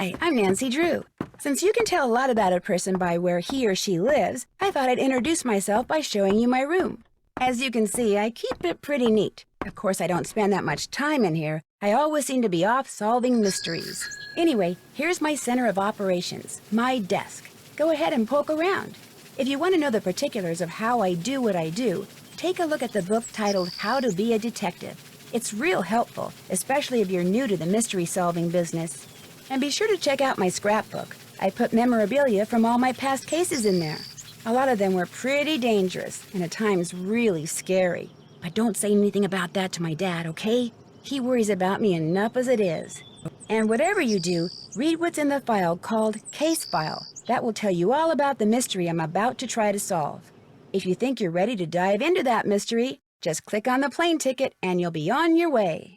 Hi, I'm Nancy Drew. Since you can tell a lot about a person by where he or she lives, I thought I'd introduce myself by showing you my room. As you can see, I keep it pretty neat. Of course, I don't spend that much time in here. I always seem to be off solving mysteries. Anyway, here's my center of operations, my desk. Go ahead and poke around. If you want to know the particulars of how I do what I do, take a look at the book titled How to Be a Detective. It's real helpful, especially if you're new to the mystery-solving business. And be sure to check out my scrapbook. I put memorabilia from all my past cases in there. A lot of them were pretty dangerous, and at times really scary. But don't say anything about that to my dad, okay? He worries about me enough as it is. And whatever you do, read what's in the file called Case File. That will tell you all about the mystery I'm about to try to solve. If you think you're ready to dive into that mystery, just click on the plane ticket and you'll be on your way.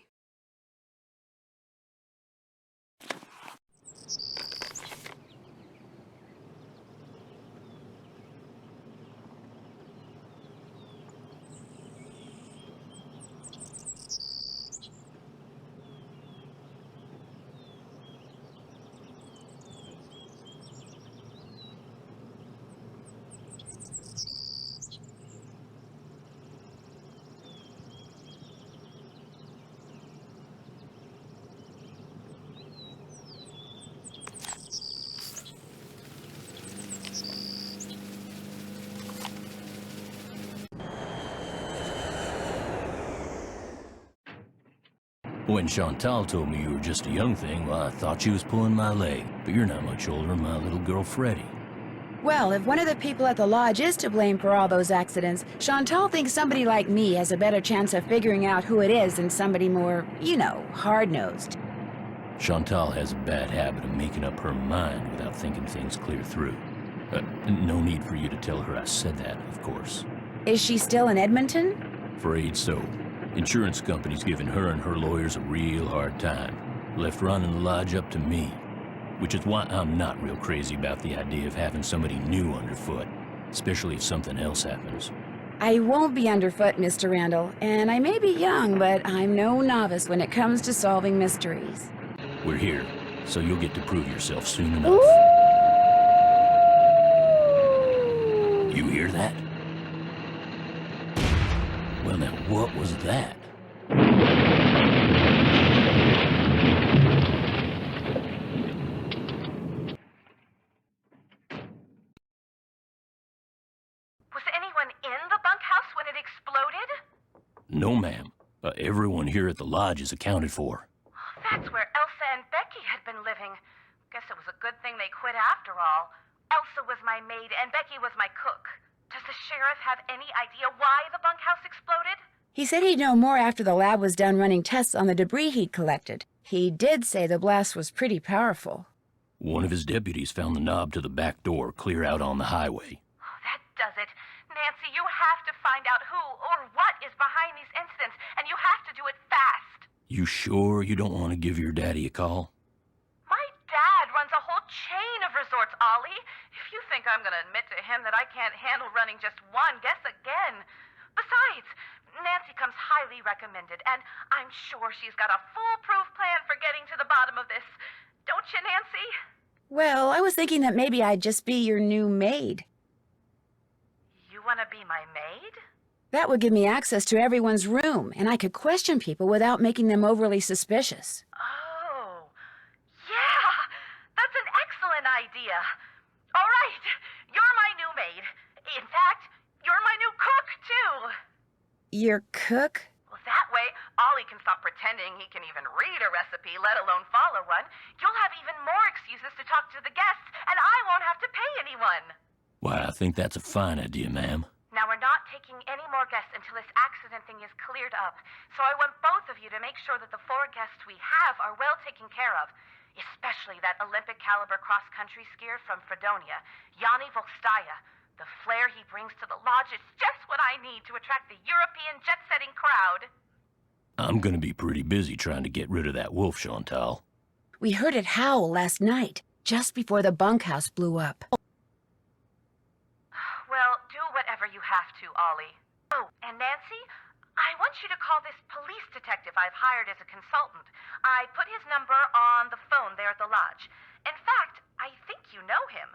When Chantal told me you were just a young thing, well, I thought she was pulling my leg. But you're not much older than my little girl, Freddie. Well, if one of the people at the lodge is to blame for all those accidents, Chantal thinks somebody like me has a better chance of figuring out who it is than somebody more, you know, hard-nosed. Chantal has a bad habit of making up her mind without thinking things clear through. No need for you to tell her I said that, of course. Is she still in Edmonton? Afraid so. Insurance company's giving her and her lawyers a real hard time. Left running the lodge up to me. Which is why I'm not real crazy about the idea of having somebody new underfoot, especially if something else happens. I won't be underfoot, Mr. Randall, and I may be young, but I'm no novice when it comes to solving mysteries. We're here, so you'll get to prove yourself soon enough. Ooh. You hear that? Well, now, what was that? Was anyone in the bunkhouse when it exploded? No, ma'am. Everyone here at the lodge is accounted for. That's where Elsa and Becky had been living. Guess it was a good thing they quit after all. Elsa was my maid and Becky was my cook. Does the sheriff have any idea why the bunkhouse exploded? He said he'd know more after the lab was done running tests on the debris he'd collected. He did say the blast was pretty powerful. One of his deputies found the knob to the back door clear out on the highway. Oh, that does it. Nancy, you have to find out who or what is behind these incidents, and you have to do it fast. You sure you don't want to give your daddy a call? My dad runs a whole chain of resorts, Ollie. If you think I'm going to admit to him that I can't handle running just one, guess again. Besides, Nancy comes highly recommended, and I'm sure she's got a foolproof plan for getting to the bottom of this. Don't you, Nancy? Well, I was thinking that maybe I'd just be your new maid. You want to be my maid? That would give me access to everyone's room, and I could question people without making them overly suspicious. Oh, yeah, that's an excellent idea. All right, you're my new maid. In fact, you're my new cook, too. Your cook? Well, that way, Ollie can stop pretending he can even read a recipe, let alone follow one. You'll have even more excuses to talk to the guests, and I won't have to pay anyone. Why, I think that's a fine idea, ma'am. Now, we're not taking any more guests until this accident thing is cleared up. So I want both of you to make sure that the 4 guests we have are well taken care of. Especially that Olympic-caliber cross-country skier from Fredonia, Yanni Volstaya. The flair he brings to the lodge is just what I need to attract the European jet-setting crowd. I'm gonna be pretty busy trying to get rid of that wolf, Chantal. We heard it howl last night, just before the bunkhouse blew up. Well, do whatever you have to, Ollie. Oh, and Nancy, I want you to call this police detective I've hired as a consultant. I put his number on the phone there at the lodge. In fact, I think you know him.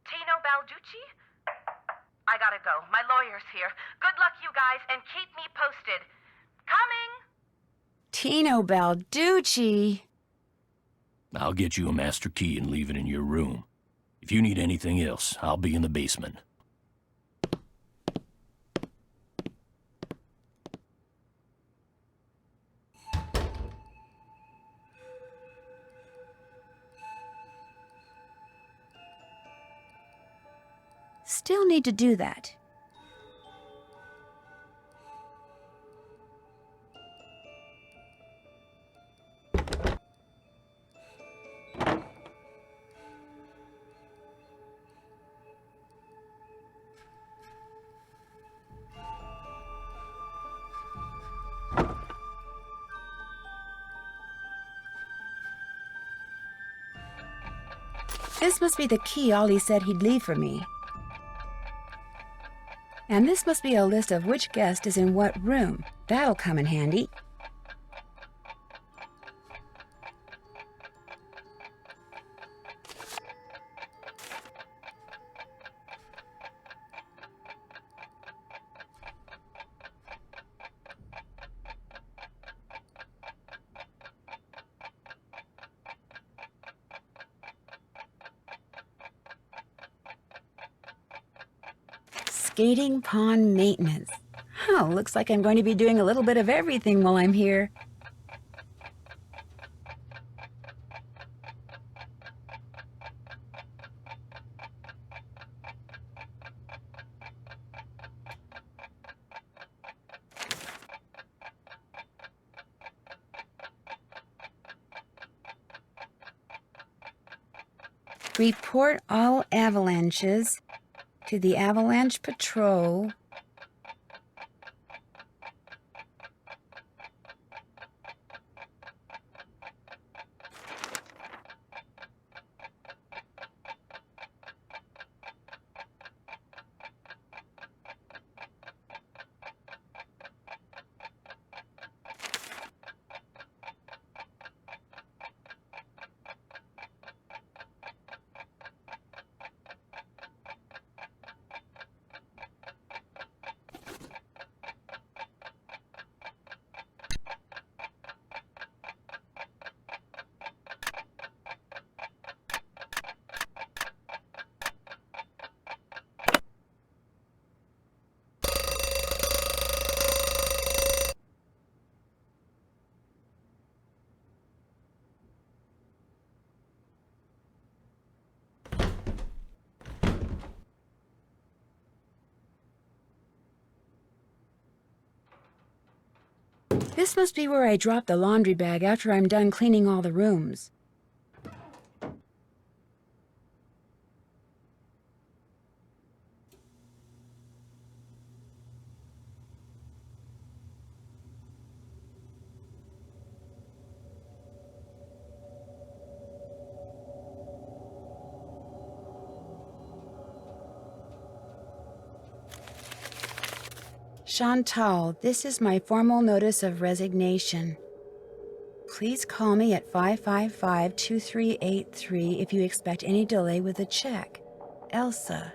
Tino Balducci? I gotta go. My lawyer's here. Good luck, you guys, and keep me posted. Coming! Tino Balducci. I'll get you a master key and leave it in your room. If you need anything else, I'll be in the basement. Still need to do that. This must be the key Ollie said he'd leave for me. And this must be a list of which guest is in what room. That'll come in handy. Skating pond maintenance. Oh, looks like I'm going to be doing a little bit of everything while I'm here. Report all avalanches to the Avalanche Patrol. This must be where I drop the laundry bag after I'm done cleaning all the rooms. Chantal, this is my formal notice of resignation. Please call me at 555-2383 if you expect any delay with the check. Elsa.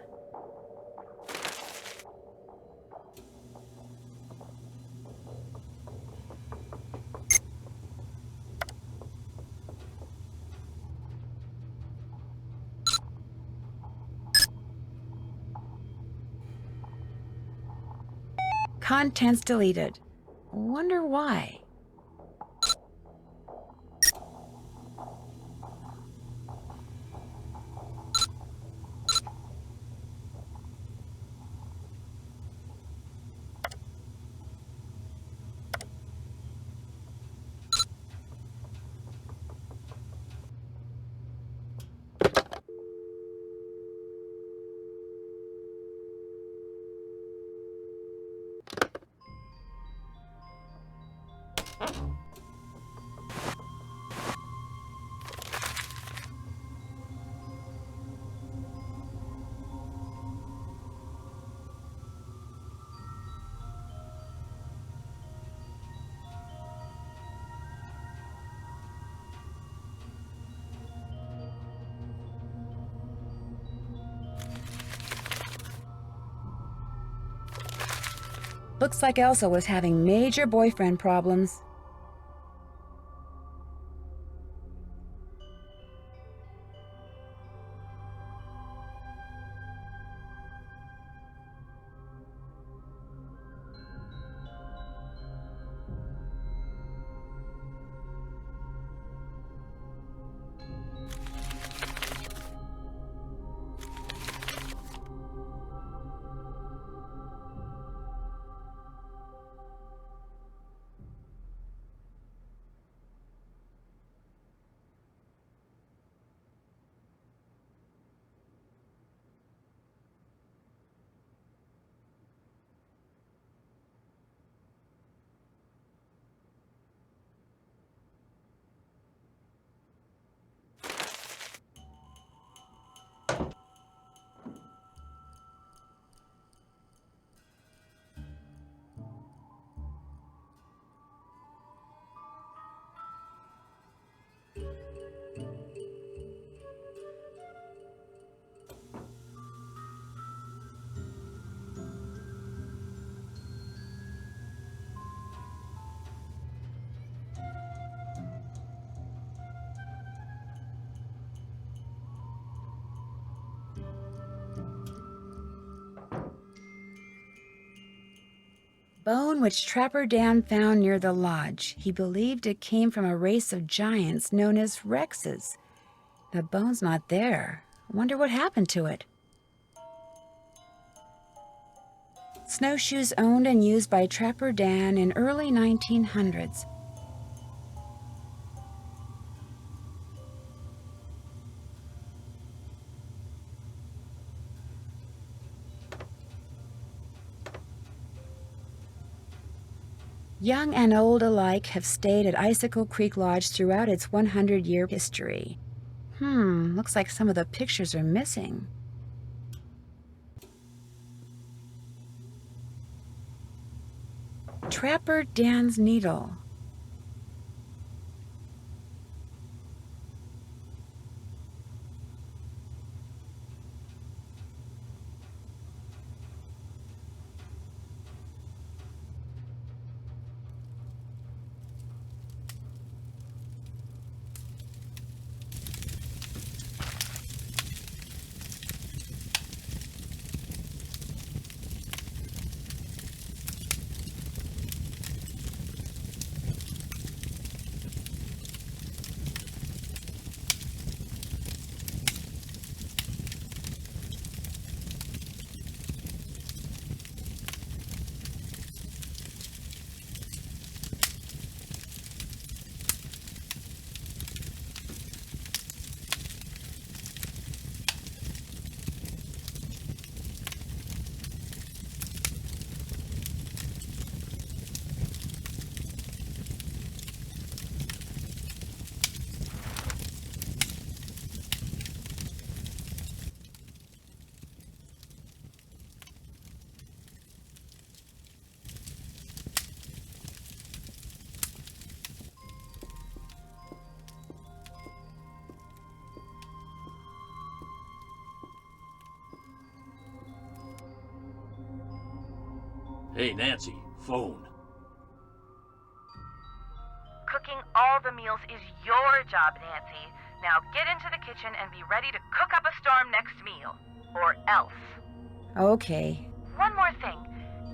Contents deleted. Wonder why. Looks like Elsa was having major boyfriend problems. Bone which Trapper Dan found near the lodge. He believed it came from a race of giants known as Rexes. The bone's not there. I wonder what happened to it. Snowshoes owned and used by Trapper Dan in early 1900s. Young and old alike have stayed at Icicle Creek Lodge throughout its 100-year history. Looks like some of the pictures are missing. Trapper Dan's needle. Hey, Nancy, phone. Cooking all the meals is your job, Nancy. Now get into the kitchen and be ready to cook up a storm next meal. Or else. Okay. One more thing.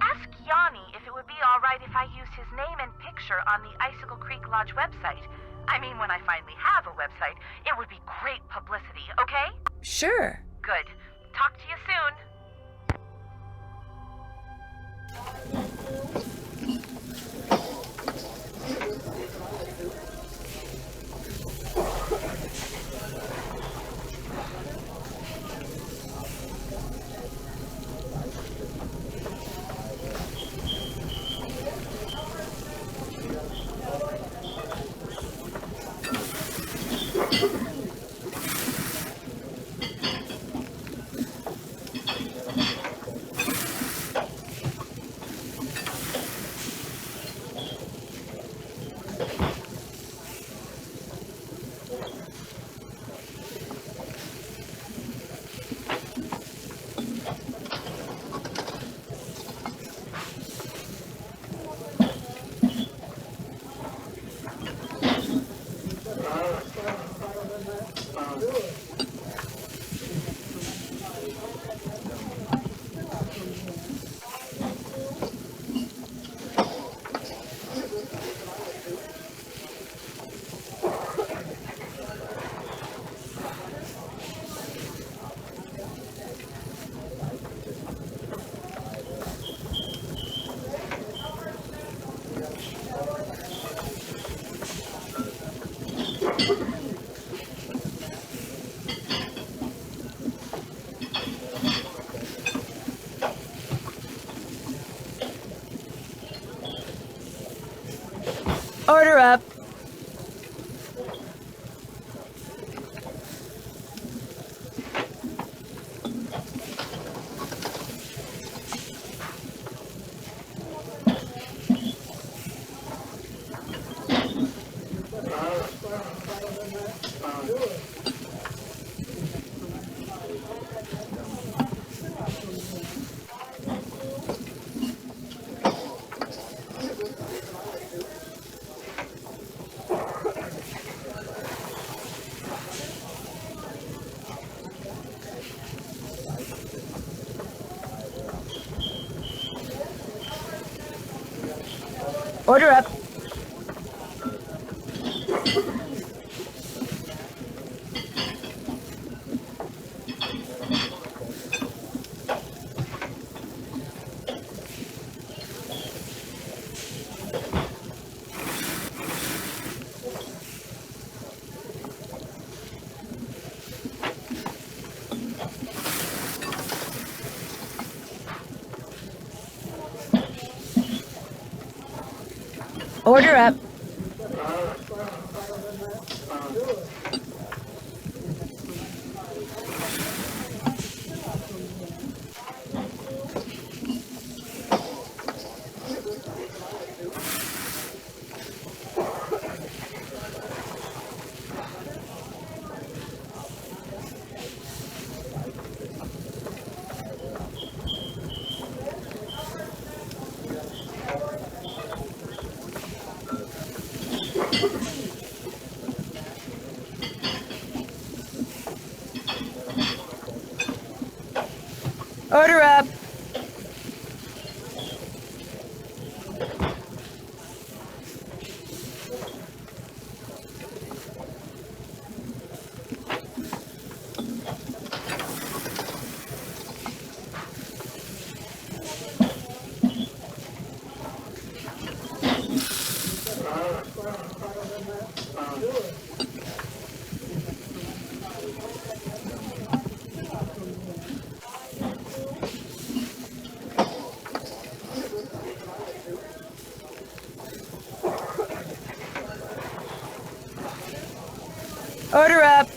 Ask Yanni if it would be all right if I used his name and picture on the Icicle Creek Lodge website. I mean, when I finally have a website, it would be great publicity, okay? Sure. Good. Talk to you soon. Order up. Order up. Order up. Order up. Order up.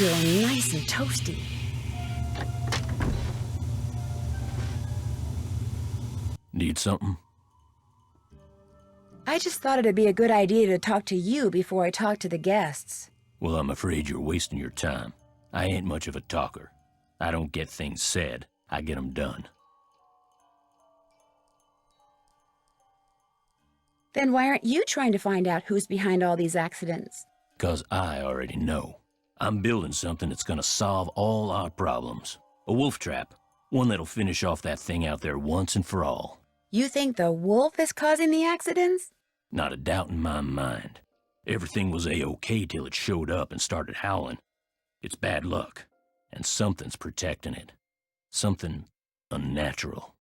Feeling nice and toasty. Need something? I just thought it'd be a good idea to talk to you before I talk to the guests. Well, I'm afraid you're wasting your time. I ain't much of a talker. I don't get things said. I get 'em done. Then why aren't you trying to find out who's behind all these accidents? 'Cause I already know. I'm building something that's gonna solve all our problems. A wolf trap. One that'll finish off that thing out there once and for all. You think the wolf is causing the accidents? Not a doubt in my mind. Everything was A-OK till it showed up and started howling. It's bad luck. And something's protecting it. Something unnatural.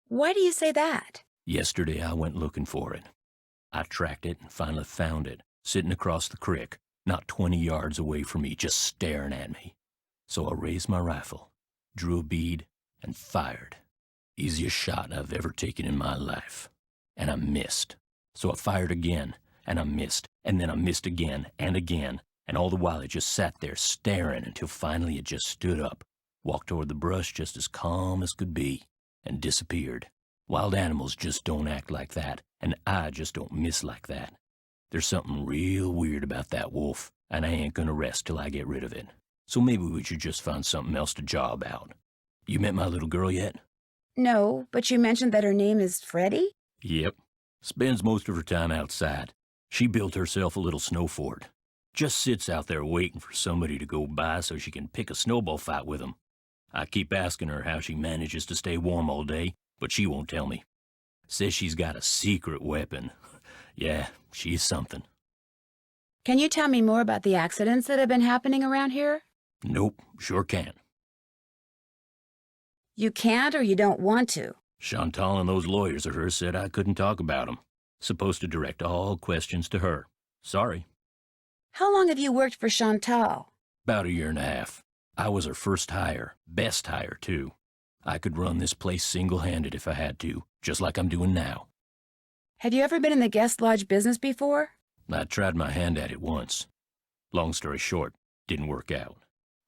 Why do you say that? Yesterday I went looking for it. I tracked it and finally found it, sitting across the creek, not 20 yards away from me, just staring at me. So I raised my rifle, drew a bead, and fired. Easiest shot I've ever taken in my life. And I missed. So I fired again, and I missed, and then I missed again, and all the while it just sat there staring until finally it just stood up, walked toward the brush just as calm as could be, and disappeared. Wild animals just don't act like that, and I just don't miss like that. There's something real weird about that wolf, and I ain't gonna rest till I get rid of it. So maybe we should just find something else to job out. You met my little girl yet? No, but you mentioned that her name is Freddie? Yep. Spends most of her time outside. She built herself a little snow fort. Just sits out there waiting for somebody to go by so she can pick a snowball fight with them. I keep asking her how she manages to stay warm all day, but she won't tell me. Says she's got a secret weapon. Yeah, she's something. Can you tell me more about the accidents that have been happening around here? Nope, sure can't. You can't or you don't want to? Chantal and those lawyers of hers said I couldn't talk about them. Supposed to direct all questions to her. Sorry. How long have you worked for Chantal? About 1.5 years. I was her first hire, best hire, too. I could run this place single-handed if I had to, just like I'm doing now. Have you ever been in the guest lodge business before? I tried my hand at it once. Long story short, didn't work out.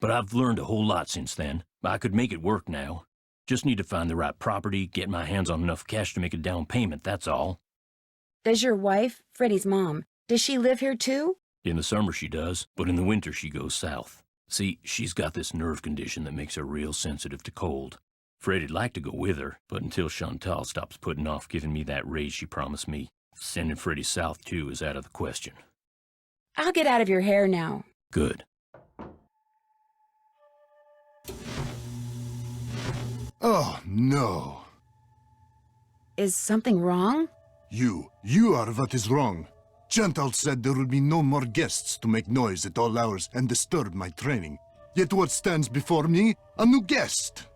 But I've learned a whole lot since then. I could make it work now. Just need to find the right property, get my hands on enough cash to make a down payment, that's all. Does your wife, Freddie's mom, does she live here too? In the summer she does, but in the winter she goes south. See, she's got this nerve condition that makes her real sensitive to cold. Freddie'd like to go with her, but until Chantal stops putting off giving me that raise she promised me, sending Freddie south too is out of the question. I'll get out of your hair now. Good. Oh, no. Is something wrong? You are what is wrong. Chantal said there will be no more guests to make noise at all hours and disturb my training. Yet what stands before me? A new guest.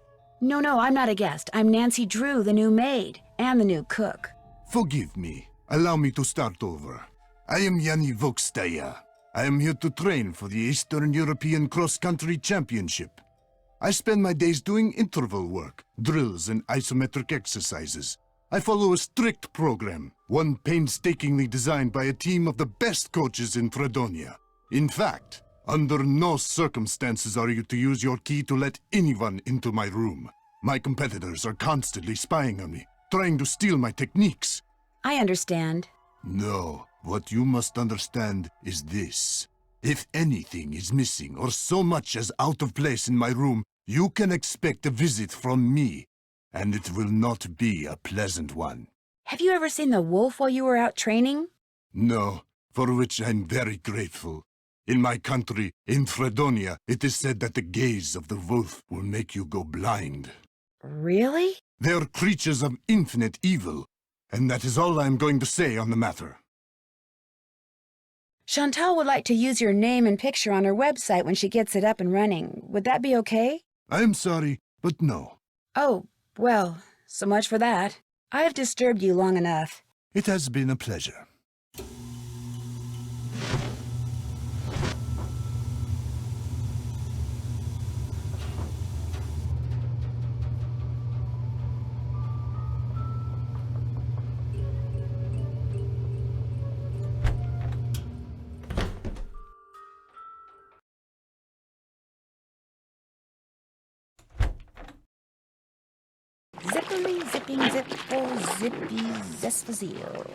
No, I'm not a guest. I'm Nancy Drew, the new maid, and the new cook. Forgive me. Allow me to start over. I am Yanni Vokstaya. I am here to train for the Eastern European Cross-Country Championship. I spend my days doing interval work, drills, and isometric exercises. I follow a strict program, one painstakingly designed by a team of the best coaches in Fredonia. In fact, under no circumstances are you to use your key to let anyone into my room. My competitors are constantly spying on me, trying to steal my techniques. I understand. No, what you must understand is this. If anything is missing or so much as out of place in my room, you can expect a visit from me, and it will not be a pleasant one. Have you ever seen the wolf while you were out training? No, for which I'm very grateful. In my country, in Fredonia, it is said that the gaze of the wolf will make you go blind. Really? They are creatures of infinite evil, and that is all I am going to say on the matter. Chantal would like to use your name and picture on her website when she gets it up and running. Would that be okay? I am sorry, but no. Oh, well, so much for that. I've disturbed you long enough. It has been a pleasure. Zippery, zipping, zipple, zippy, zespazil.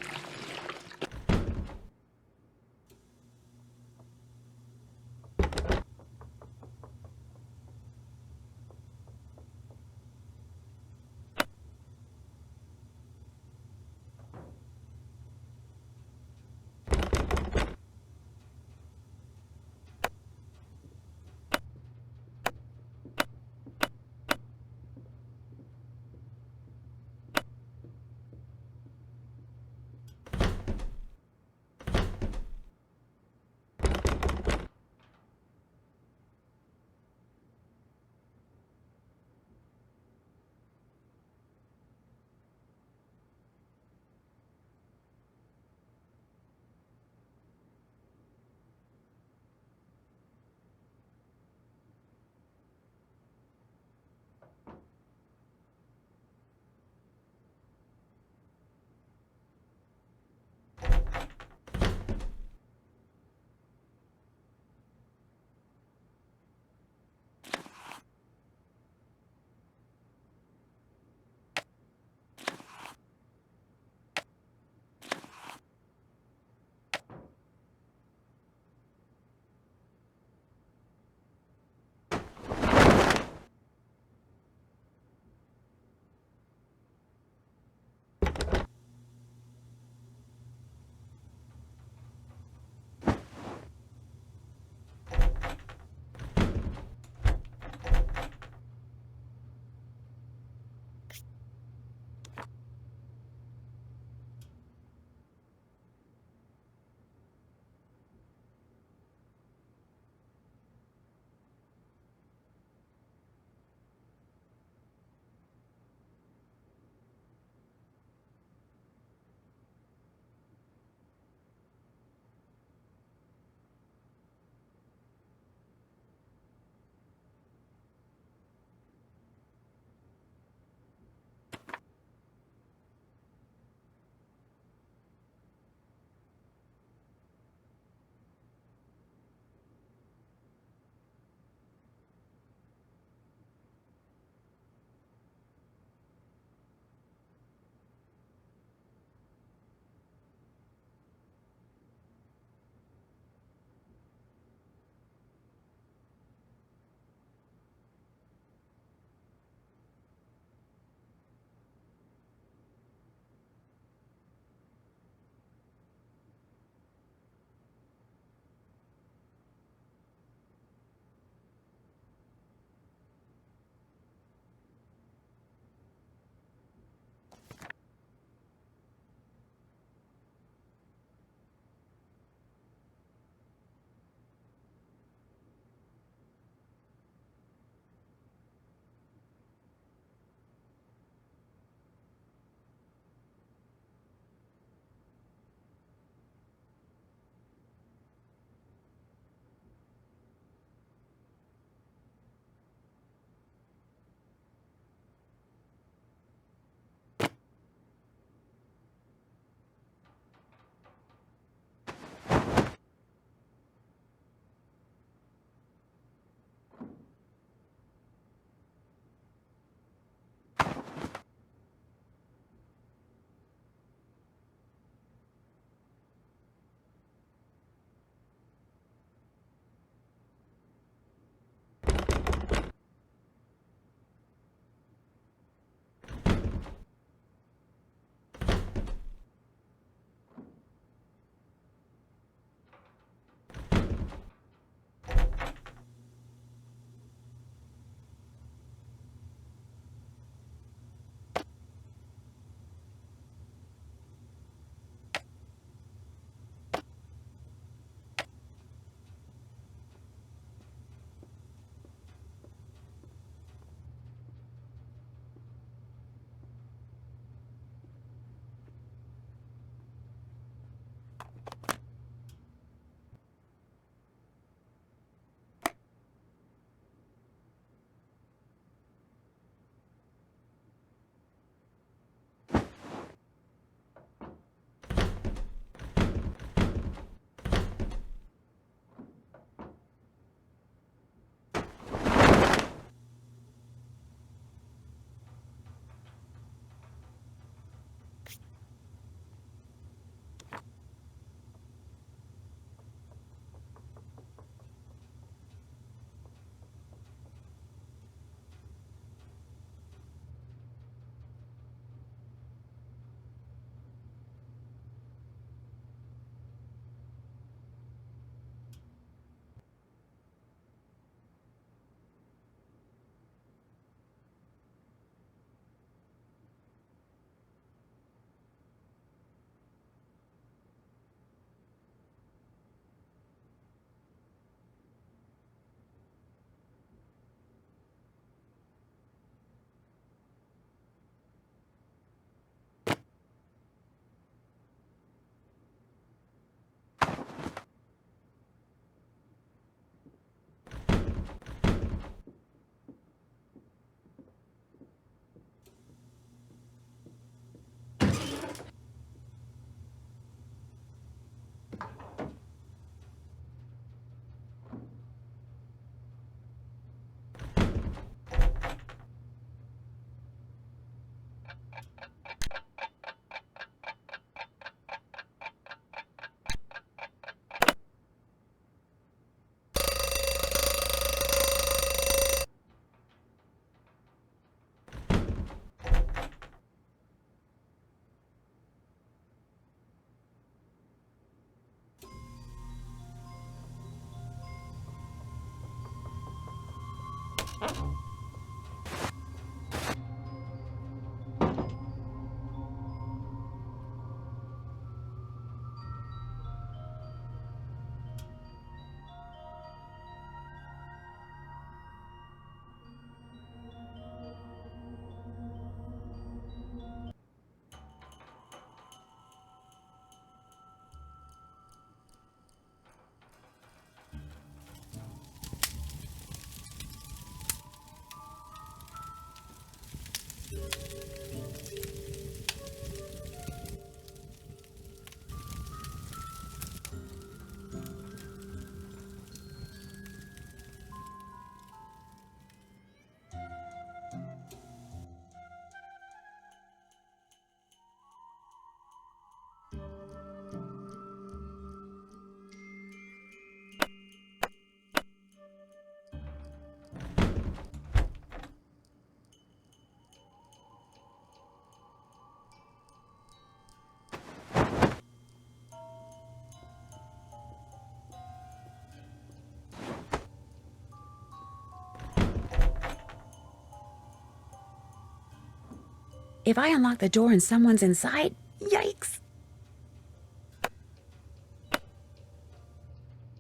If I unlock the door and someone's inside, yikes!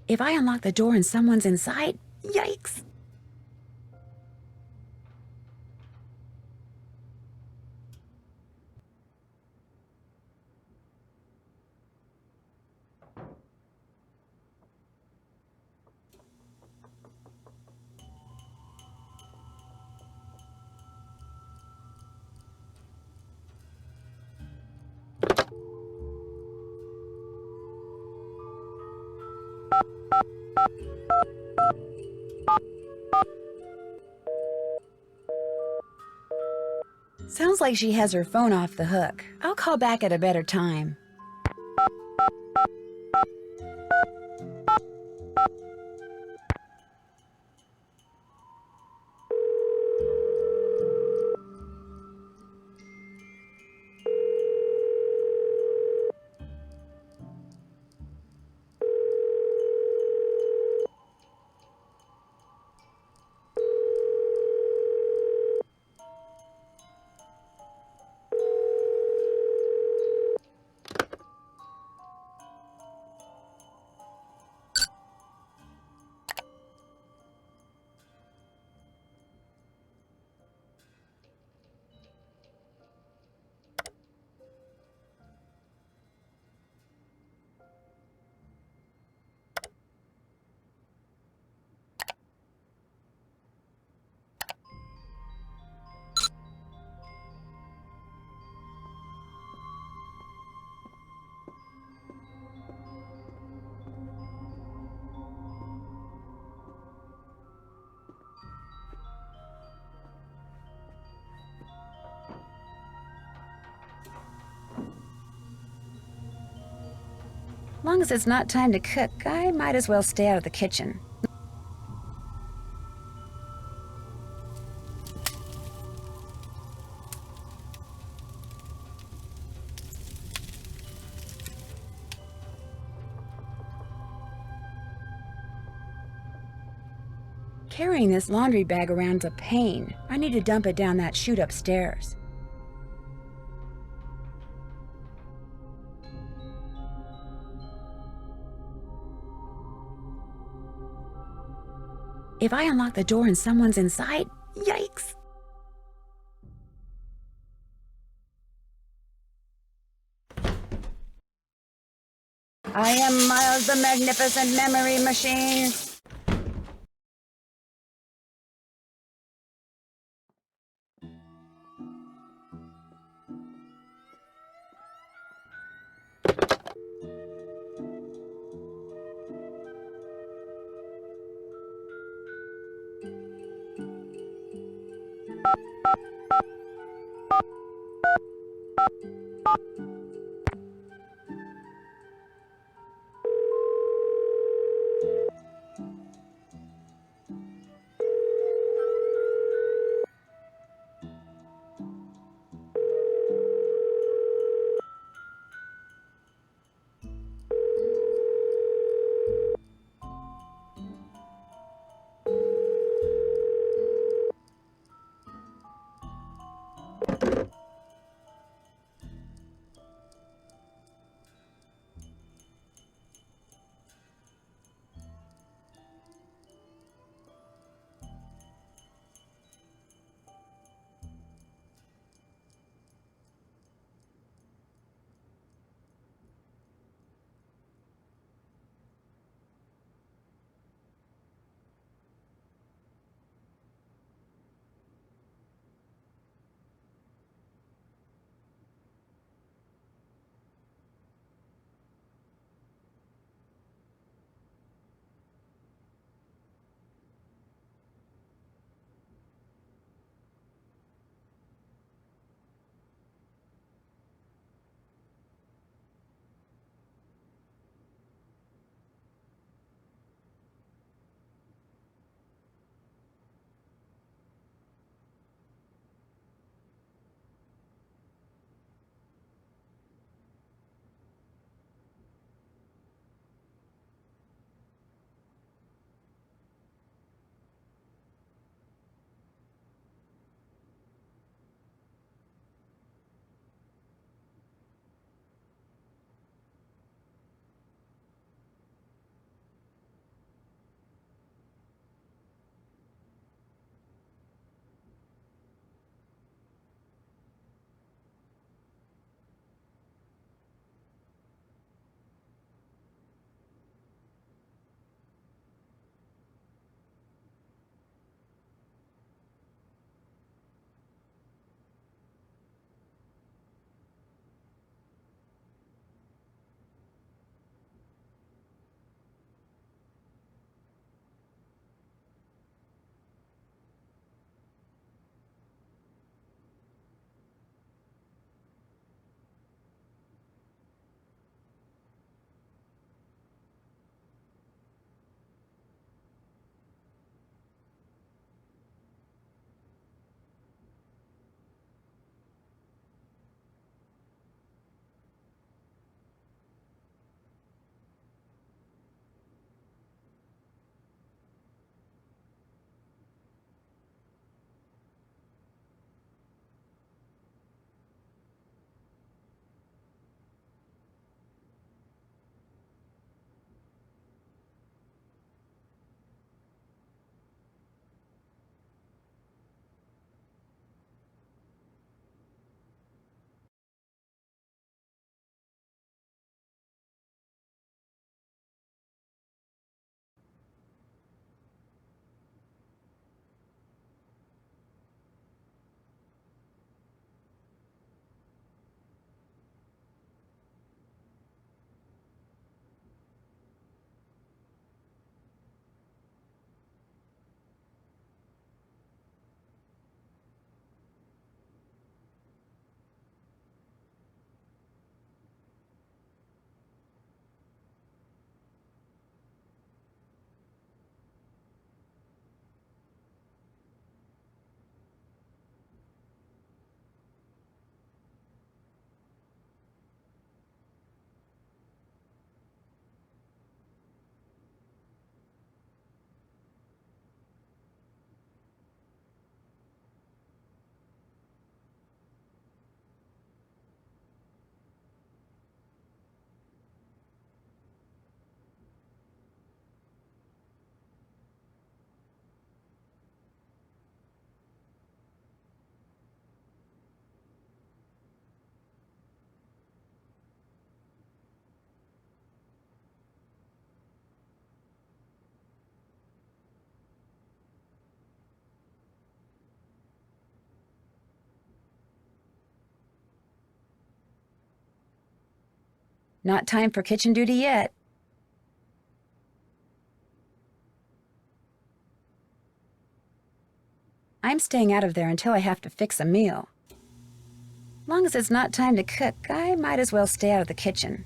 If I unlock the door and someone's inside, yikes! Sounds like she has her phone off the hook. I'll call back at a better time. Long as it's not time to cook, I might as well stay out of the kitchen. Carrying this laundry bag around's a pain. I need to dump it down that chute upstairs. If I unlock the door and someone's inside, yikes! I am Miles the Magnificent Memory Machine. Not time for kitchen duty yet. I'm staying out of there until I have to fix a meal. Long as it's not time to cook, I might as well stay out of the kitchen.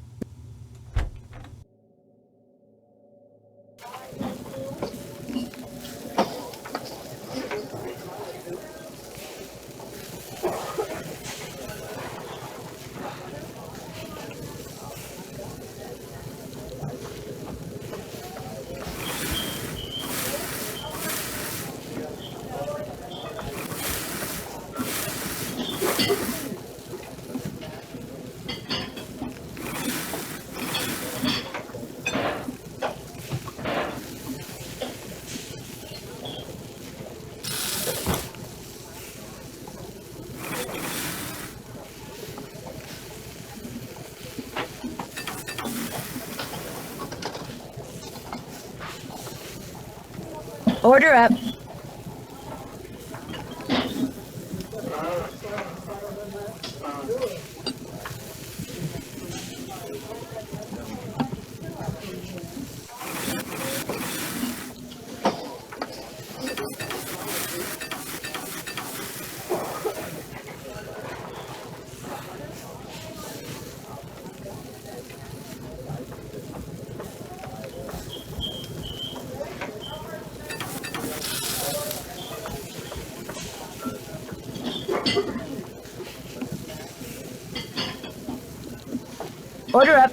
Order up. Order up.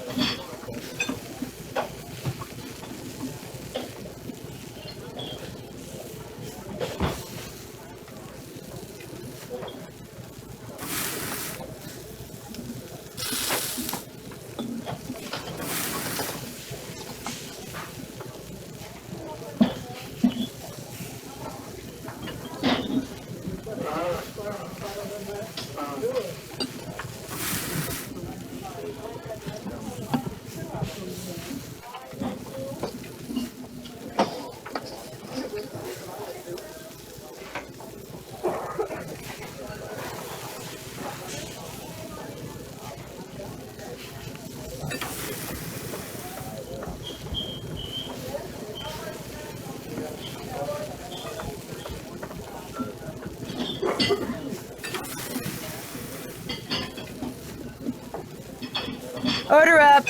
Order up.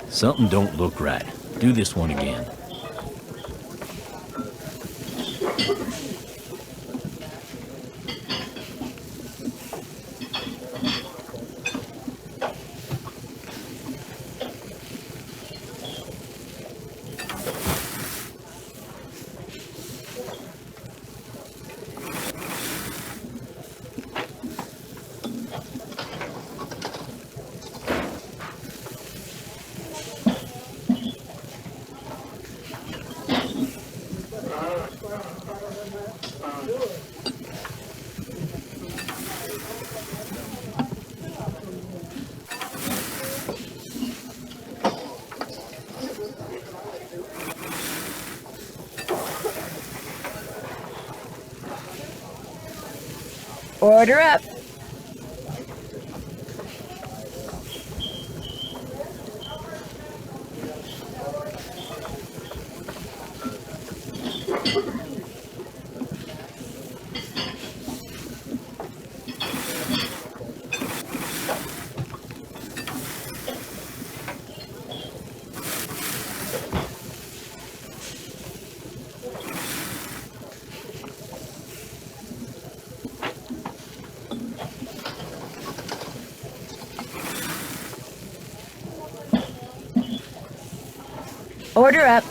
Something don't look right. Do this one again. Order up. Order up.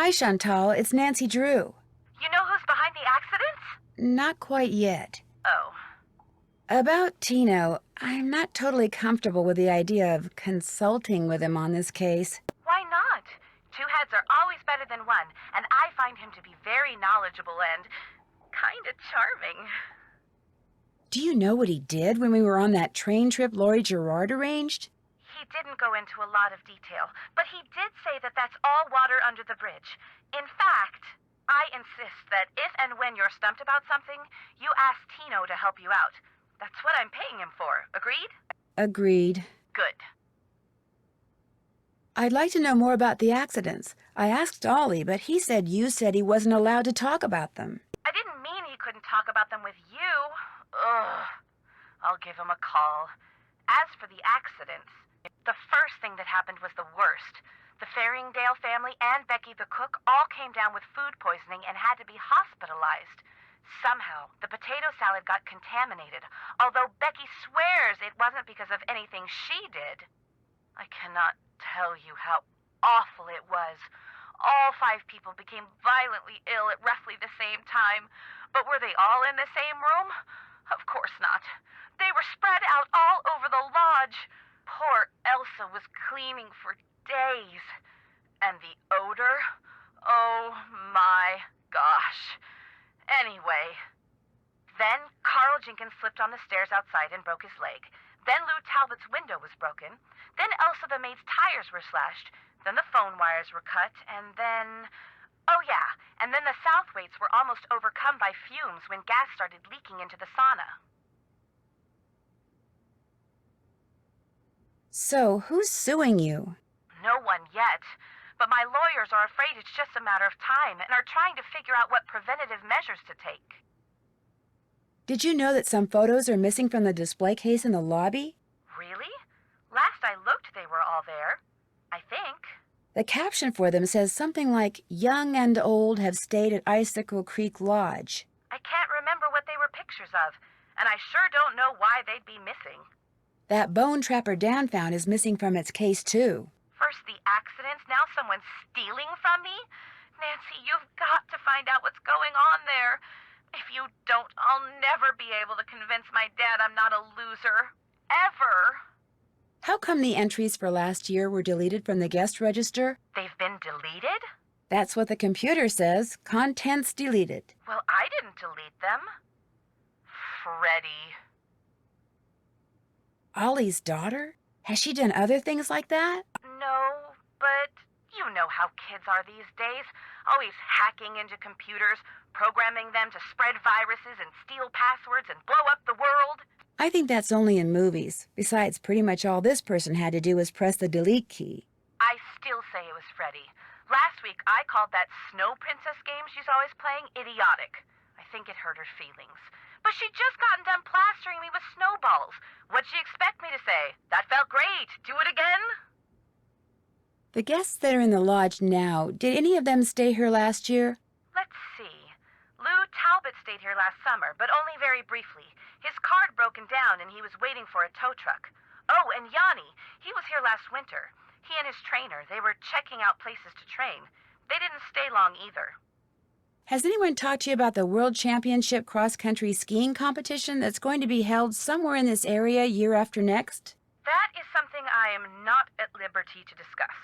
Hi, Chantal. It's Nancy Drew. You know who's behind the accidents? Not quite yet. Oh. About Tino, I'm not totally comfortable with the idea of consulting with him on this case. Why not? Two heads are always better than one, and I find him to be very knowledgeable and kinda charming. Do you know what he did when we were on that train trip Laurie Gerard arranged? He didn't go into a lot of detail, but he did say that that's all water under the bridge. In fact, I insist that if and when you're stumped about something, you ask Tino to help you out. That's what I'm paying him for. Agreed? Agreed. Good. I'd like to know more about the accidents. I asked Ollie, but he said you said he wasn't allowed to talk about them. I didn't mean he couldn't talk about them with you. Ugh. I'll give him a call. As for the accidents, the first thing that happened was the worst. The Faringdale family and Becky the cook all came down with food poisoning and had to be hospitalized. Somehow, the potato salad got contaminated, although Becky swears it wasn't because of anything she did. I cannot tell you how awful it was. All 5 people became violently ill at roughly the same time. But were they all in the same room? Of course not. They were spread out all over the lodge. Poor Elsa was cleaning for days. And the odor? Oh my gosh. Anyway, then Carl Jenkins slipped on the stairs outside and broke his leg. Then Lou Talbot's window was broken. Then Elsa the maid's tires were slashed. Then the phone wires were cut. And then... oh yeah, and then the Southwaites were almost overcome by fumes when gas started leaking into the sauna. So, who's suing you? No one yet. But my lawyers are afraid it's just a matter of time and are trying to figure out what preventative measures to take. Did you know that some photos are missing from the display case in the lobby? Really? Last I looked, they were all there. I think. The caption for them says something like, "Young and old have stayed at Icicle Creek Lodge." I can't remember what they were pictures of, and I sure don't know why they'd be missing. That bone Trapper Dan found is missing from its case, too. First the accidents, now someone's stealing from me? Nancy, you've got to find out what's going on there. If you don't, I'll never be able to convince my dad I'm not a loser. Ever. How come the entries for last year were deleted from the guest register? They've been deleted? That's what the computer says. Contents deleted. Well, I didn't delete them. Freddie. Ollie's daughter? Has she done other things like that? No, but you know how kids are these days. Always hacking into computers, programming them to spread viruses and steal passwords and blow up the world. I think that's only in movies. Besides, pretty much all this person had to do was press the delete key. I still say it was Freddie. Last week, I called that Snow Princess game she's always playing idiotic. I think it hurt her feelings. But she'd just gotten done plastering me with snowballs. What'd she expect me to say? That felt great. Do it again? The guests that are in the lodge now, did any of them stay here last year? Let's see. Lou Talbot stayed here last summer, but only very briefly. His car had broken down and he was waiting for a tow truck. Oh, and Yanni, he was here last winter. He and his trainer, they were checking out places to train. They didn't stay long either. Has anyone talked to you about the World Championship cross-country skiing competition that's going to be held somewhere in this area year after next? That is something I am not at liberty to discuss.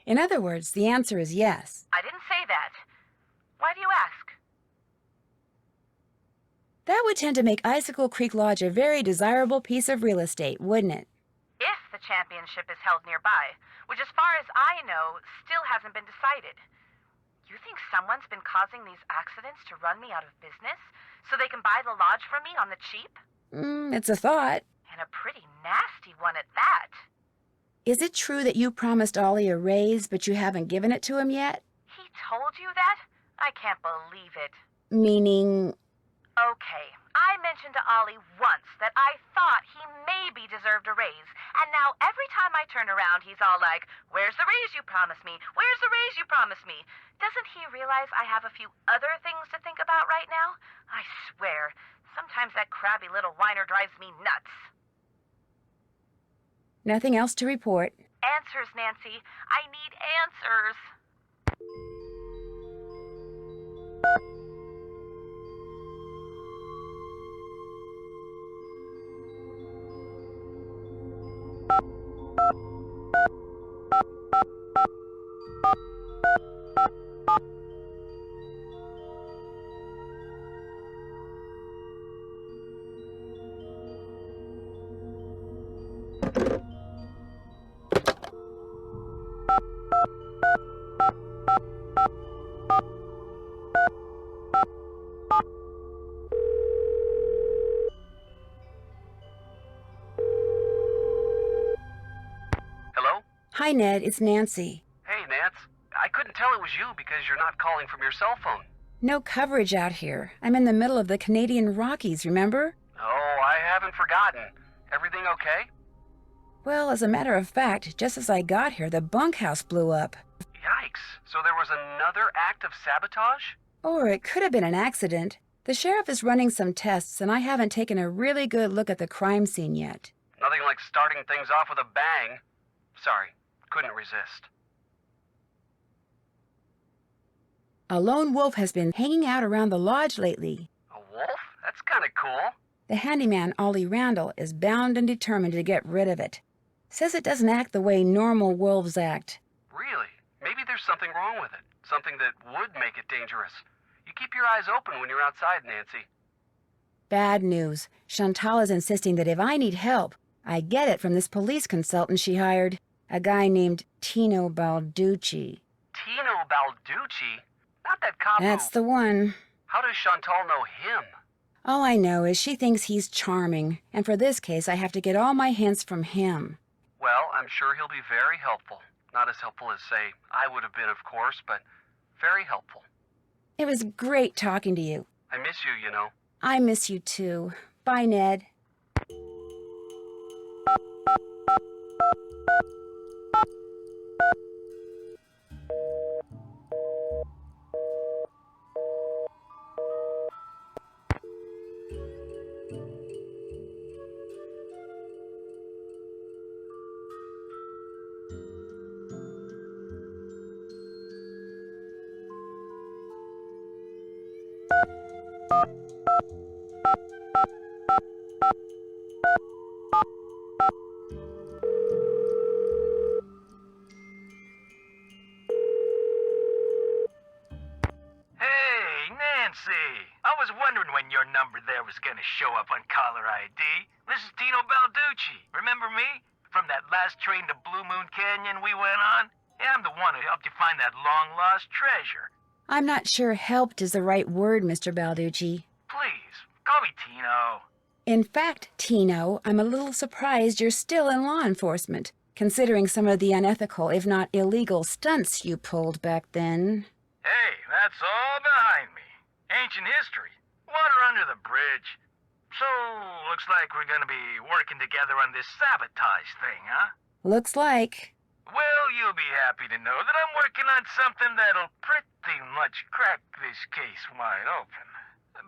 In other words, the answer is yes. I didn't say that. Why do you ask? That would tend to make Icicle Creek Lodge a very desirable piece of real estate, wouldn't it? If the championship is held nearby, which as far as I know, still hasn't been decided. You think someone's been causing these accidents to run me out of business so they can buy the lodge from me on the cheap? It's a thought. And a pretty nasty one at that. Is it true that you promised Ollie a raise, but you haven't given it to him yet? He told you that? I can't believe it. Meaning... Okay, I mentioned to Ollie once that I thought he maybe deserved a raise, and now every time I turn around, he's all like, "Where's the raise you promised me? Where's the raise you promised me?" Doesn't he realize I have a few other things to think about right now? I swear, sometimes that crabby little whiner drives me nuts. Nothing else to report. Answers, Nancy. I need answers. Hello? Hi, Ned. It's Nancy. Hey, Nance. I couldn't tell it was you because you're not calling from your cell phone. No coverage out here. I'm in the middle of the Canadian Rockies, remember? Oh, I haven't forgotten. Everything okay? Well, as a matter of fact, just as I got here, the bunkhouse blew up. Yikes. So there was another act of sabotage? Or it could have been an accident. The sheriff is running some tests, and I haven't taken a really good look at the crime scene yet. Nothing like starting things off with a bang. Sorry, couldn't resist. A lone wolf has been hanging out around the lodge lately. A wolf? That's kind of cool. The handyman, Ollie Randall, is bound and determined to get rid of it. Says it doesn't act the way normal wolves act. Really? Maybe there's something wrong with it. Something that would make it dangerous. You keep your eyes open when you're outside, Nancy. Bad news. Chantal is insisting that if I need help, I get it from this police consultant she hired. A guy named Tino Balducci. Tino Balducci? Not that cop who- That's the one. How does Chantal know him? All I know is she thinks he's charming, and for this case I have to get all my hints from him. Well, I'm sure he'll be very helpful. Not as helpful as, say, I would have been, of course, but very helpful. It was great talking to you. I miss you, you know. I miss you too. Bye, Ned. I was wondering when your number there was gonna show up on caller ID. This is Tino Balducci. Remember me? From that last train to Blue Moon Canyon we went on? Yeah, I'm the one who helped you find that long-lost treasure. I'm not sure helped is the right word, Mr. Balducci. Please, call me Tino. In fact, Tino, I'm a little surprised you're still in law enforcement, considering some of the unethical, if not illegal, stunts you pulled back then. Hey, that's all behind me. Ancient history. Water under the bridge. So, looks like we're gonna be working together on this sabotage thing, huh? Looks like. Well, you'll be happy to know that I'm working on something that'll pretty much crack this case wide open.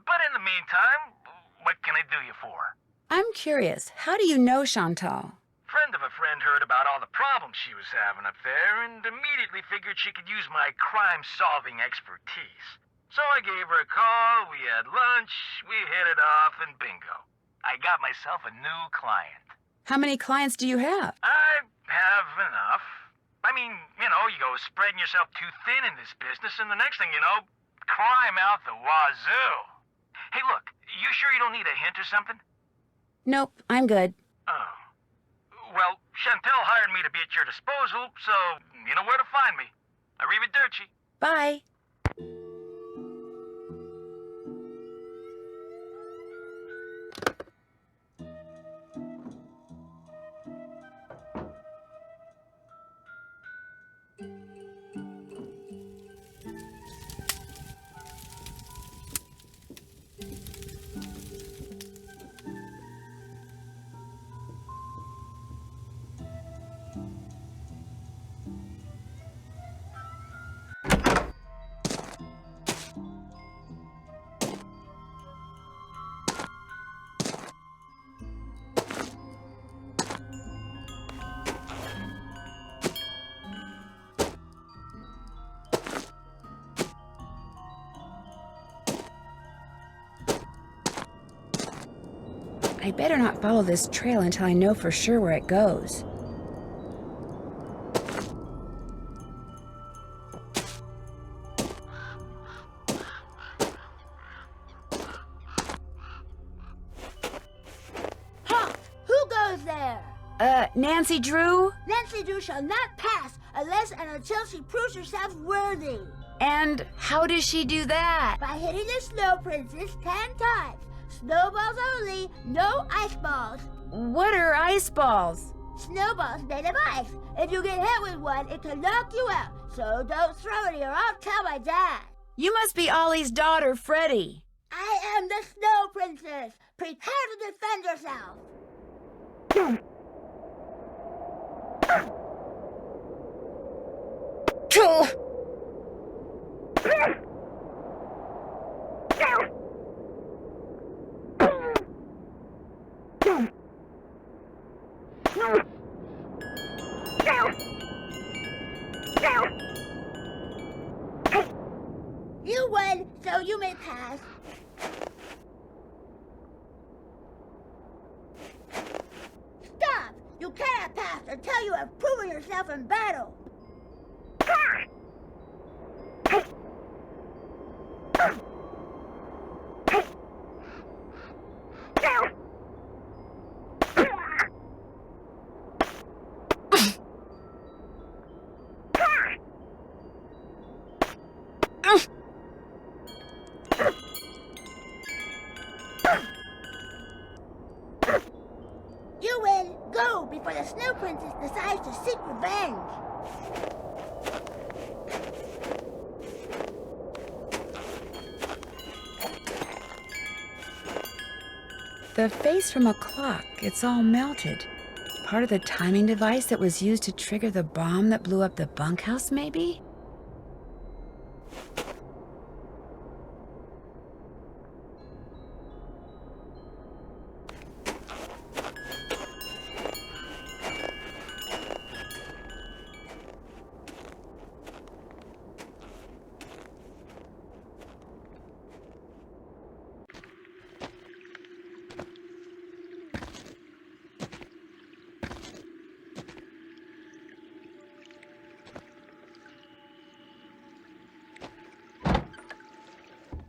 But in the meantime, what can I do you for? I'm curious, how do you know Chantal? Friend of a friend heard about all the problems she was having up there and immediately figured she could use my crime-solving expertise. So I gave her a call, we had lunch, we hit it off, and bingo. I got myself a new client. How many clients do you have? I have enough. I mean, you know, you go spreading yourself too thin in this business, and the next thing you know, crime out the wazoo. Hey, look, you sure you don't need a hint or something? Nope, I'm good. Oh. Well, Chantal hired me to be at your disposal, so you know where to find me. Arrivederci. Bye. I better not follow this trail until I know for sure where it goes. Halt! Who goes there? Nancy Drew? Nancy Drew shall not pass unless and until she proves herself worthy. And how does she do that? By hitting the Snow Princess 10 times. Snowballs only, no ice balls. What are ice balls? Snowballs made of ice. If you get hit with one, it can knock you out. So don't throw any or I'll tell my dad. You must be Ollie's daughter, Freddie. I am the Snow Princess. Prepare to defend yourself. You win, so you may pass. Stop! You cannot pass until you have proven yourself in battle. You win. Go before the Snow Princess decides to seek revenge. The face from a clock, it's all melted. Part of the timing device that was used to trigger the bomb that blew up the bunkhouse, maybe?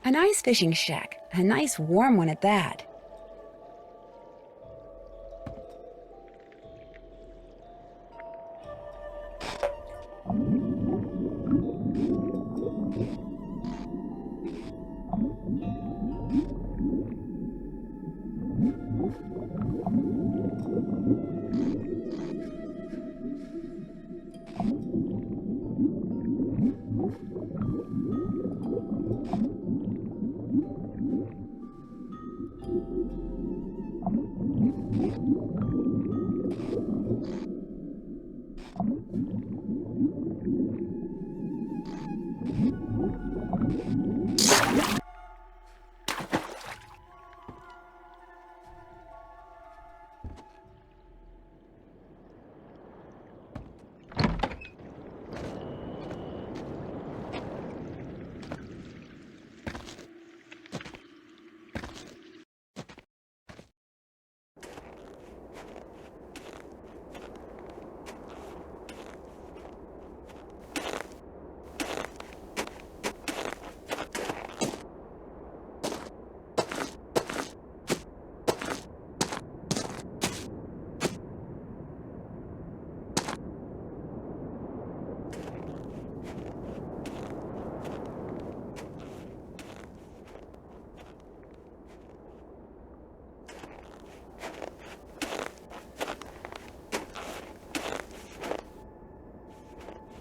A nice fishing shack, a nice warm one at that.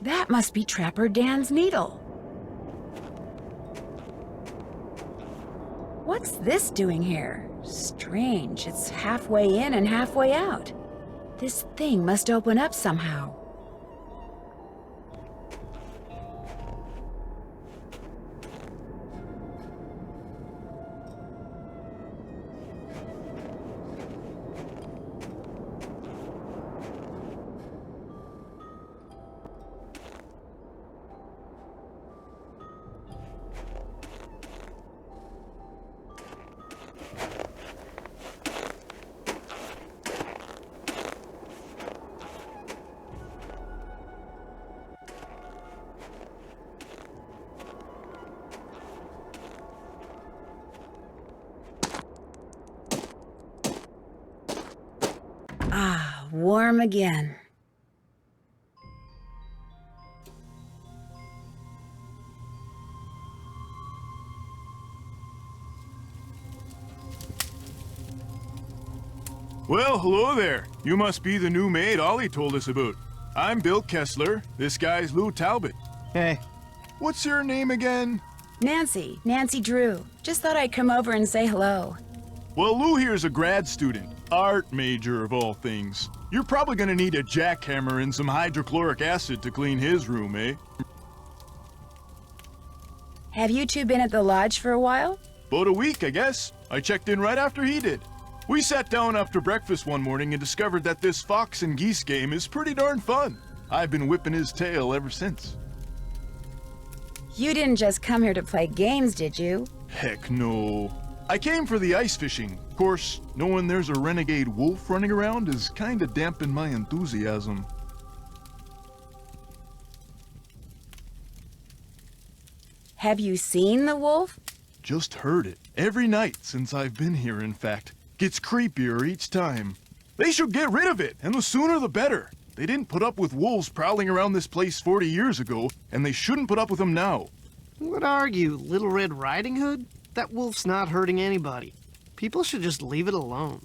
That must be Trapper Dan's needle. What's this doing here? Strange, it's halfway in and halfway out. This thing must open up somehow. alarm again. Well, hello there. You must be the new maid Ollie told us about. I'm Bill Kessler. This guy's Lou Talbot. Hey. What's your name again? Nancy Drew. Just thought I'd come over and say hello. Well, Lou here's a grad student. Art major, of all things. You're probably gonna need a jackhammer and some hydrochloric acid to clean his room, eh? Have you two been at the lodge for a while? About a week, I guess. I checked in right after he did. We sat down after breakfast one morning and discovered that this fox and geese game is pretty darn fun. I've been whipping his tail ever since. You didn't just come here to play games, did you? Heck no. I came for the ice fishing. Of course, knowing there's a renegade wolf running around is kinda dampened my enthusiasm. Have you seen the wolf? Just heard it. Every night since I've been here, in fact. Gets creepier each time. They should get rid of it, and the sooner the better. They didn't put up with wolves prowling around this place 40 years ago, and they shouldn't put up with them now. What are you, Little Red Riding Hood? That wolf's not hurting anybody. People should just leave it alone.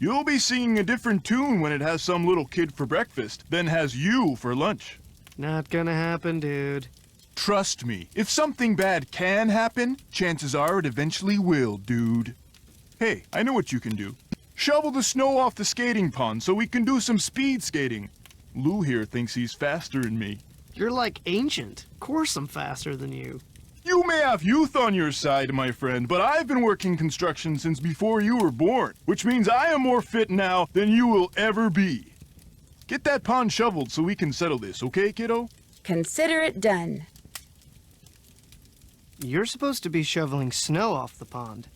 You'll be singing a different tune when it has some little kid for breakfast, then has you for lunch. Not gonna happen, dude. Trust me, if something bad can happen, chances are it eventually will, dude. Hey, I know what you can do. Shovel the snow off the skating pond so we can do some speed skating. Lou here thinks he's faster than me. You're like ancient. Of course I'm faster than you. You may have youth on your side, my friend, but I've been working construction since before you were born, which means I am more fit now than you will ever be. Get that pond shoveled so we can settle this, okay, kiddo? Consider it done. You're supposed to be shoveling snow off the pond.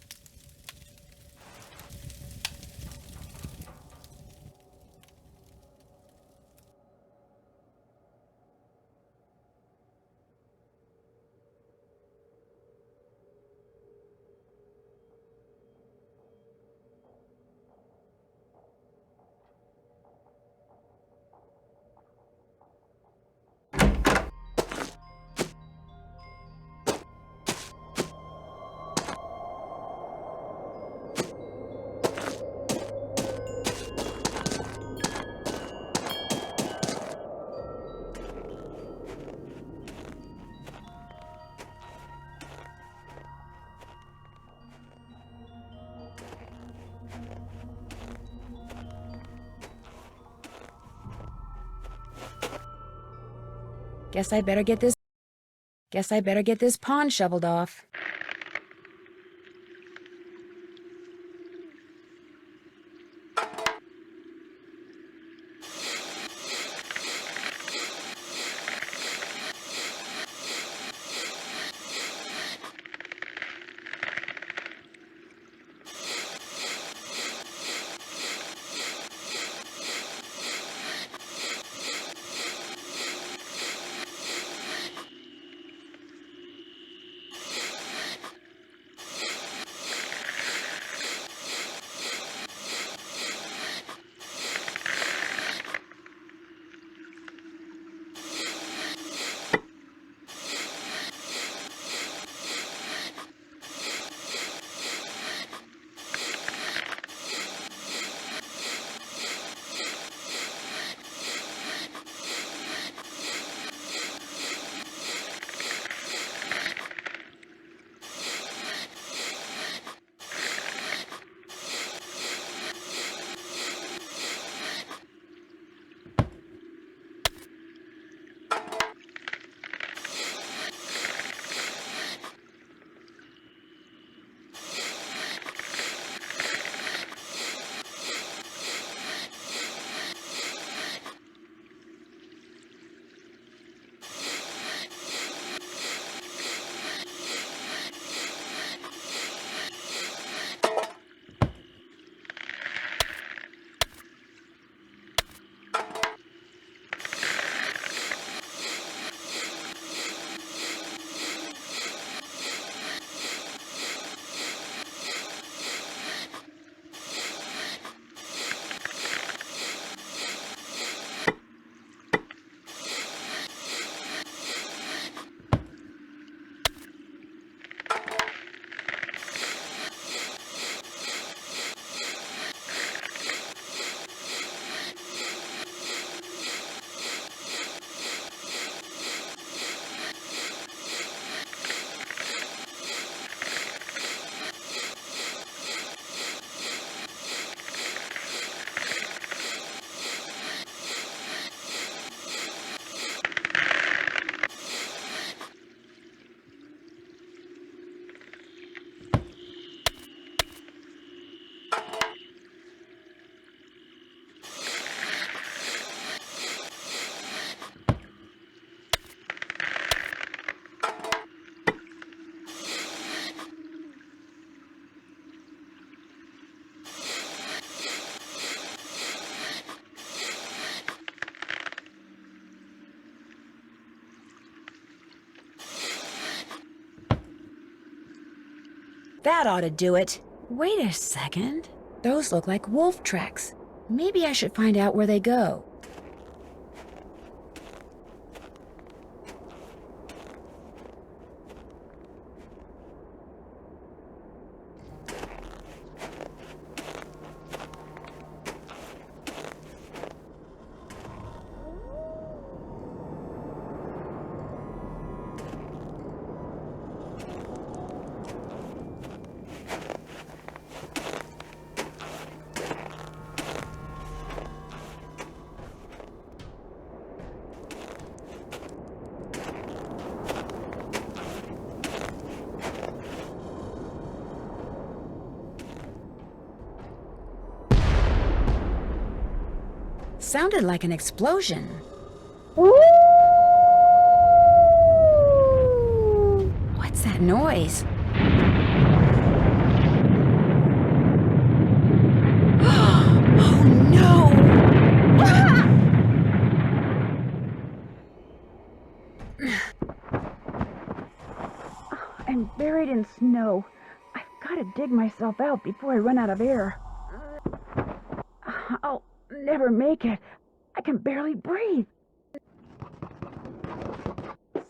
Guess I better get this pond shoveled off. That ought to do it. Wait a second. Those look like wolf tracks. Maybe I should find out where they go. Sounded like an explosion. What's that noise? Oh no! I'm buried in snow. I've got to dig myself out before I run out of air. I'll never make it. I can barely breathe.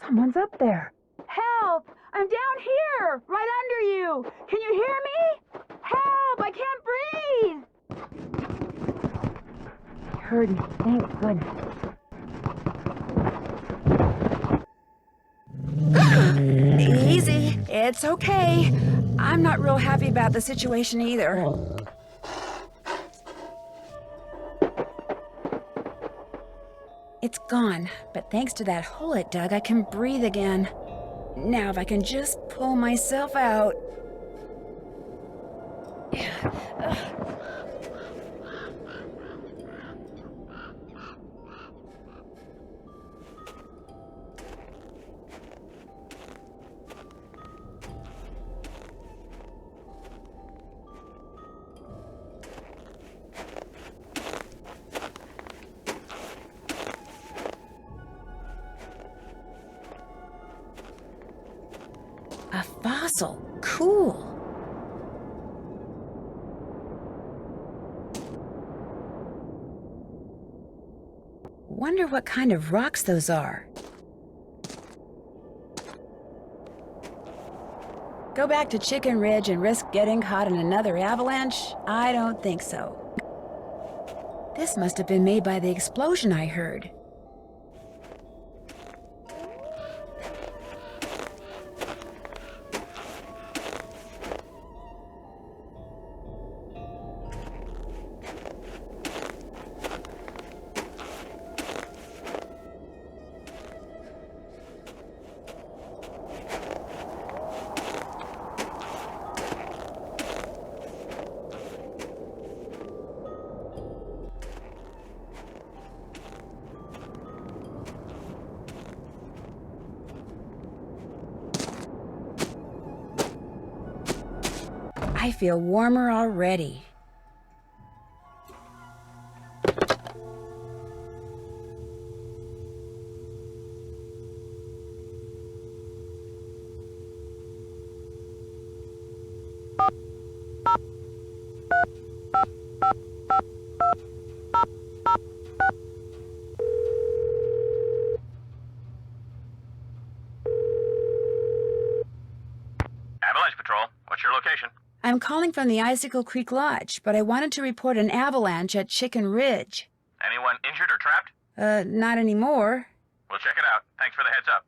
Someone's up there. Help! I'm down here! Right under you! Can you hear me? Help! I can't breathe! You heard me. Thank goodness. Easy. It's okay. I'm not real happy about the situation either. It's gone, but thanks to that hole it dug, I can breathe again. Now if I can just pull myself out. A fossil. Cool. Wonder what kind of rocks those are. Go back to Chicken Ridge and risk getting caught in another avalanche? I don't think so. This must have been made by the explosion I heard. I feel warmer already. Avalanche Patrol, what's your location? I'm calling from the Icicle Creek Lodge, but I wanted to report an avalanche at Chicken Ridge. Anyone injured or trapped? Not anymore. We'll check it out. Thanks for the heads up.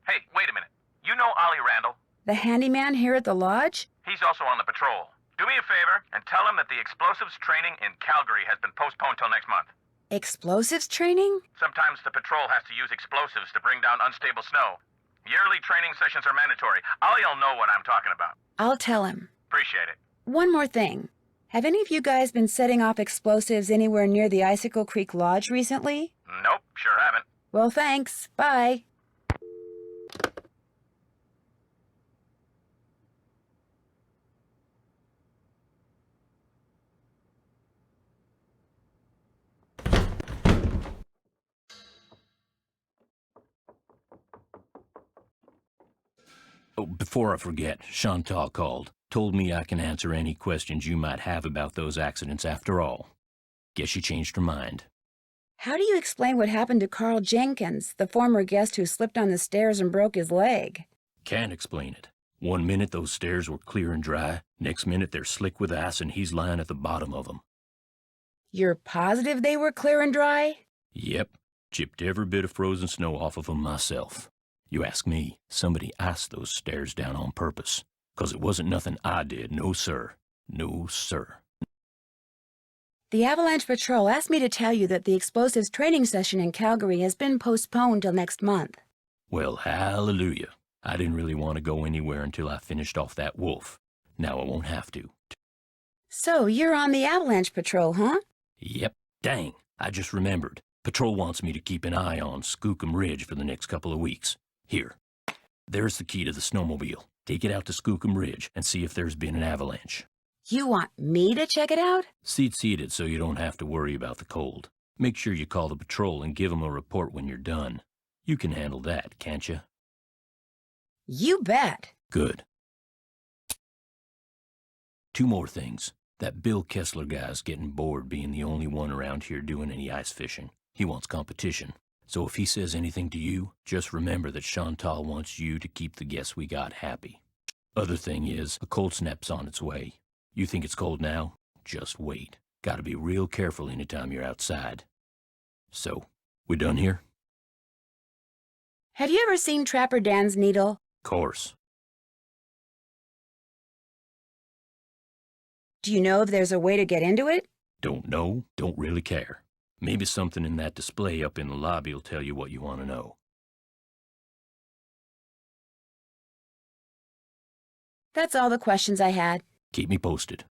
Hey, wait a minute. You know Ollie Randall? The handyman here at the lodge? He's also on the patrol. Do me a favor and tell him that the explosives training in Calgary has been postponed till next month. Explosives training? Sometimes the patrol has to use explosives to bring down unstable snow. Yearly training sessions are mandatory. Ollie'll know what I'm talking about. I'll tell him. Appreciate it. One more thing. Have any of you guys been setting off explosives anywhere near the Icicle Creek Lodge recently? Nope, sure haven't. Well, thanks. Bye. Oh, before I forget, Chantal called. Told me I can answer any questions you might have about those accidents after all. Guess she changed her mind. How do you explain what happened to Carl Jenkins, the former guest who slipped on the stairs and broke his leg? Can't explain it. One minute those stairs were clear and dry, next minute they're slick with ice and he's lying at the bottom of them. You're positive they were clear and dry? Yep. Chipped every bit of frozen snow off of them myself. You ask me, somebody iced those stairs down on purpose. 'Cause it wasn't nothing I did, no sir. No sir. The Avalanche Patrol asked me to tell you that the explosives training session in Calgary has been postponed till next month. Well, hallelujah. I didn't really want to go anywhere until I finished off that wolf. Now I won't have to. So you're on the Avalanche Patrol, huh? Yep. Dang, I just remembered. Patrol wants me to keep an eye on Skookum Ridge for the next couple of weeks. Here. There's the key to the snowmobile. Take it out to Skookum Ridge and see if there's been an avalanche. You want me to check it out? Seat it so you don't have to worry about the cold. Make sure you call the patrol and give them a report when you're done. You can handle that, can't you? You bet. Good. 2 more things. That Bill Kessler guy's getting bored being the only one around here doing any ice fishing. He wants competition. So if he says anything to you, just remember that Chantal wants you to keep the guests we got happy. Other thing is, a cold snap's on its way. You think it's cold now? Just wait. Gotta be real careful anytime you're outside. So, we done here? Have you ever seen Trapper Dan's Needle? Course. Do you know if there's a way to get into it? Don't know, don't really care. Maybe something in that display up in the lobby will tell you what you want to know. That's all the questions I had. Keep me posted.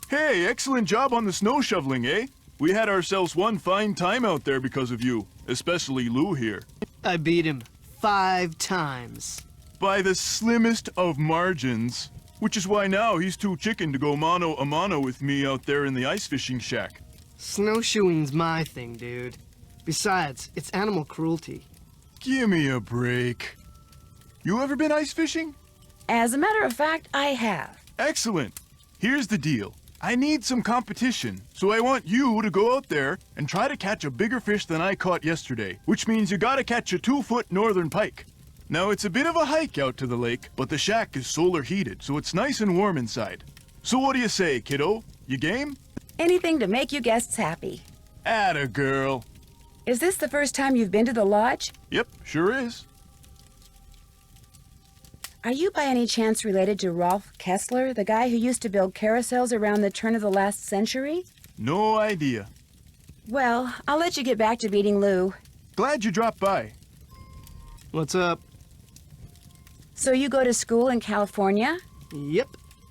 Hey, excellent job on the snow shoveling, eh? We had ourselves one fine time out there because of you, especially Lou here. I beat him 5 times. By the slimmest of margins. Which is why now he's too chicken to go mano a mano with me out there in the ice fishing shack. Snowshoeing's my thing, dude. Besides, it's animal cruelty. Give me a break. You ever been ice fishing? As a matter of fact, I have. Excellent. Here's the deal. I need some competition, so I want you to go out there and try to catch a bigger fish than I caught yesterday, which means you gotta catch a 2-foot northern pike. Now, it's a bit of a hike out to the lake, but the shack is solar heated, so it's nice and warm inside. So what do you say, kiddo? You game? Anything to make you guests happy. Atta girl. Is this the first time you've been to the lodge? Yep, sure is. Are you by any chance related to Rolf Kessler, the guy who used to build carousels around the turn of the last century? No idea. Well, I'll let you get back to beating Lou. Glad you dropped by. What's up? So you go to school in California? Yep.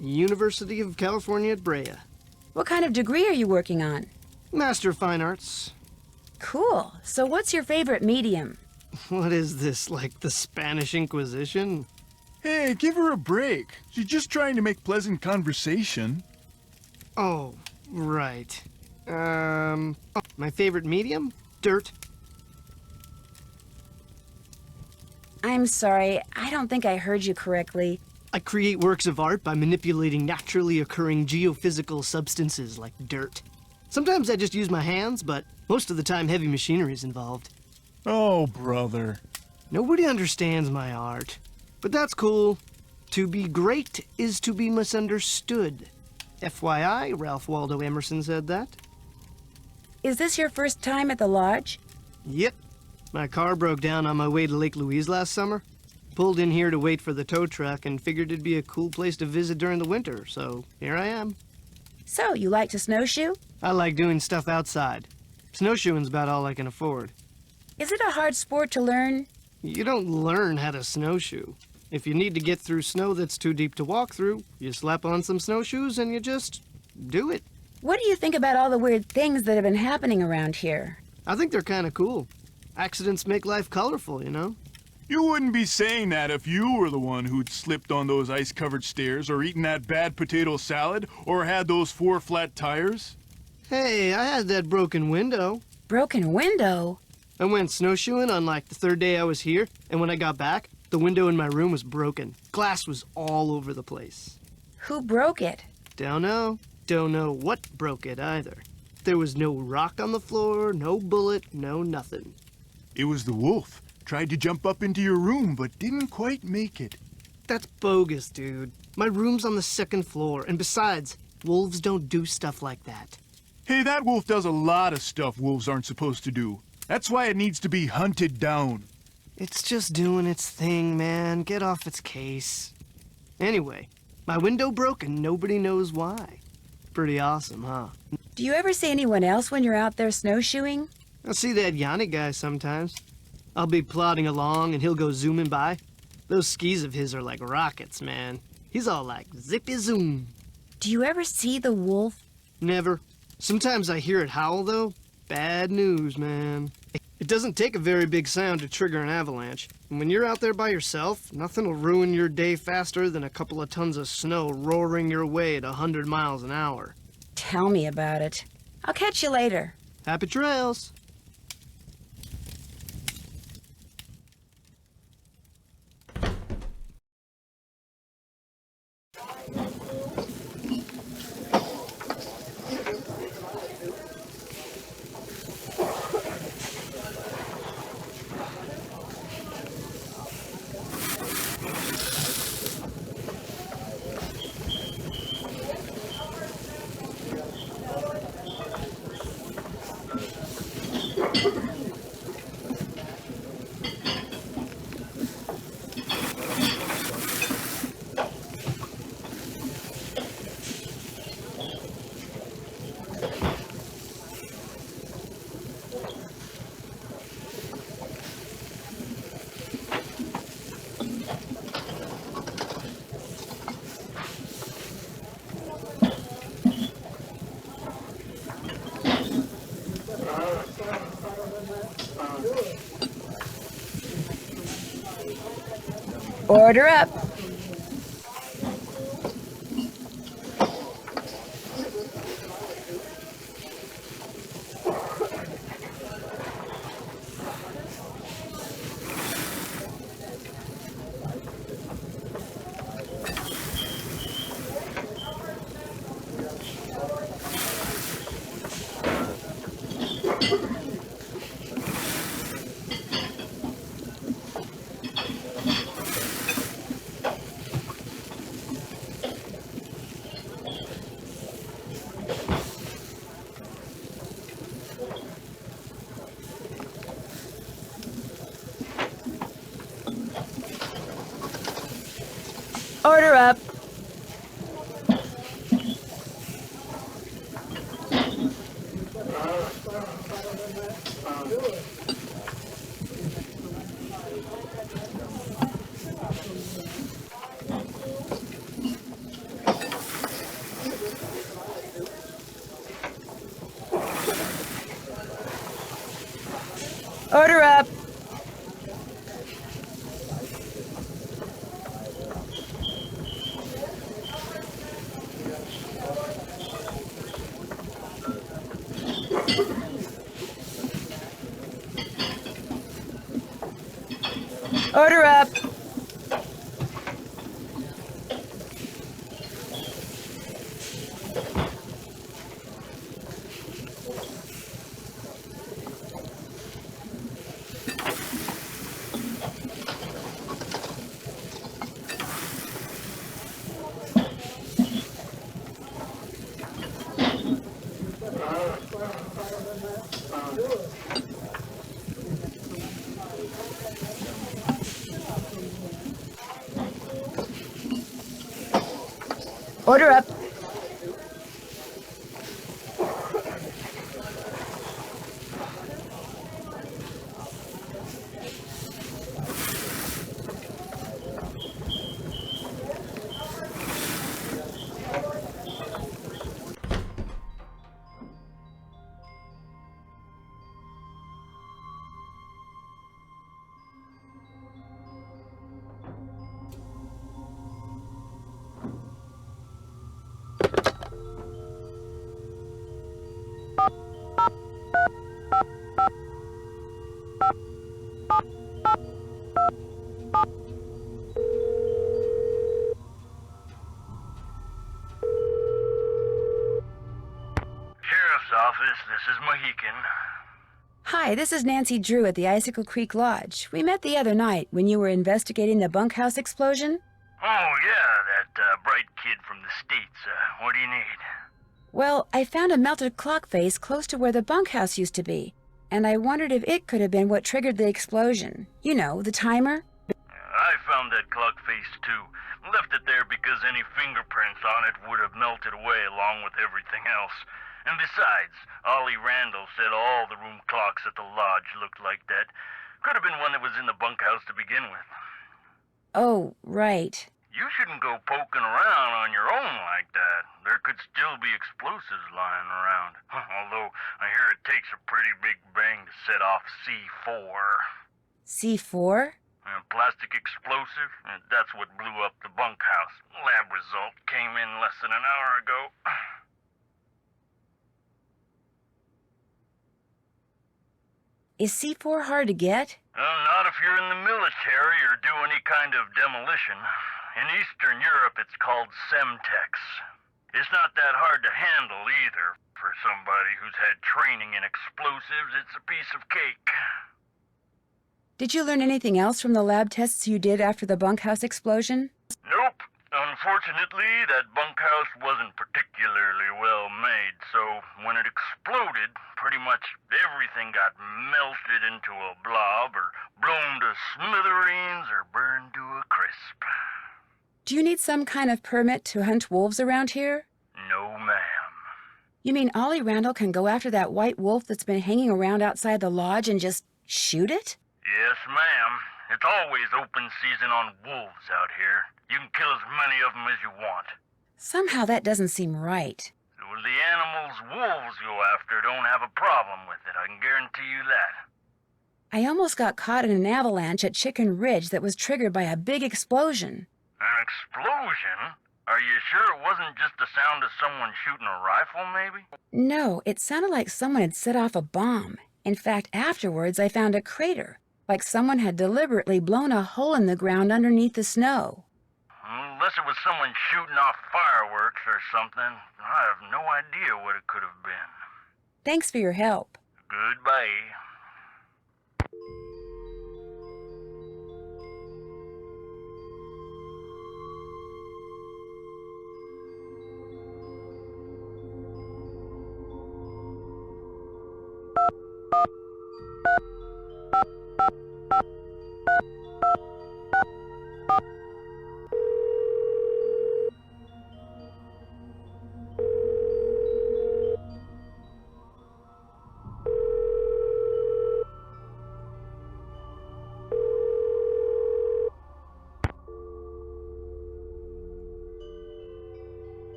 University of California at Brea. What kind of degree are you working on? Master of Fine Arts. Cool. So what's your favorite medium? What is this, like the Spanish Inquisition? Hey, give her a break. She's just trying to make pleasant conversation. Oh, right. My favorite medium? Dirt. I'm sorry, I don't think I heard you correctly. I create works of art by manipulating naturally occurring geophysical substances like dirt. Sometimes I just use my hands, but most of the time heavy machinery is involved. Oh, brother. Nobody understands my art. But that's cool. To be great is to be misunderstood. FYI, Ralph Waldo Emerson said that. Is this your first time at the lodge? Yep. My car broke down on my way to Lake Louise last summer. Pulled in here to wait for the tow truck and figured it'd be a cool place to visit during the winter, so here I am. So, you like to snowshoe? I like doing stuff outside. Snowshoeing's about all I can afford. Is it a hard sport to learn? You don't learn how to snowshoe. If you need to get through snow that's too deep to walk through, you slap on some snowshoes and you just do it. What do you think about all the weird things that have been happening around here? I think they're kind of cool. Accidents make life colorful, you know? You wouldn't be saying that if you were the one who'd slipped on those ice-covered stairs or eaten that bad potato salad or had those 4 flat tires. Hey, I had that broken window. Broken window? I went snowshoeing on like the 3rd day I was here, and when I got back, the window in my room was broken. Glass was all over the place. Who broke it? Don't know. Don't know what broke it either. There was no rock on the floor, no bullet, no nothing. It was the wolf. Tried to jump up into your room, but didn't quite make it. That's bogus, dude. My room's on the 2nd floor, and besides, wolves don't do stuff like that. Hey, that wolf does a lot of stuff wolves aren't supposed to do. That's why it needs to be hunted down. It's just doing its thing, man. Get off its case. Anyway, my window broke and nobody knows why. Pretty awesome, huh? Do you ever see anyone else when you're out there snowshoeing? I see that Yanni guy sometimes. I'll be plodding along and he'll go zooming by. Those skis of his are like rockets, man. He's all like zippy zoom. Do you ever see the wolf? Never. Sometimes I hear it howl, though. Bad news, man. It doesn't take a very big sound to trigger an avalanche. And when you're out there by yourself, nothing will ruin your day faster than a couple of tons of snow roaring your way at 100 miles an hour. Tell me about it. I'll catch you later. Happy trails. Order up. Order up. Order up. Order up. Order up. Hi, this is Nancy Drew at the Icicle Creek Lodge. We met the other night when you were investigating the bunkhouse explosion. Oh, yeah, that bright kid from the States. What do you need? Well, I found a melted clock face close to where the bunkhouse used to be, and I wondered if it could have been what triggered the explosion. You know, the timer. I found that clock face, too. Left it there because any fingerprints on it would have melted away along with everything else. And besides, Ollie Randall said all the room clocks at the lodge looked like that. Could have been one that was in the bunkhouse to begin with. Oh, right. You shouldn't go poking around on your own like that. There could still be explosives lying around. Although, I hear it takes a pretty big bang to set off C4. C4? A plastic explosive? That's what blew up the bunkhouse. Lab result came in less than an hour ago. Is C4 hard to get? Not if you're in the military or do any kind of demolition. In Eastern Europe, it's called Semtex. It's not that hard to handle either. For somebody who's had training in explosives, it's a piece of cake. Did you learn anything else from the lab tests you did after the bunkhouse explosion? Nope. Unfortunately, that bunkhouse wasn't particularly well made, so when it exploded, pretty much everything got melted into a blob or blown to smithereens or burned to a crisp. Do you need some kind of permit to hunt wolves around here? No, ma'am. You mean Ollie Randall can go after that white wolf that's been hanging around outside the lodge and just shoot it? Yes, ma'am. It's always open season on wolves out here. You can kill as many of them as you want. Somehow that doesn't seem right. Well, the animals wolves go after don't have a problem with it, I can guarantee you that. I almost got caught in an avalanche at Chicken Ridge that was triggered by a big explosion. An explosion? Are you sure it wasn't just the sound of someone shooting a rifle, maybe? No, it sounded like someone had set off a bomb. In fact, afterwards I found a crater, like someone had deliberately blown a hole in the ground underneath the snow. Unless it was someone shooting off fireworks or something, I have no idea what it could have been. Thanks for your help. Goodbye.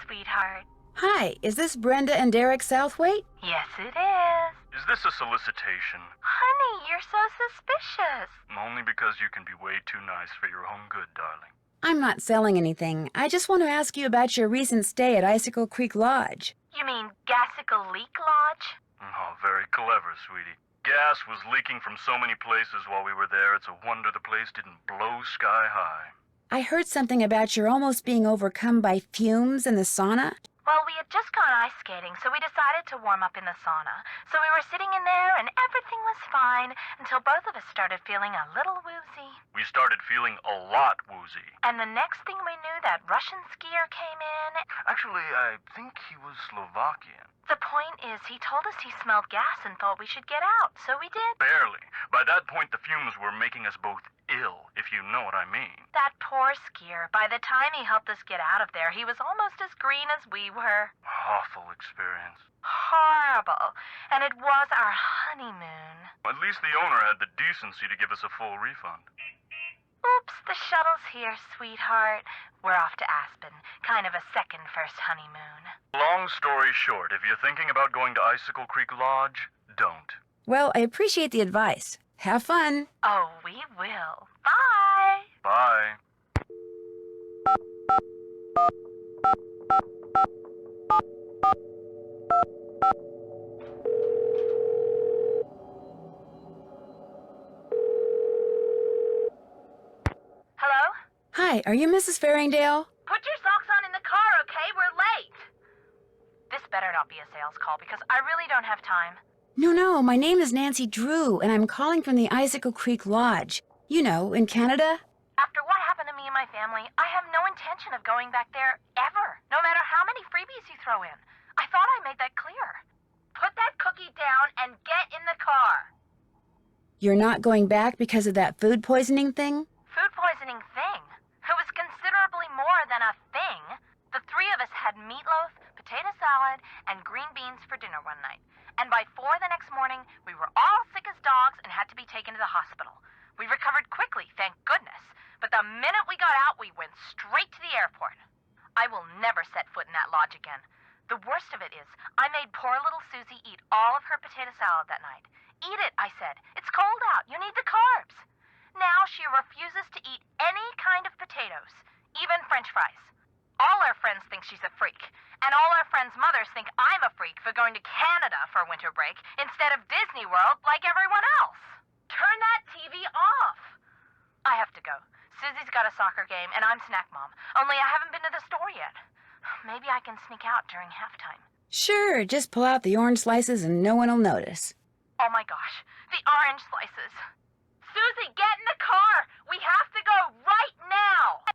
Sweetheart. Hi, is this Brenda and Derek Southwaite? Yes, it is. Is this a solicitation? Honey, you're so suspicious. Only because you can be way too nice for your own good, darling. I'm not selling anything. I just want to ask you about your recent stay at Icicle Creek Lodge. You mean Icicle Creek Lodge? Oh, very clever, sweetie. Gas was leaking from so many places while we were there, it's a wonder the place didn't blow sky high. I heard something about your almost being overcome by fumes in the sauna. Well, we had just gone ice skating, so we decided to warm up in the sauna. So we were sitting in there, and everything was fine until both of us started feeling a little woozy. We started feeling a lot woozy. And the next thing we knew, that Russian skier came in. Actually, I think he was Slovakian. The point is, he told us he smelled gas and thought we should get out, so we did. Barely. By that point, the fumes were making us both ill, if you know what I mean. That poor skier. By the time he helped us get out of there, he was almost as green as we were. Awful experience. Horrible. And it was our honeymoon. At least the owner had the decency to give us a full refund. Oops, the shuttle's here, sweetheart. We're off to Aspen. Kind of a second first honeymoon. Long story short, if you're thinking about going to Icicle Creek Lodge, don't. Well, I appreciate the advice. Have fun. Oh, we will. Bye. Bye. Hi, are you Mrs. Farringdale? Put your socks on in the car, okay? We're late. This better not be a sales call because I really don't have time. No, my name is Nancy Drew, and I'm calling from the Icicle Creek Lodge. You know, in Canada. After what happened to me and my family, I have no intention of going back there ever, no matter how many freebies you throw in. I thought I made that clear. Put that cookie down and get in the car. You're not going back because of that food poisoning thing? Food poisoning thing? It was considerably more than a thing. The three of us had meatloaf, potato salad, and green beans for dinner one night. And by 4 the next morning, we were all sick as dogs and had to be taken to the hospital. We recovered quickly, thank goodness. But the minute we got out, we went straight to the airport. I will never set foot in that lodge again. The worst of it is, I made poor little Susie eat all of her potato salad that night. Eat it, I said. It's cold out. You need the carbs. Now she refuses to eat any kind of potatoes, even French fries. All our friends think she's a freak, and all our friends' mothers think I'm a freak for going to Canada for winter break instead of Disney World like everyone else. Turn that TV off. I have to go. Susie's got a soccer game, and I'm snack mom. Only I haven't been to the store yet. Maybe I can sneak out during halftime. Sure, just pull out the orange slices and no one will notice. Oh my gosh, the orange slices. Susie, get in the car! We have to go right now!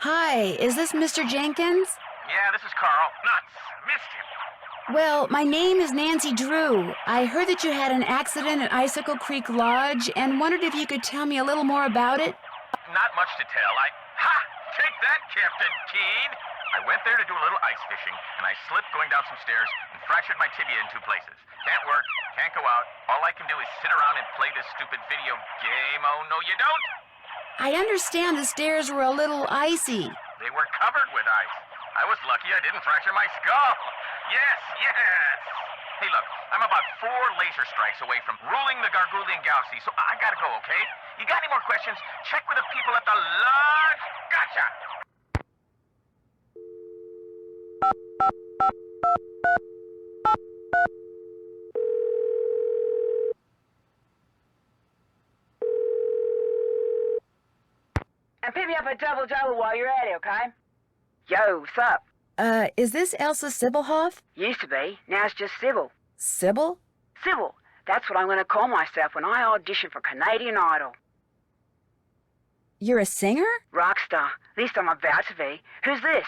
Hi, is this Mr. Jenkins? Yeah, this is Carl. Nuts. Missed him. Well, my name is Nancy Drew. I heard that you had an accident at Icicle Creek Lodge and wondered if you could tell me a little more about it. Not much to tell. Take that, Captain Keen. I went there to do a little ice fishing, and I slipped going down some stairs and fractured my tibia in 2 places. Can't work, can't go out. All I can do is sit around and play this stupid video game. Oh, no, you don't? I understand the stairs were a little icy. They were covered with ice. I was lucky I didn't fracture my skull. Yes. Hey, look, I'm about 4 laser strikes away from ruling the Gargoulian Galaxy, so I gotta go, okay? You got any more questions? Check with the people at the lodge. Gotcha! And pick me up a double-double while you're at it, okay? Yo, what's up? Is this Elsa Sybilhoff? Used to be. Now it's just Sybil. Sybil? Sybil. That's what I'm going to call myself when I audition for Canadian Idol. You're a singer? Rockstar. At least I'm about to be. Who's this?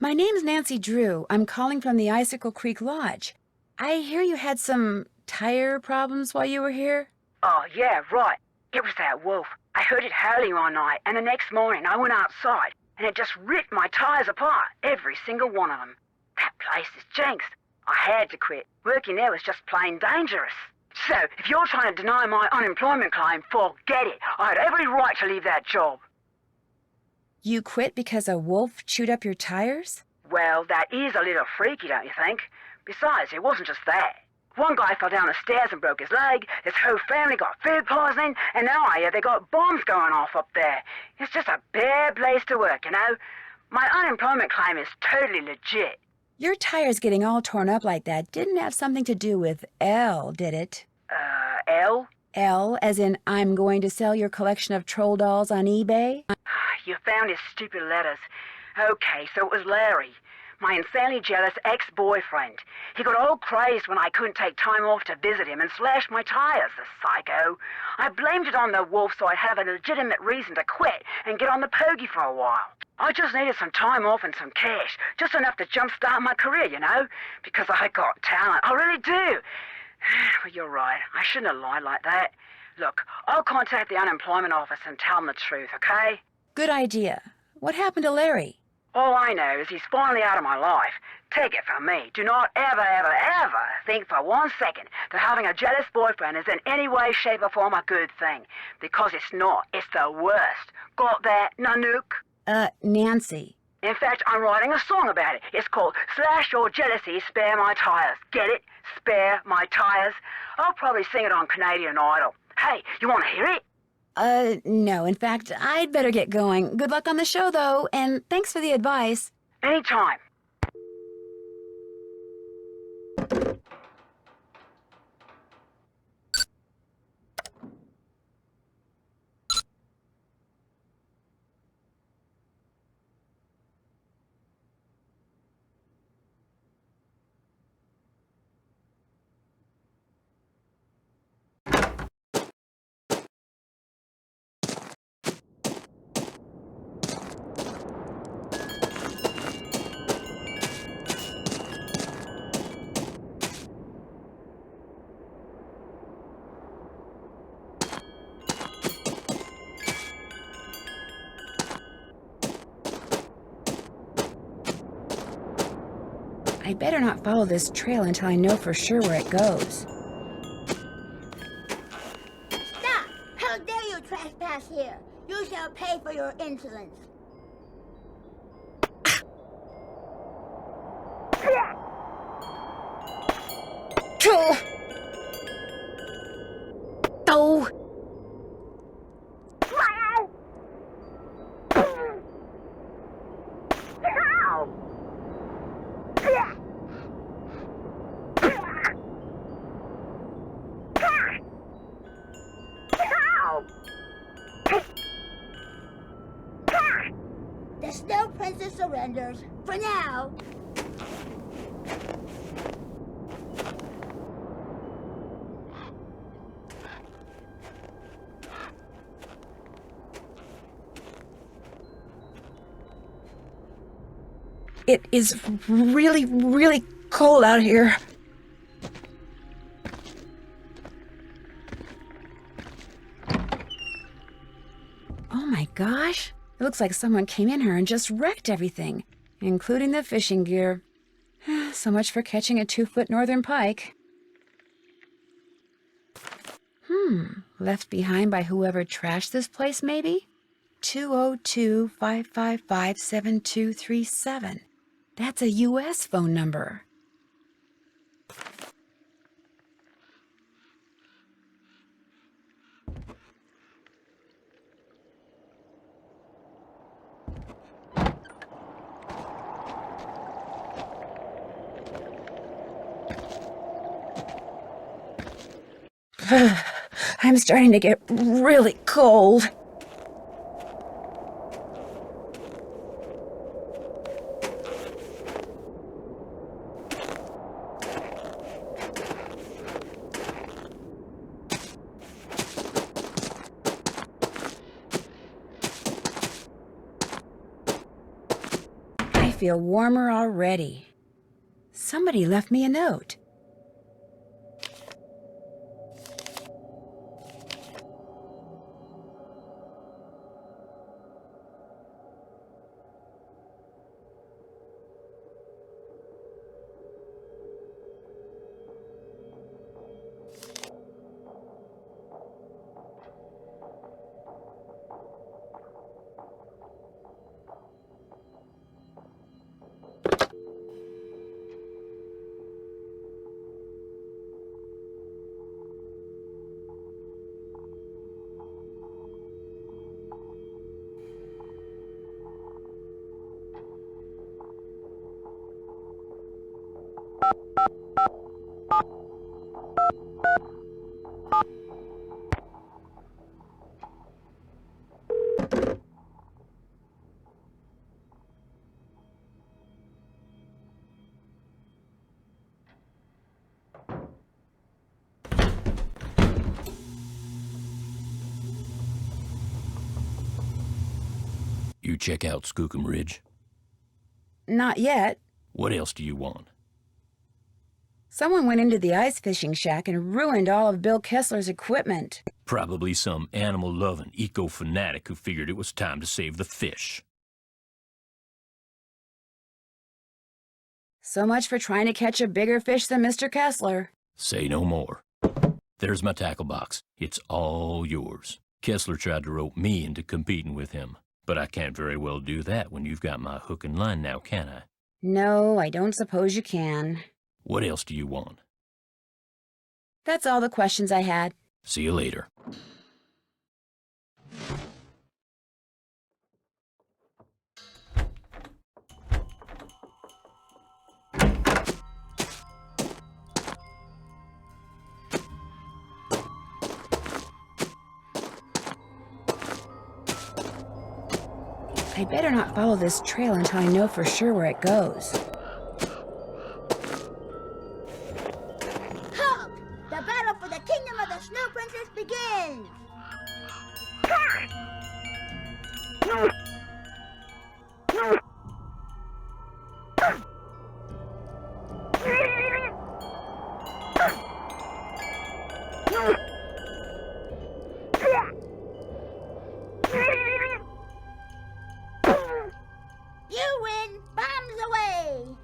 My name's Nancy Drew. I'm calling from the Icicle Creek Lodge. I hear you had some tire problems while you were here? Oh, yeah, right. It was that wolf. I heard it howling all night, and the next morning I went outside, and it just ripped my tires apart, every single one of them. That place is jinxed. I had to quit. Working there was just plain dangerous. So, if you're trying to deny my unemployment claim, forget it. I had every right to leave that job. You quit because a wolf chewed up your tires? Well, that is a little freaky, don't you think? Besides, it wasn't just that. One guy fell down the stairs and broke his leg, his whole family got food poisoning, and now I hear they got bombs going off up there. It's just a bad place to work, you know? My unemployment claim is totally legit. Your tires getting all torn up like that didn't have something to do with L, did it? L? L, as in I'm going to sell your collection of troll dolls on eBay? You found his stupid letters. Okay, so it was Larry. my insanely jealous ex-boyfriend. He got all crazed when I couldn't take time off to visit him and slashed my tires, the psycho. I blamed it on the wolf so I'd have a legitimate reason to quit and get on the pokey for a while. I just needed some time off and some cash, just enough to jumpstart my career, you know, because I got talent. I really do. Well, you're right. I shouldn't have lied like that. Look, I'll contact the unemployment office and tell them the truth, okay? Good idea. What happened to Larry? All I know is he's finally out of my life. Take it from me. Do not ever, ever, ever think for 1 second that having a jealous boyfriend is in any way, shape, or form a good thing. Because it's not. It's the worst. Got that, Nanook? Nancy. In fact, I'm writing a song about it. It's called Slash Your Jealousy, Spare My Tires. Get it? Spare My Tires. I'll probably sing it on Canadian Idol. Hey, you want to hear it? No. In fact, I'd better get going. Good luck on the show, though, and thanks for the advice. Anytime. I better not follow this trail until I know for sure where it goes. Stop! How dare you trespass here? You shall pay for your insolence. Oh! The Snow Princess surrenders. For now. It is really, really cold out here. Oh my gosh. It looks like someone came in here and just wrecked everything, including the fishing gear. So much for catching a 2-foot northern pike. Left behind by whoever trashed this place, maybe? 202-555-7237. That's a U.S. phone number. I'm starting to get really cold. I feel warmer already. Somebody left me a note. You check out Skookum Ridge? Not yet. What else do you want? Someone went into the ice fishing shack and ruined all of Bill Kessler's equipment. Probably some animal-loving eco-fanatic who figured it was time to save the fish. So much for trying to catch a bigger fish than Mr. Kessler. Say no more. There's my tackle box. It's all yours. Kessler tried to rope me into competing with him, but I can't very well do that when you've got my hook and line now, can I? No, I don't suppose you can. What else do you want? That's all the questions I had. See you later. I better not follow this trail until I know for sure where it goes. Halt! The battle for the kingdom of the Snow Princess begins! You win! Bombs away!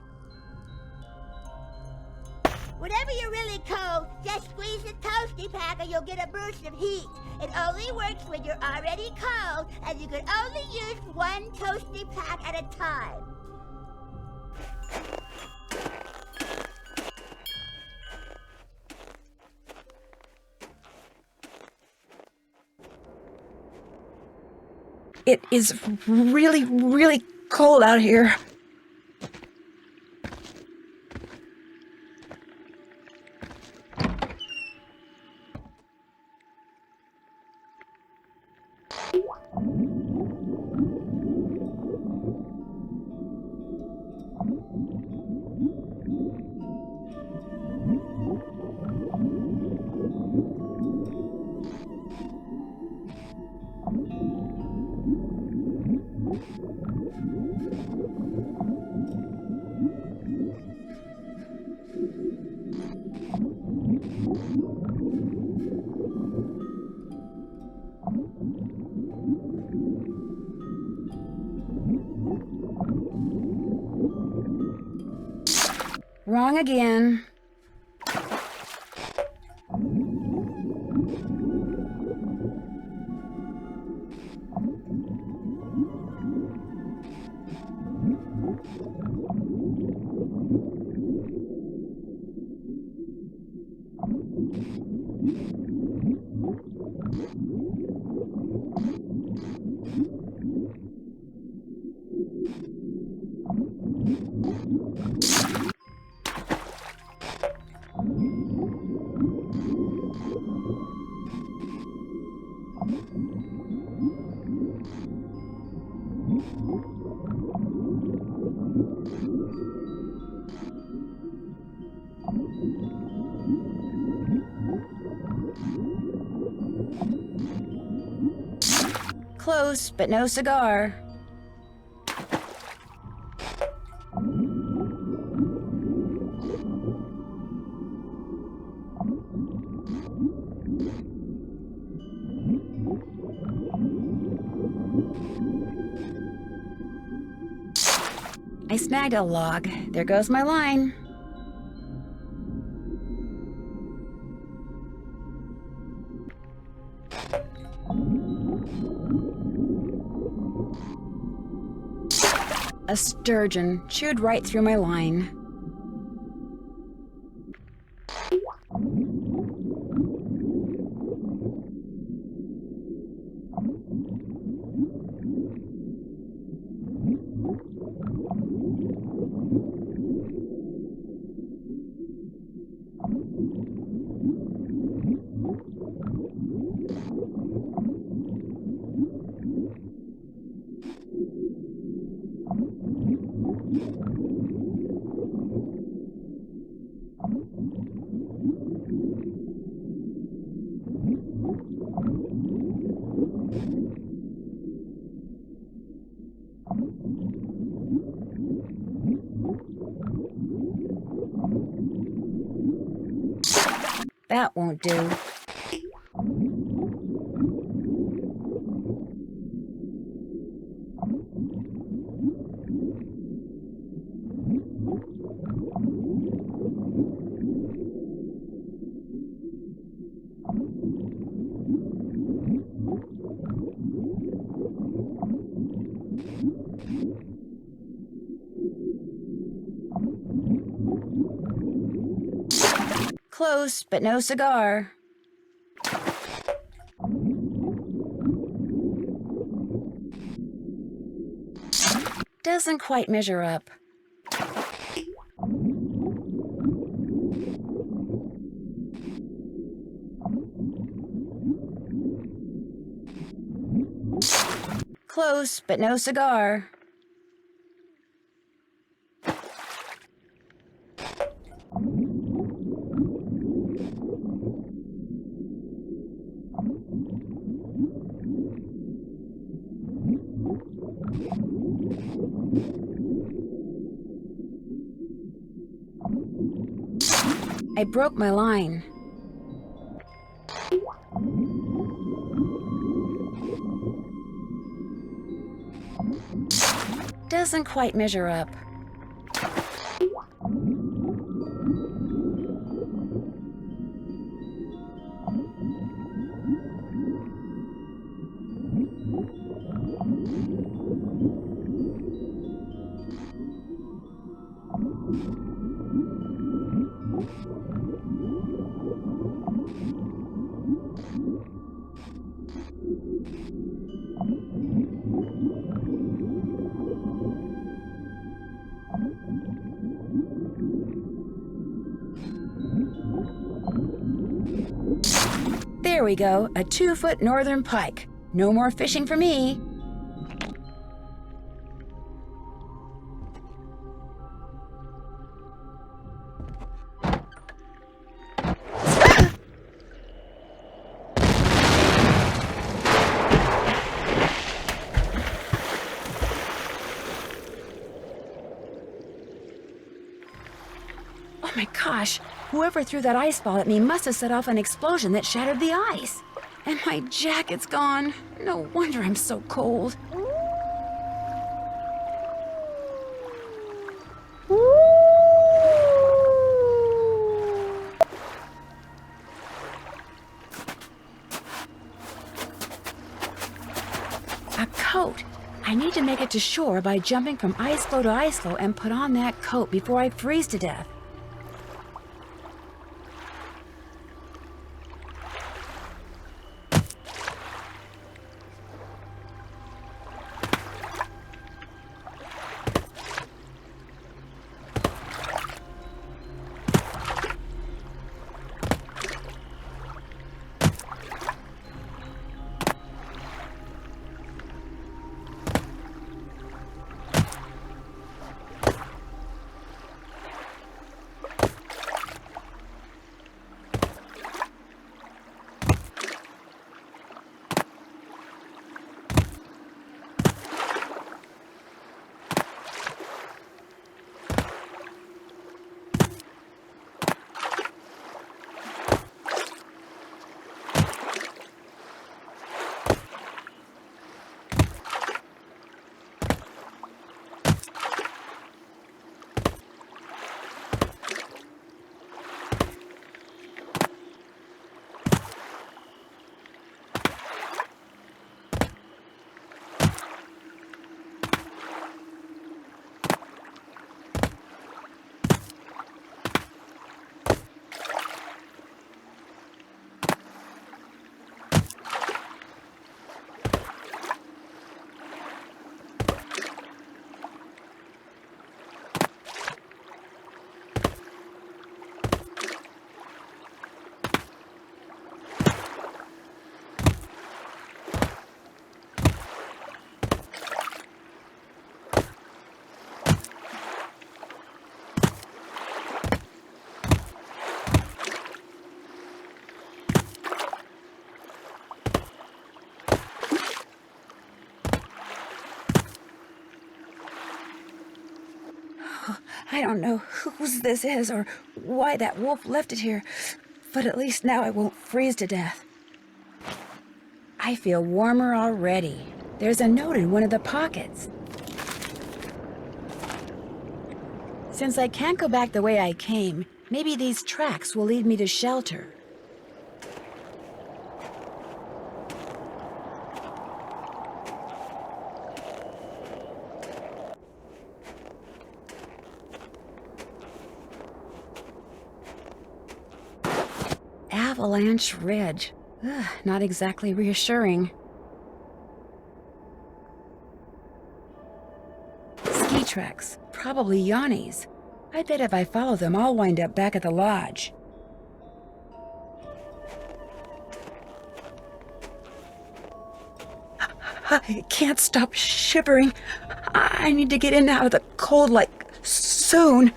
Whatever you're really cold, just squeeze the toasty pack and you'll get a burst of heat. It only works when you're already cold, and you can only use one toasty pack at a time. It is really, really cold out here. Wrong again. Close, but no cigar. I snagged a log. There goes my line. A sturgeon chewed right through my line. That won't do. Close, but no cigar. Doesn't quite measure up. Close, but no cigar. I broke my line. Doesn't quite measure up. There we go, a 2-foot northern pike. No more fishing for me. Oh my gosh, whoever threw that ice ball at me must have set off an explosion that shattered the ice. And my jacket's gone. No wonder I'm so cold. A coat. I need to make it to shore by jumping from ice floe to ice floe and put on that coat before I freeze to death. I don't know whose this is or why that wolf left it here. But at least now I won't freeze to death. I feel warmer already. There's a note in one of the pockets. Since I can't go back the way I came, maybe these tracks will lead me to shelter. Avalanche Ridge. Ugh, not exactly reassuring. Ski tracks. Probably Yanni's. I bet if I follow them, I'll wind up back at the lodge. I can't stop shivering. I need to get in and out of the cold, like, soon.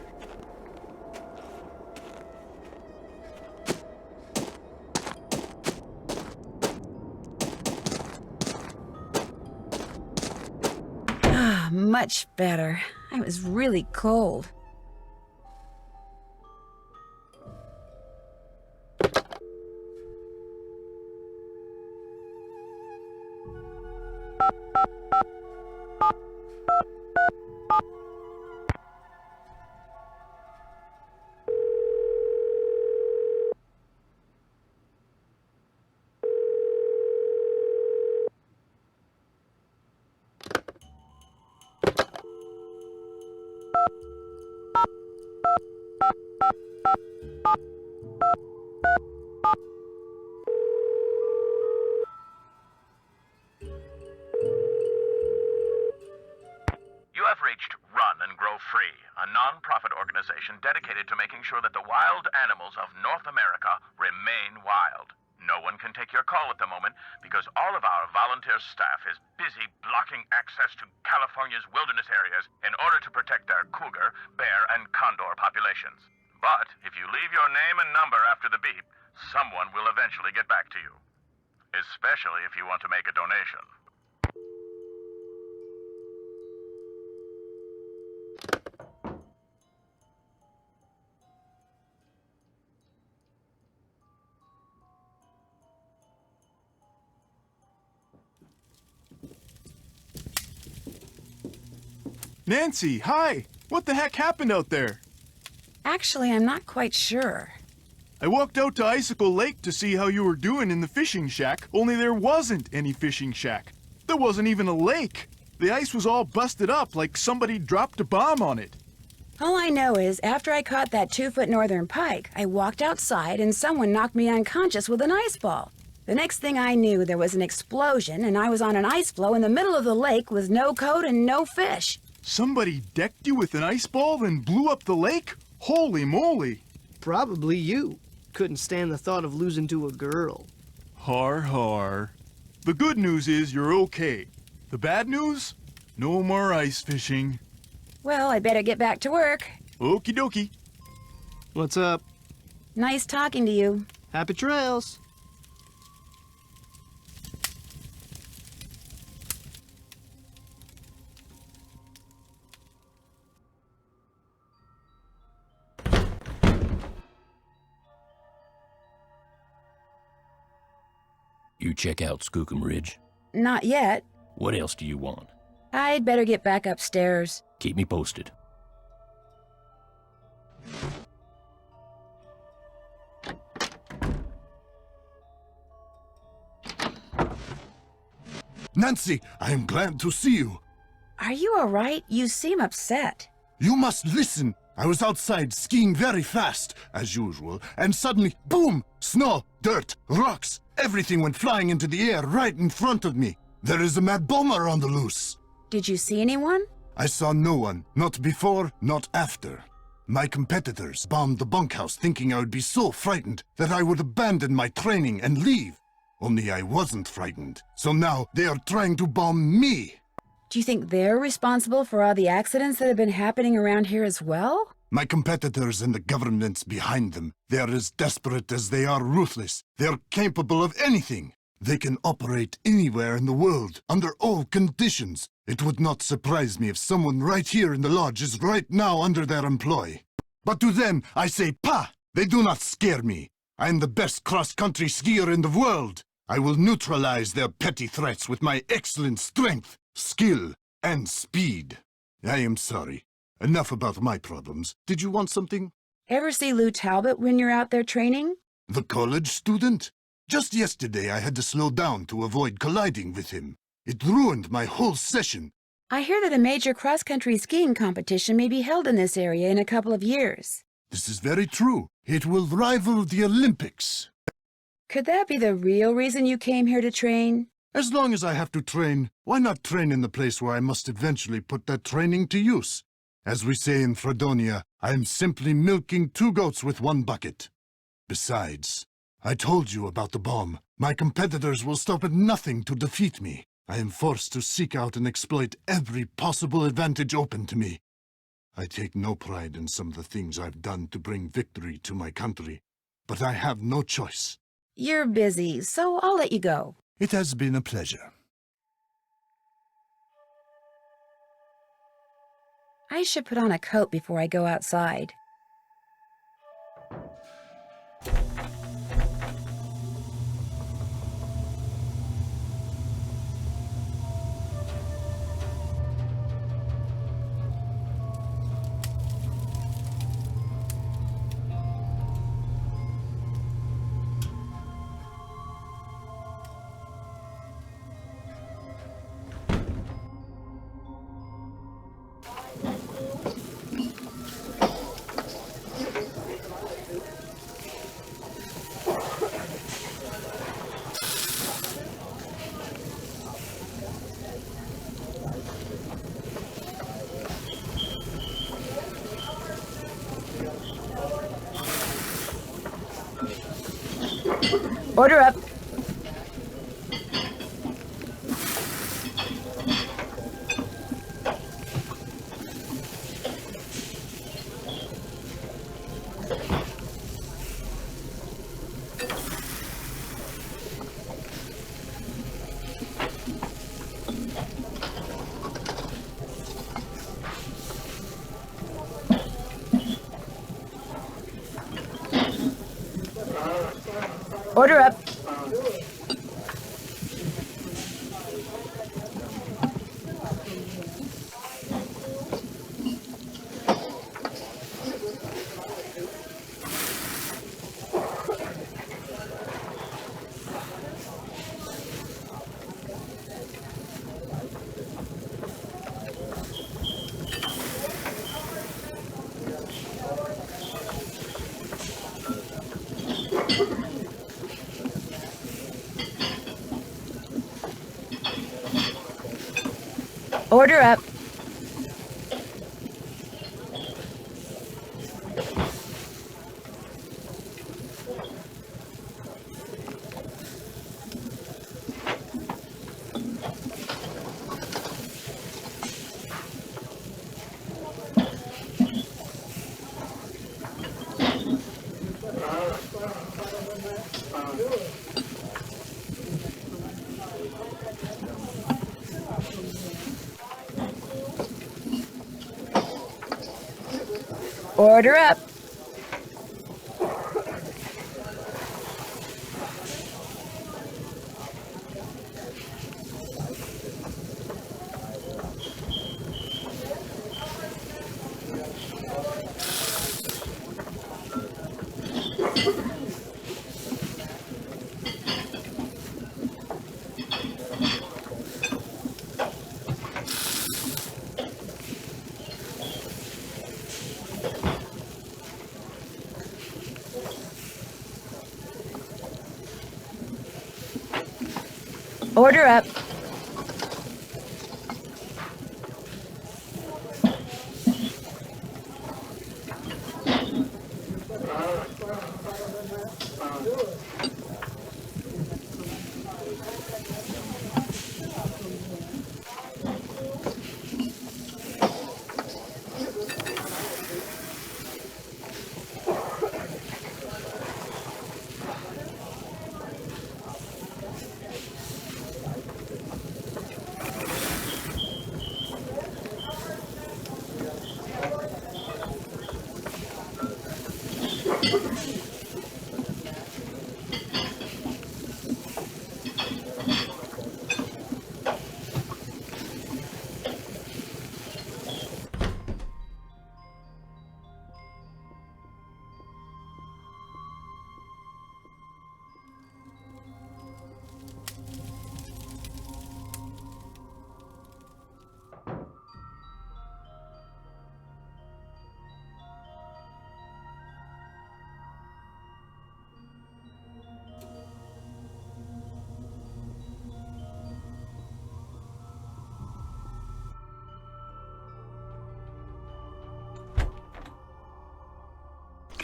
Much better. I was really cold. Dedicated to making sure that the wild animals of North America remain wild. No one can take your call at the moment because all of our volunteer staff is busy blocking access to California's wilderness areas in order to protect their cougar, bear, and condor populations. But if you leave your name and number after the beep, someone will eventually get back to you. Especially if you want to make a donation. Nancy, hi! What the heck happened out there? Actually, I'm not quite sure. I walked out to Icicle Lake to see how you were doing in the fishing shack, only there wasn't any fishing shack. There wasn't even a lake. The ice was all busted up like somebody dropped a bomb on it. All I know is, after I caught that 2-foot northern pike, I walked outside and someone knocked me unconscious with an ice ball. The next thing I knew, there was an explosion and I was on an ice floe in the middle of the lake with no coat and no fish. Somebody decked you with an ice ball and blew up the lake? Holy moly! Probably you. Couldn't stand the thought of losing to a girl. Har har. The good news is you're okay. The bad news? No more ice fishing. Well, I better get back to work. Okie dokie. What's up? Nice talking to you. Happy trails. You check out Skookum Ridge? Not yet. What else do you want? I'd better get back upstairs. Keep me posted. Nancy, I am glad to see you. Are you all right? You seem upset. You must listen. I was outside skiing very fast, as usual, and suddenly, boom! Snow, dirt, rocks, everything went flying into the air right in front of me. There is a mad bomber on the loose. Did you see anyone? I saw no one, not before, not after. My competitors bombed the bunkhouse thinking I would be so frightened that I would abandon my training and leave. Only I wasn't frightened, so now they are trying to bomb me. Do you think they're responsible for all the accidents that have been happening around here as well? My competitors and the governments behind them, they are as desperate as they are ruthless. They are capable of anything. They can operate anywhere in the world, under all conditions. It would not surprise me if someone right here in the lodge is right now under their employ. But to them, I say, "Pah!" They do not scare me. I am the best cross-country skier in the world. I will neutralize their petty threats with my excellent strength, skill, and speed. I am sorry. Enough about my problems. Did you want something? Ever see Lou Talbot when you're out there training? The college student? Just yesterday I had to slow down to avoid colliding with him. It ruined my whole session. I hear that a major cross-country skiing competition may be held in this area in a couple of years. This is very true. It will rival the Olympics. Could that be the real reason you came here to train? As long as I have to train, why not train in the place where I must eventually put that training to use? As we say in Fredonia, I am simply milking 2 goats with 1 bucket. Besides, I told you about the bomb. My competitors will stop at nothing to defeat me. I am forced to seek out and exploit every possible advantage open to me. I take no pride in some of the things I've done to bring victory to my country, but I have no choice. You're busy, so I'll let you go. It has been a pleasure. I should put on a coat before I go outside. Order up. Order up. Order up. Order up. Order up.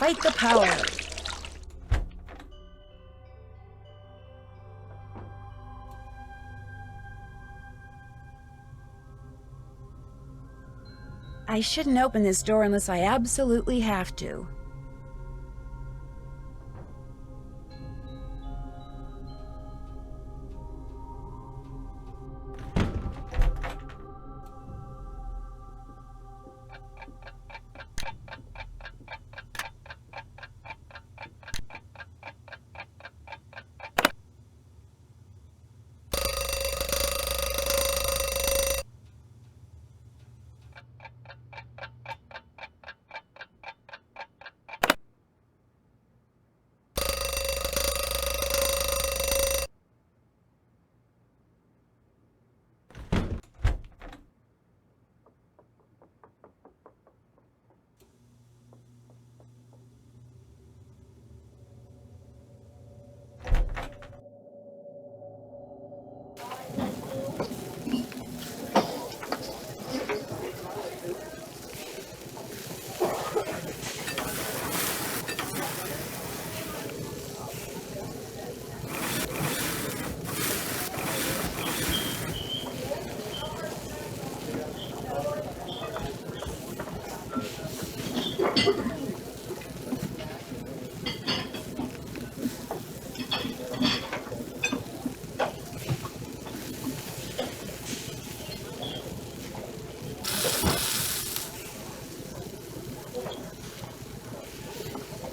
fight the power. I shouldn't open this door unless I absolutely have to.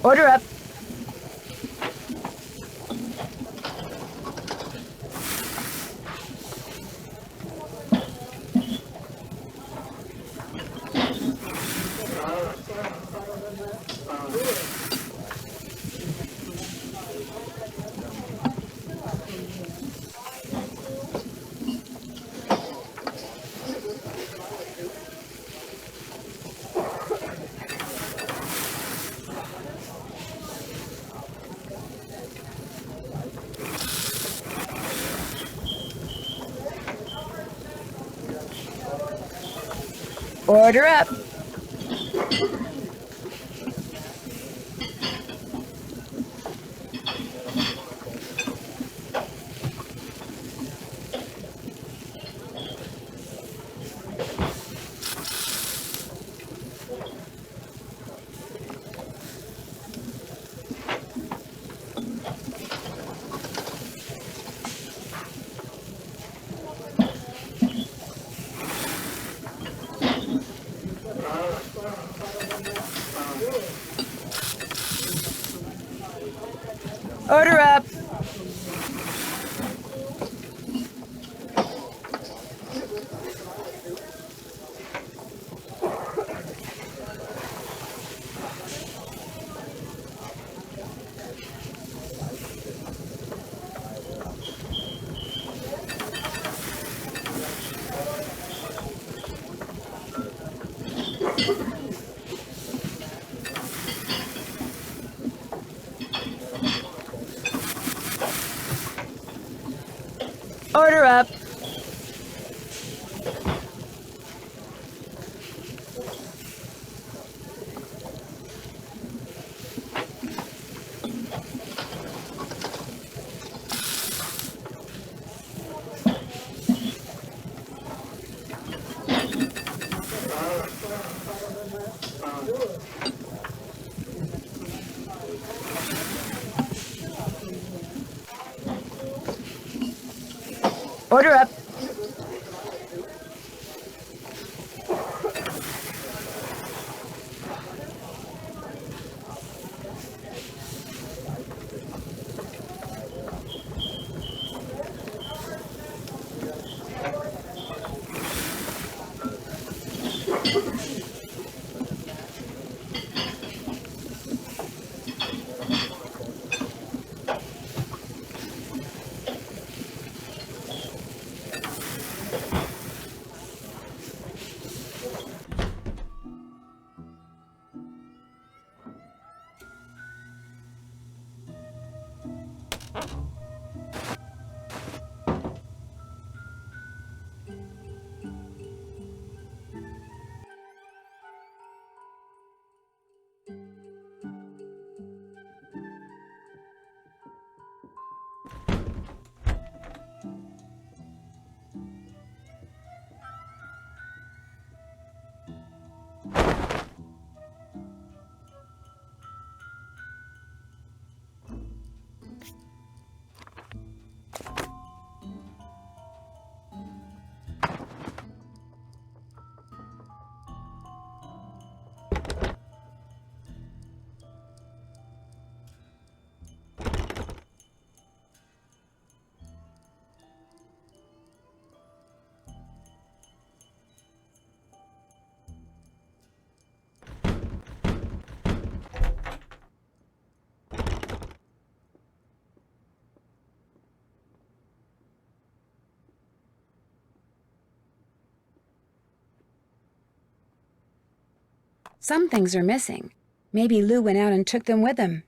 Order up. Order up. Order up. Order up. Order up. Some things are missing. Maybe Lou went out and took them with him.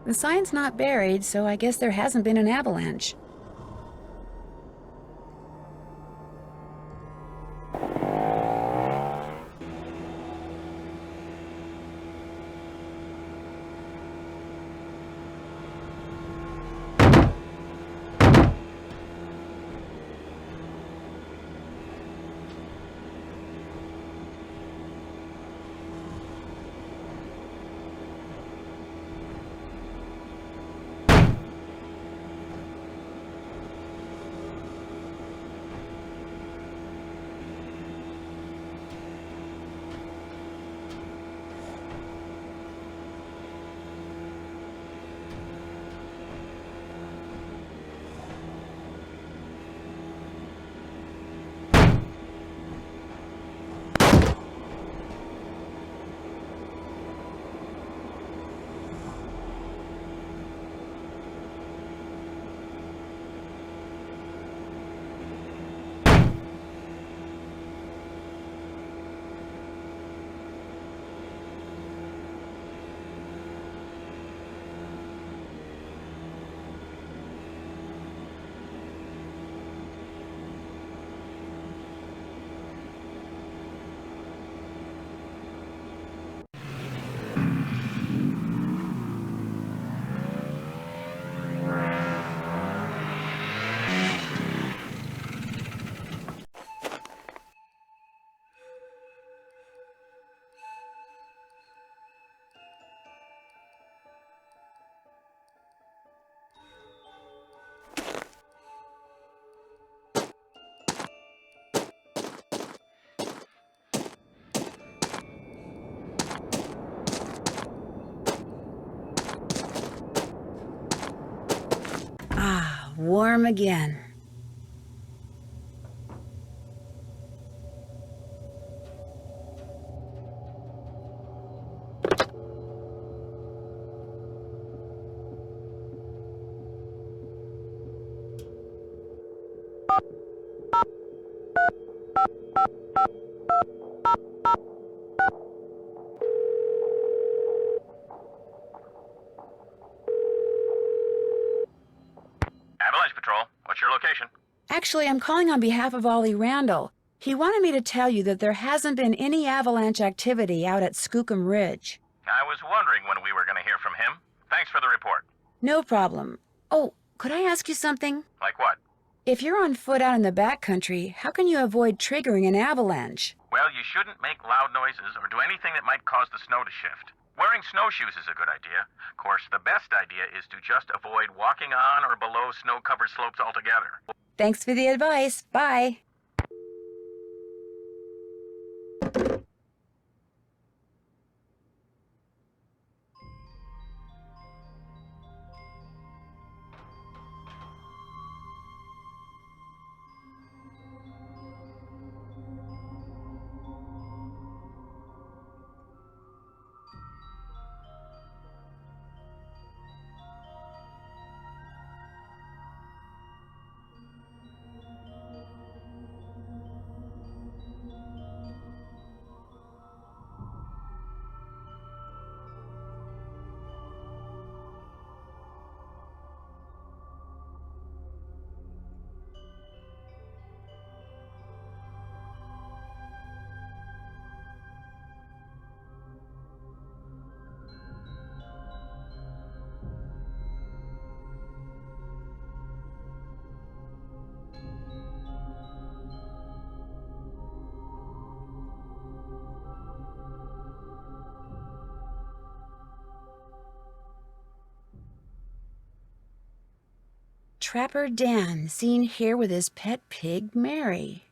The sign's not buried, so I guess there hasn't been an avalanche. warm again. Avalanche Patrol, what's your location? Actually, I'm calling on behalf of Ollie Randall. He wanted me to tell you that there hasn't been any avalanche activity out at Skookum Ridge. I was wondering when we were going to hear from him. Thanks for the report. No problem. Oh, could I ask you something? Like what? If you're on foot out in the backcountry, how can you avoid triggering an avalanche? Well, you shouldn't make loud noises or do anything that might cause the snow to shift. Wearing snowshoes is a good idea. Of course, the best idea is to just avoid walking on or below snow-covered slopes altogether. Thanks for the advice. Bye. Trapper Dan seen here with his pet pig, Mary.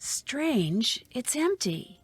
Strange, it's empty.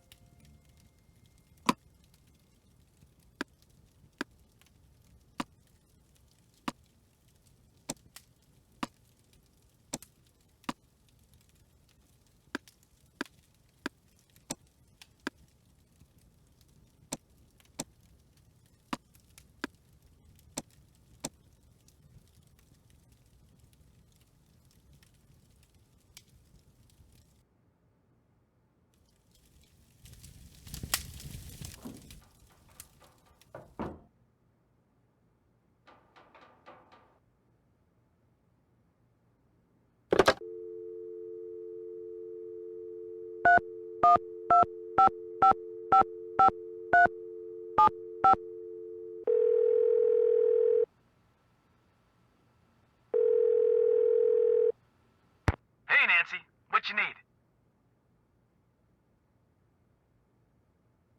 Hey, Nancy, what you need?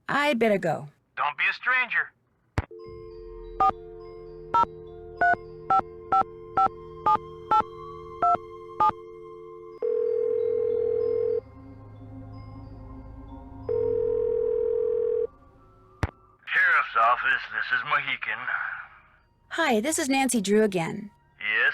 I'd better go. Don't be a stranger. Sheriff's office, this is Mohican. Hi, this is Nancy Drew again. Yes?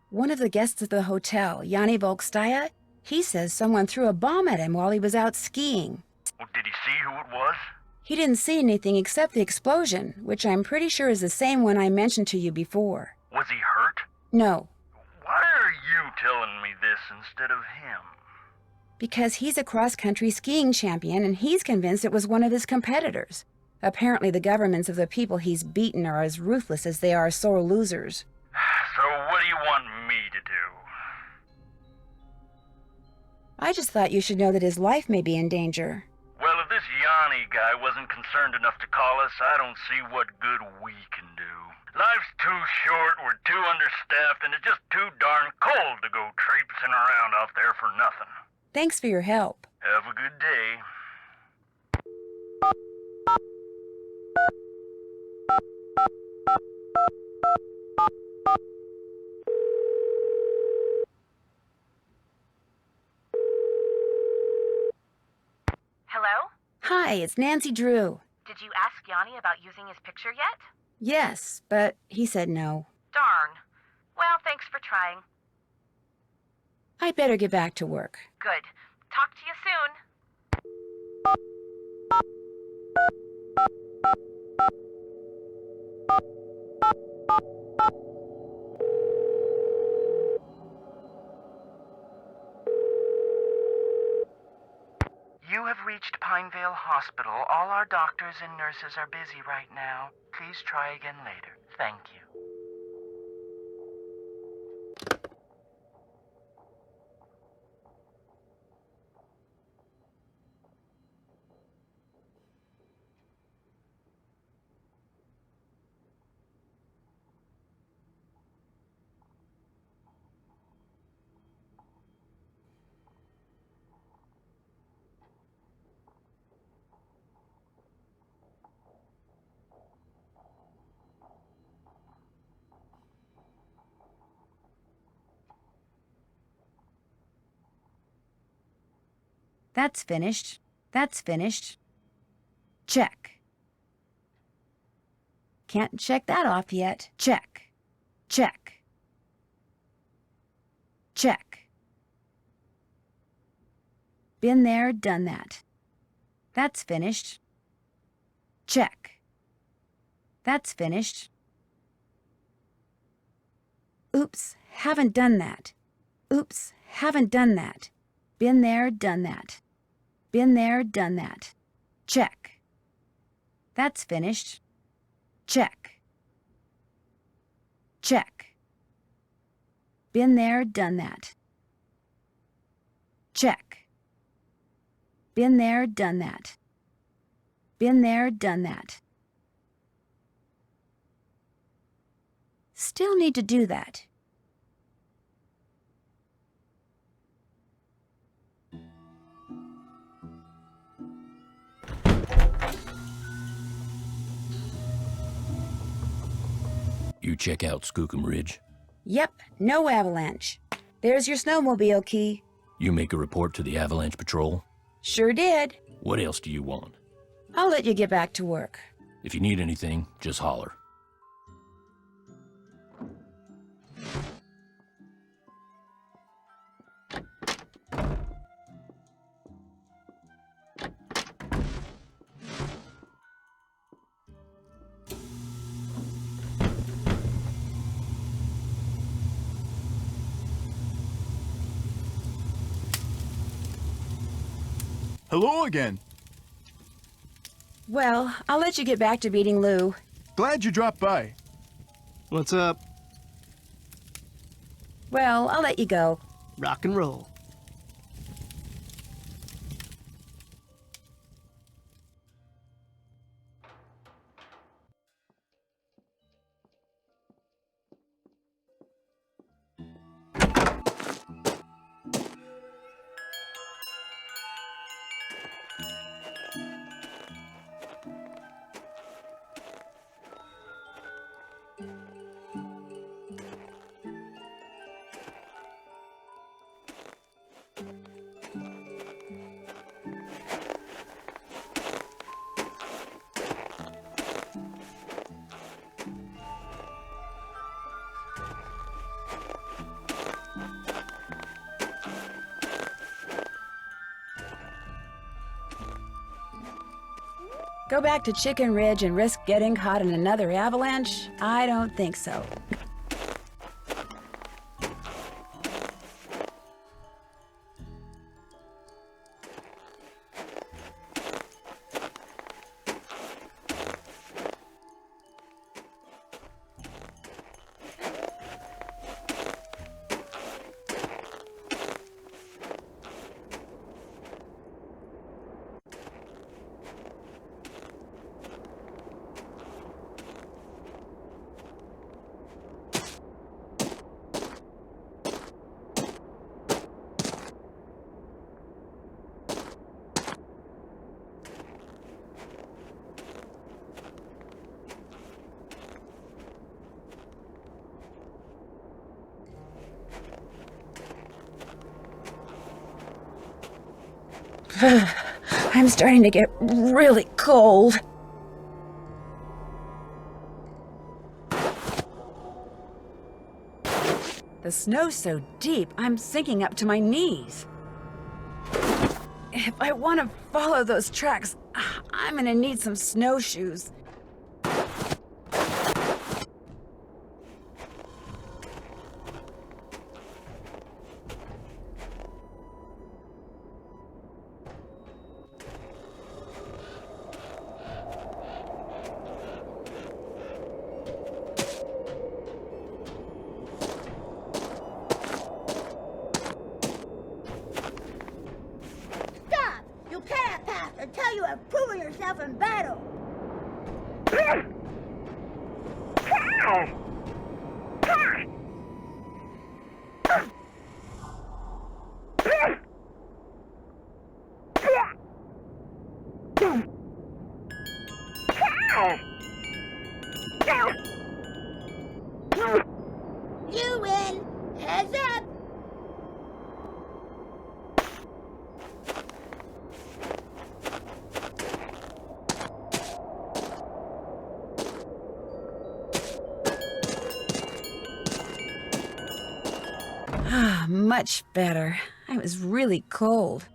One of the guests at the hotel, Yanni Volkstaya, He says someone threw a bomb at him while he was out skiing. Well, did he see who it was? He didn't see anything except the explosion, which I'm pretty sure is the same one I mentioned to you before. Was he hurt? No, Why are you telling me this instead of him? because he's a cross-country skiing champion and he's convinced it was one of his competitors. Apparently the governments of the people he's beaten are as ruthless as they are sore losers. So what do you want me to do? I just thought you should know that his life may be in danger. Well, if this Yanni guy wasn't concerned enough to call us, I don't see what good we can do. Life's too short, we're too understaffed, and it's just too darn cold to go traipsing around out there for nothing. Thanks for your help. Have a good day. Hello? Hi, it's Nancy Drew. Did you ask Yanni about using his picture yet? Yes, but he said no. Darn. Well, thanks for trying. I'd better get back to work. Good. Talk to you soon. You have reached Pinevale Hospital. All our doctors and nurses are busy right now. Please try again later. Thank you. That's finished. That's finished. Check. Can't check that off yet. Check. Check. Check. Been there, done that. That's finished. Check. That's finished. Oops, haven't done that. Oops, haven't done that. Been there, done that. Been there, done that. Check. That's finished. Check. Check. Been there, done that. Check. Been there, done that. Been there, done that. Still need to do that. You check out Skookum Ridge. Yep, no avalanche. There's your snowmobile key. You make a report to the Avalanche Patrol. Sure did. What else do you want? I'll let you get back to work. If you need anything, just holler. Hello again. Well, I'll let you get back to beating Lou. Glad you dropped by. What's up? Well, I'll let you go. Rock and roll. Go back to Chicken Ridge and risk getting caught in another avalanche? I don't think so. I'm starting to get really cold. The snow's so deep, I'm sinking up to my knees. If I want to follow those tracks, I'm gonna need some snowshoes. Until you have proven yourself in battle. You win. Heads up. Much better. I was really cold.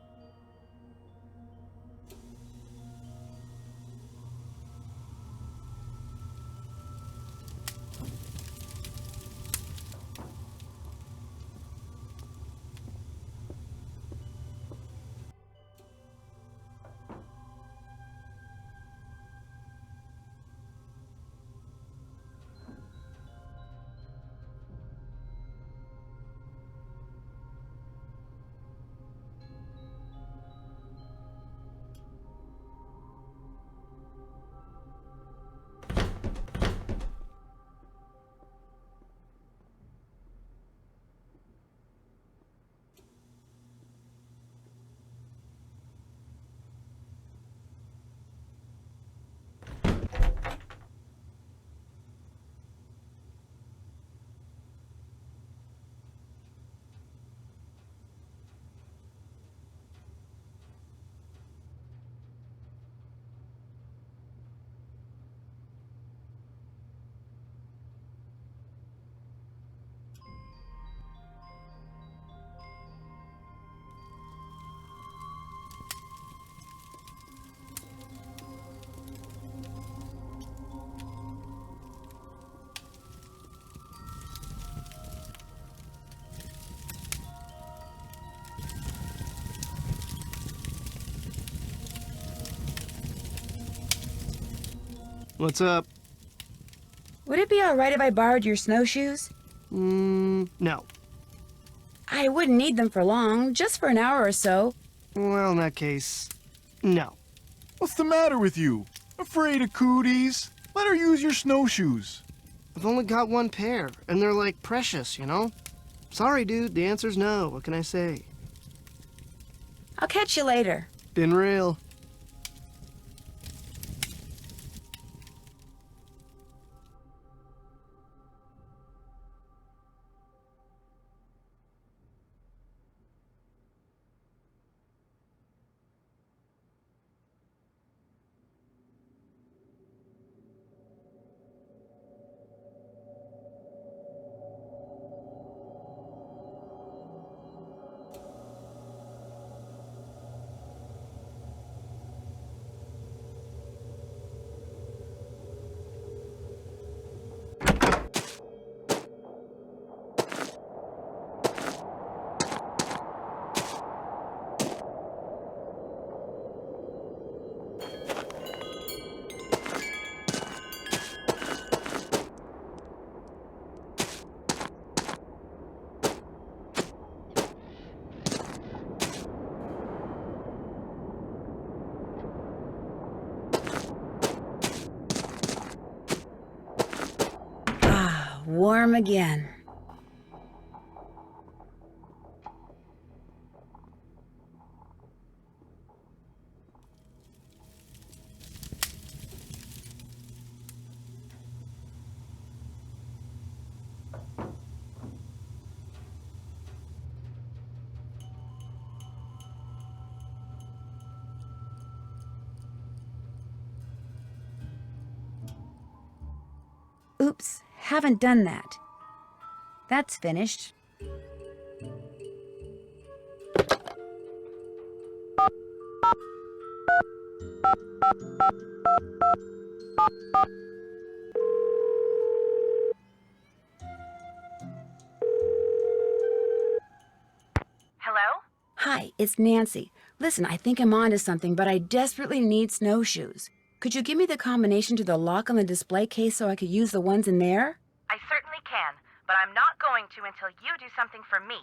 What's up? Would it be all right if I borrowed your snowshoes? No. I wouldn't need them for long, just for an hour or so. Well, in that case, no. What's the matter with you? Afraid of cooties? Let her use your snowshoes. I've only got one pair, and they're like precious, you know? Sorry, dude, the answer's no. What can I say? I'll catch you later. Been real. warm again. Oops, haven't done that. That's finished. Hello? Hi, it's Nancy. Listen, I think I'm onto something, but I desperately need snowshoes. Could you give me the combination to the lock on the display case so I could use the ones in there? I certainly can, but I'm not going to until you do something for me.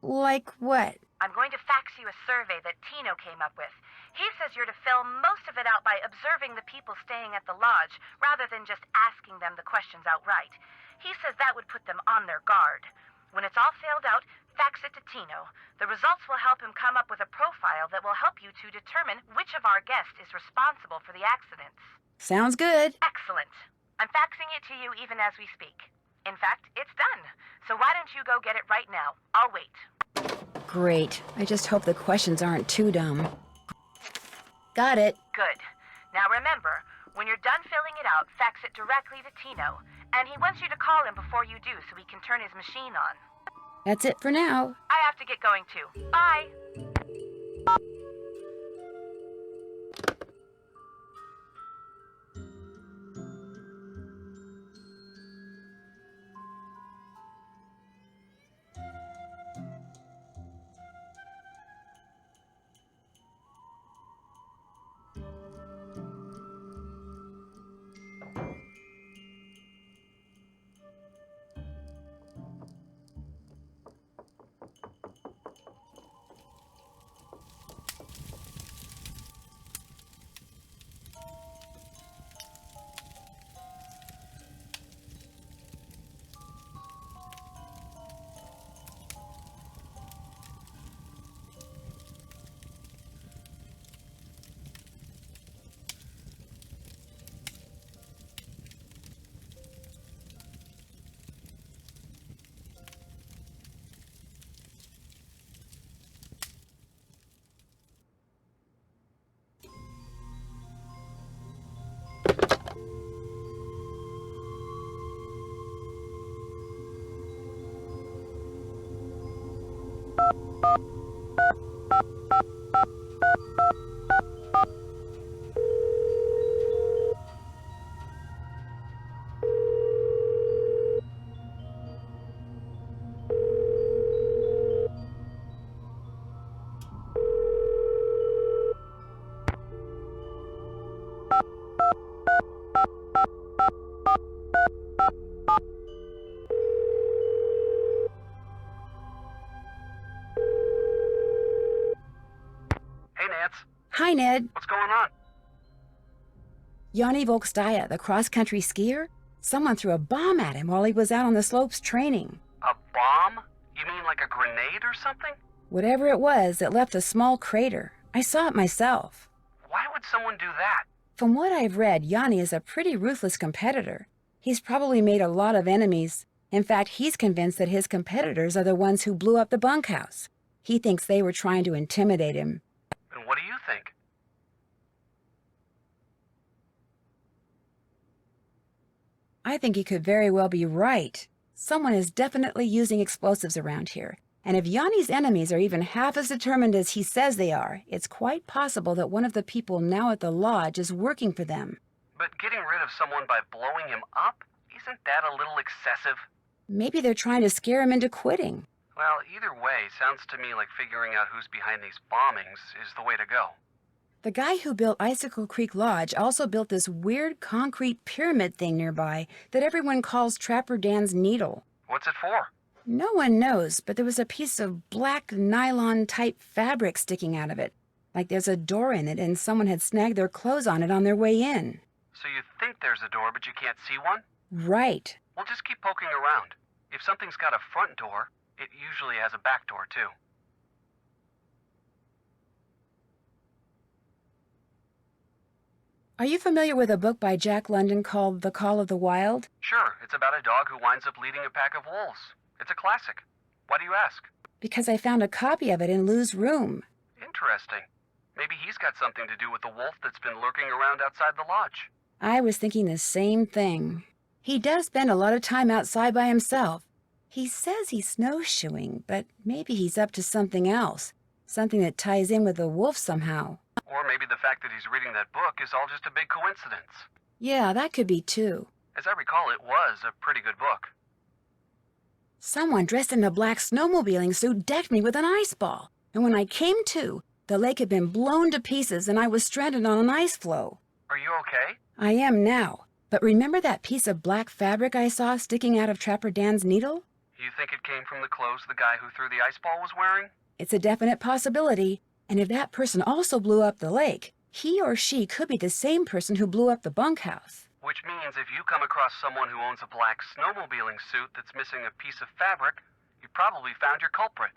Like what? I'm going to fax you a survey that Tino came up with. He says you're to fill most of it out by observing the people staying at the lodge, rather than just asking them the questions outright. He says that would put them on their guard. When it's all filled out, fax it to Tino. The results will help him come up with a profile that will help you to determine which of our guests is responsible for the accidents. Sounds good. Excellent. I'm faxing it to you even as we speak. In fact, it's done. So why don't you go get it right now? I'll wait. Great. I just hope the questions aren't too dumb. Got it. Good. Now remember, when you're done filling it out, fax it directly to Tino. And he wants you to call him before you do so he can turn his machine on. That's it for now. I have to get going too. Bye. Hi, Ned. What's going on? Yanni Volkstaya, the cross-country skier? Someone threw a bomb at him while he was out on the slopes training. A bomb? You mean like a grenade or something? Whatever it was, it left a small crater. I saw it myself. Why would someone do that? From what I've read, Yanni is a pretty ruthless competitor. He's probably made a lot of enemies. In fact, he's convinced that his competitors are the ones who blew up the bunkhouse. He thinks they were trying to intimidate him. And what do you think? I think he could very well be right. Someone is definitely using explosives around here. And if Yanni's enemies are even half as determined as he says they are, it's quite possible that one of the people now at the lodge is working for them. But getting rid of someone by blowing him up? Isn't that a little excessive? Maybe they're trying to scare him into quitting. Well, either way, sounds to me like figuring out who's behind these bombings is the way to go. The guy who built Icicle Creek Lodge also built this weird concrete pyramid thing nearby that everyone calls Trapper Dan's Needle. What's it for? No one knows, but there was a piece of black nylon-type fabric sticking out of it. Like there's a door in it and someone had snagged their clothes on it on their way in. So you think there's a door, but you can't see one? Right. We'll just keep poking around. If something's got a front door, it usually has a back door, too. Are you familiar with a book by Jack London called The Call of the Wild? Sure, it's about a dog who winds up leading a pack of wolves. It's a classic. Why do you ask? Because I found a copy of it in Lou's room. Interesting. Maybe he's got something to do with the wolf that's been lurking around outside the lodge. I was thinking the same thing. He does spend a lot of time outside by himself. He says he's snowshoeing, but maybe he's up to something else. Something that ties in with the wolf somehow. Or maybe the fact that he's reading that book is all just a big coincidence. Yeah, that could be too. As I recall, it was a pretty good book. Someone dressed in a black snowmobiling suit decked me with an ice ball. And when I came to, the lake had been blown to pieces and I was stranded on an ice floe. Are you okay? I am now. But remember that piece of black fabric I saw sticking out of Trapper Dan's needle? You think it came from the clothes the guy who threw the ice ball was wearing? It's a definite possibility. And if that person also blew up the lake, he or she could be the same person who blew up the bunkhouse. Which means if you come across someone who owns a black snowmobiling suit that's missing a piece of fabric, you probably found your culprit.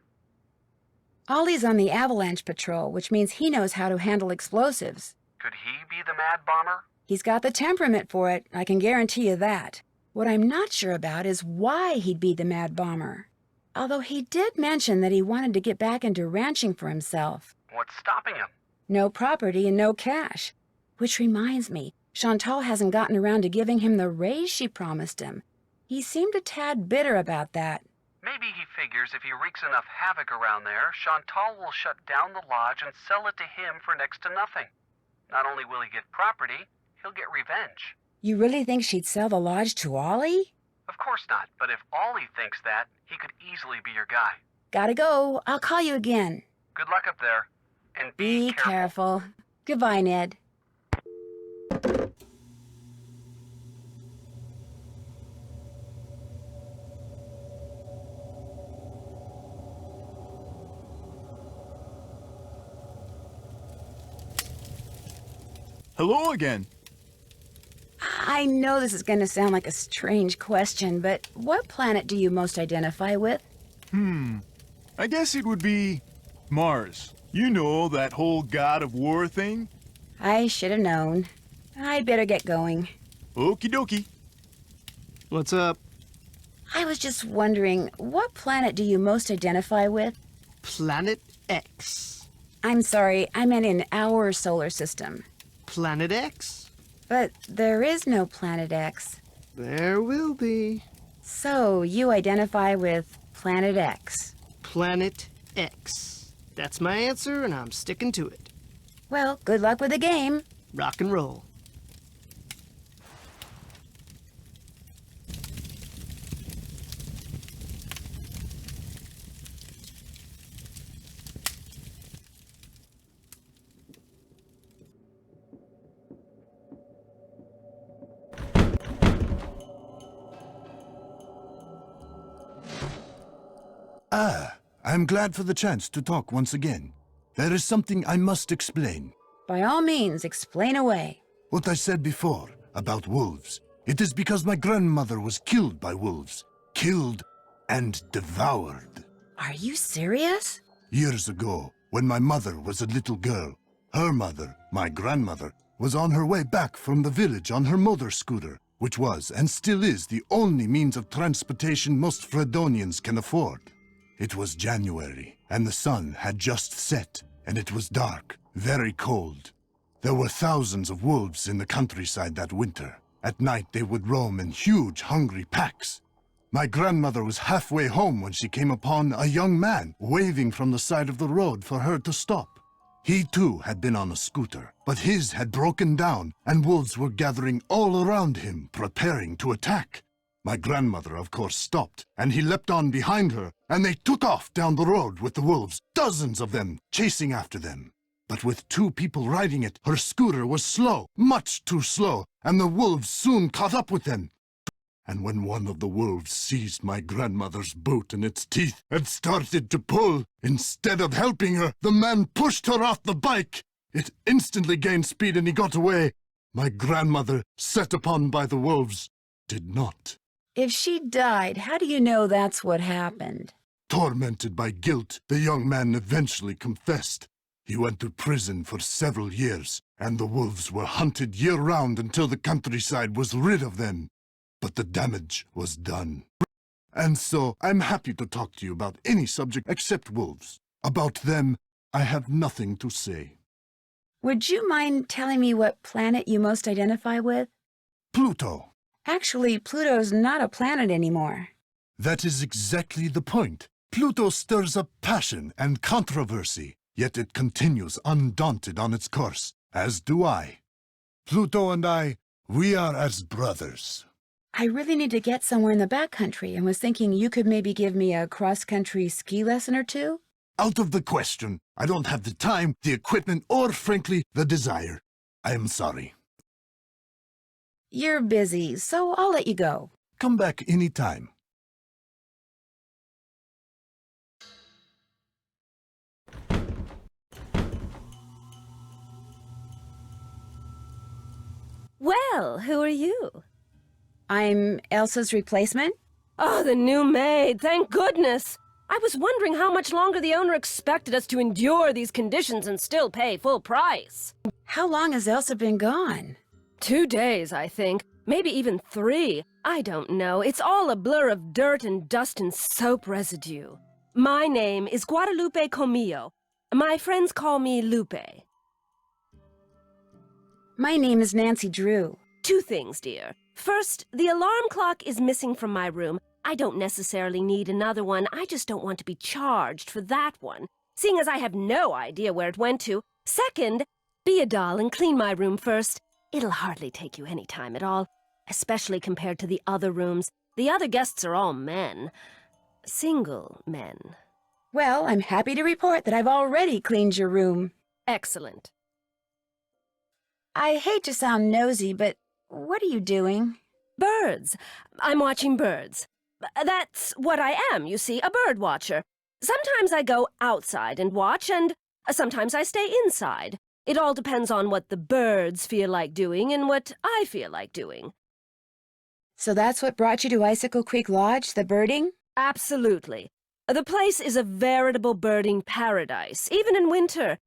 Ollie's on the avalanche patrol, which means he knows how to handle explosives. Could he be the mad bomber? He's got the temperament for it, I can guarantee you that. What I'm not sure about is why he'd be the mad bomber. Although he did mention that he wanted to get back into ranching for himself. What's stopping him? No property and no cash. Which reminds me, Chantal hasn't gotten around to giving him the raise she promised him. He seemed a tad bitter about that. Maybe he figures if he wreaks enough havoc around there, Chantal will shut down the lodge and sell it to him for next to nothing. Not only will he get property, he'll get revenge. You really think she'd sell the lodge to Ollie? Of course not, but if Ollie thinks that, he could easily be your guy. Gotta go. I'll call you again. Good luck up there. And be careful. Goodbye, Ned. Hello again. I know this is going to sound like a strange question, but what planet do you most identify with? I guess it would be Mars. You know, that whole god of war thing? I should have known. I'd better get going. Okie dokie. What's up? I was just wondering, what planet do you most identify with? Planet X. I'm sorry, I meant in our solar system. Planet X? But there is no Planet X. There will be. So, you identify with Planet X. Planet X. That's my answer, and I'm sticking to it. Well, good luck with the game. Rock and roll. I'm glad for the chance to talk once again. There is something I must explain. By all means, explain away. What I said before about wolves. It is because my grandmother was killed by wolves. Killed and devoured. Are you serious? Years ago, when my mother was a little girl, her mother, my grandmother, was on her way back from the village on her motor scooter, which was and still is the only means of transportation most Fredonians can afford. It was January, and the sun had just set, and it was dark, very cold. There were thousands of wolves in the countryside that winter. At night they would roam in huge, hungry packs. My grandmother was halfway home when she came upon a young man waving from the side of the road for her to stop. He too had been on a scooter, but his had broken down, and wolves were gathering all around him, preparing to attack. My grandmother, of course, stopped, and he leapt on behind her, and they took off down the road with the wolves, dozens of them, chasing after them. But with two people riding it, her scooter was slow, much too slow, and the wolves soon caught up with them. And when one of the wolves seized my grandmother's boot in its teeth and started to pull, instead of helping her, the man pushed her off the bike. It instantly gained speed and he got away. My grandmother, set upon by the wolves, did not. If she died, how do you know that's what happened? Tormented by guilt, the young man eventually confessed. He went to prison for several years, and the wolves were hunted year-round until the countryside was rid of them. But the damage was done. And so, I'm happy to talk to you about any subject except wolves. About them, I have nothing to say. Would you mind telling me what planet you most identify with? Pluto. Actually, Pluto's not a planet anymore. That is exactly the point. Pluto stirs up passion and controversy, yet it continues undaunted on its course, as do I. Pluto and I, we are as brothers. I really need to get somewhere in the backcountry and was thinking you could maybe give me a cross-country ski lesson or two? Out of the question. I don't have the time, the equipment, or, frankly, the desire. I am sorry. You're busy, so I'll let you go. Come back any time. Well, who are you? I'm Elsa's replacement? Oh, the new maid, thank goodness! I was wondering how much longer the owner expected us to endure these conditions and still pay full price. How long has Elsa been gone? 2 days, I think. Maybe even 3. I don't know. It's all a blur of dirt and dust and soap residue. My name is Guadalupe Comillo. My friends call me Lupe. My name is Nancy Drew. 2 things, dear. First, the alarm clock is missing from my room. I don't necessarily need another one. I just don't want to be charged for that one, seeing as I have no idea where it went to. Second, be a doll and clean my room first. It'll hardly take you any time at all, especially compared to the other rooms. The other guests are all men. Single men. Well, I'm happy to report that I've already cleaned your room. Excellent. I hate to sound nosy, but what are you doing? Birds. I'm watching birds. That's what I am, you see, a bird watcher. Sometimes I go outside and watch, and sometimes I stay inside. It all depends on what the birds feel like doing and what I feel like doing. So that's what brought you to Icicle Creek Lodge, the birding? Absolutely. The place is a veritable birding paradise, even in winter.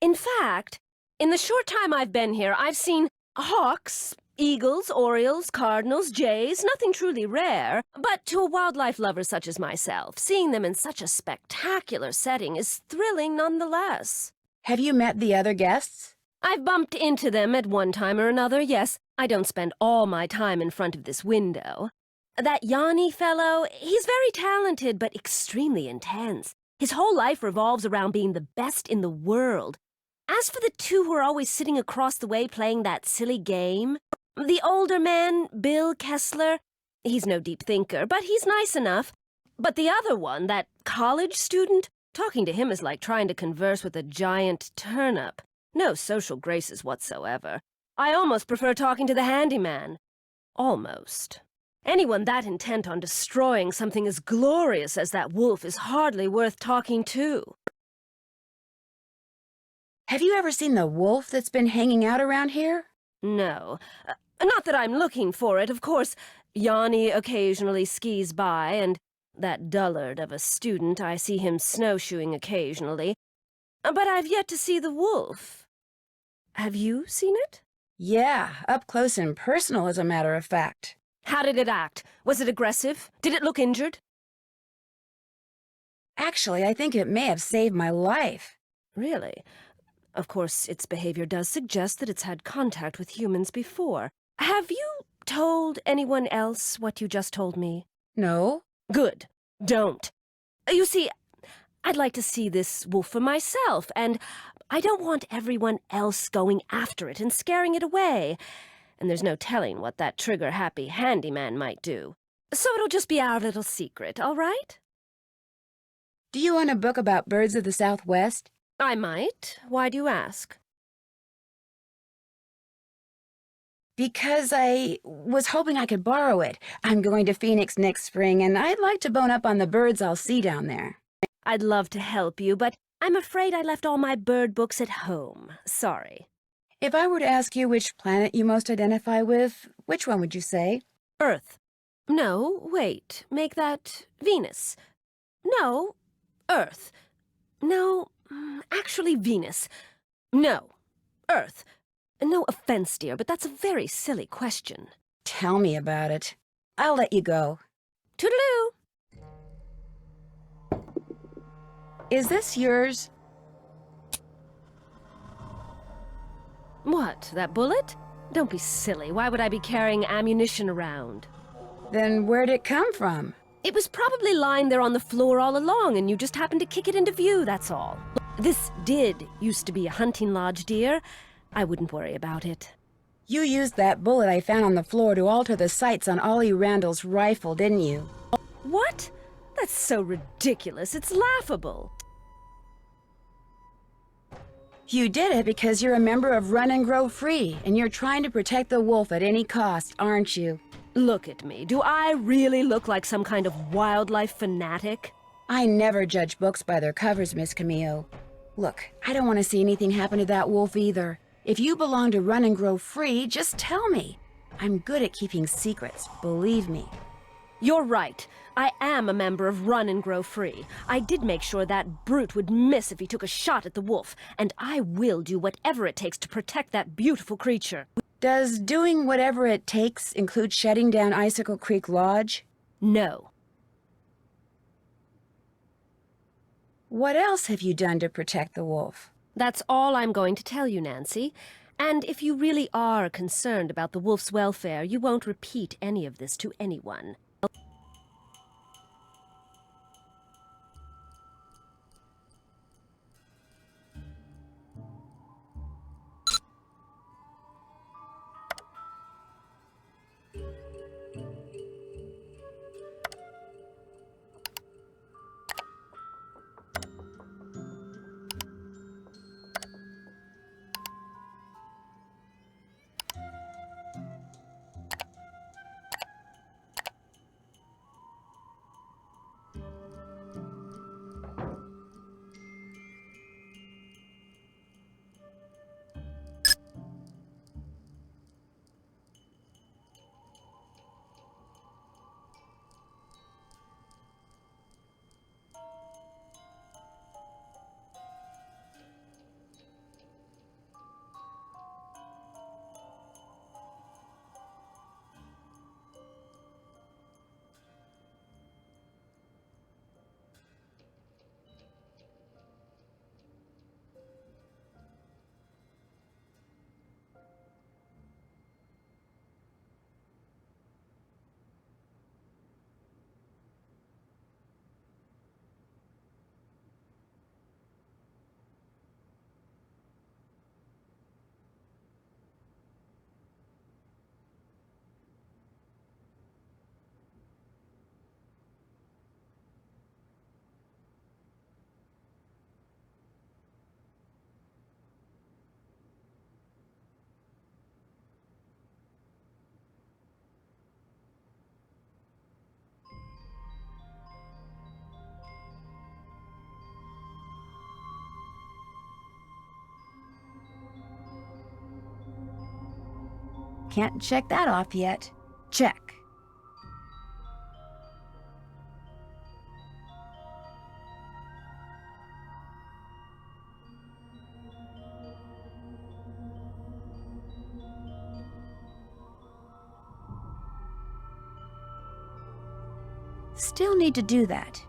In fact, in the short time I've been here, I've seen hawks, eagles, orioles, cardinals, jays, nothing truly rare. But to a wildlife lover such as myself, seeing them in such a spectacular setting is thrilling nonetheless. Have you met the other guests? I've bumped into them at one time or another, yes. I don't spend all my time in front of this window. That Yanni fellow, he's very talented, but extremely intense. His whole life revolves around being the best in the world. As for the 2 who are always sitting across the way playing that silly game, the older man, Bill Kessler, he's no deep thinker, but he's nice enough. But the other one, that college student, talking to him is like trying to converse with a giant turnip. No social graces whatsoever. I almost prefer talking to the handyman. Almost. Anyone that intent on destroying something as glorious as that wolf is hardly worth talking to. Have you ever seen the wolf that's been hanging out around here? No. Not that I'm looking for it, of course. Yanni occasionally skis by, and that dullard of a student, I see him snowshoeing occasionally. But I've yet to see the wolf. Have you seen it? Yeah, up close and personal, as a matter of fact. How did it act? Was it aggressive? Did it look injured? Actually, I think it may have saved my life. Really? Of course, its behavior does suggest that it's had contact with humans before. Have you told anyone else what you just told me? No. Good. Don't. You see, I'd like to see this wolf for myself, and I don't want everyone else going after it and scaring it away. And there's no telling what that trigger-happy handyman might do. So it'll just be our little secret, all right? Do you want a book about birds of the Southwest? I might. Why do you ask? Because I was hoping I could borrow it. I'm going to Phoenix next spring, and I'd like to bone up on the birds I'll see down there. I'd love to help you, but I'm afraid I left all my bird books at home. Sorry. If I were to ask you which planet you most identify with, which one would you say? Earth. No, wait. Make that Venus. No, Earth. No, actually Venus. No, Earth. No offense, dear, but that's a very silly question. Tell me about it. I'll let you go. Toodaloo! Is this yours? What, that bullet? Don't be silly. Why would I be carrying ammunition around? Then where'd it come from? It was probably lying there on the floor all along, and you just happened to kick it into view, that's all. This did used to be a hunting lodge, dear. I wouldn't worry about it. You used that bullet I found on the floor to alter the sights on Ollie Randall's rifle, didn't you? What? That's so ridiculous. It's laughable. You did it because you're a member of Run and Grow Free, and you're trying to protect the wolf at any cost, aren't you? Look at me. Do I really look like some kind of wildlife fanatic? I never judge books by their covers, Miss Camillo. Look, I don't want to see anything happen to that wolf either. If you belong to Run and Grow Free, just tell me. I'm good at keeping secrets, believe me. You're right. I am a member of Run and Grow Free. I did make sure that brute would miss if he took a shot at the wolf, and I will do whatever it takes to protect that beautiful creature. Does doing whatever it takes include shutting down Icicle Creek Lodge? No. What else have you done to protect the wolf? That's all I'm going to tell you, Nancy. And if you really are concerned about the wolf's welfare, you won't repeat any of this to anyone. Can't check that off yet. Check. Still need to do that.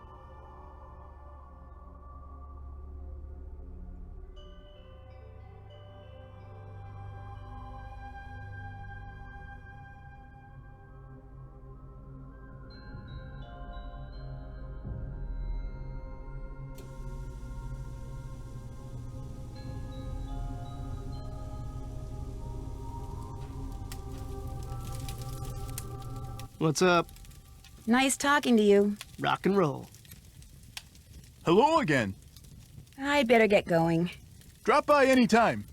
What's up? Nice talking to you. Rock and roll. Hello again. I'd better get going. Drop by any time.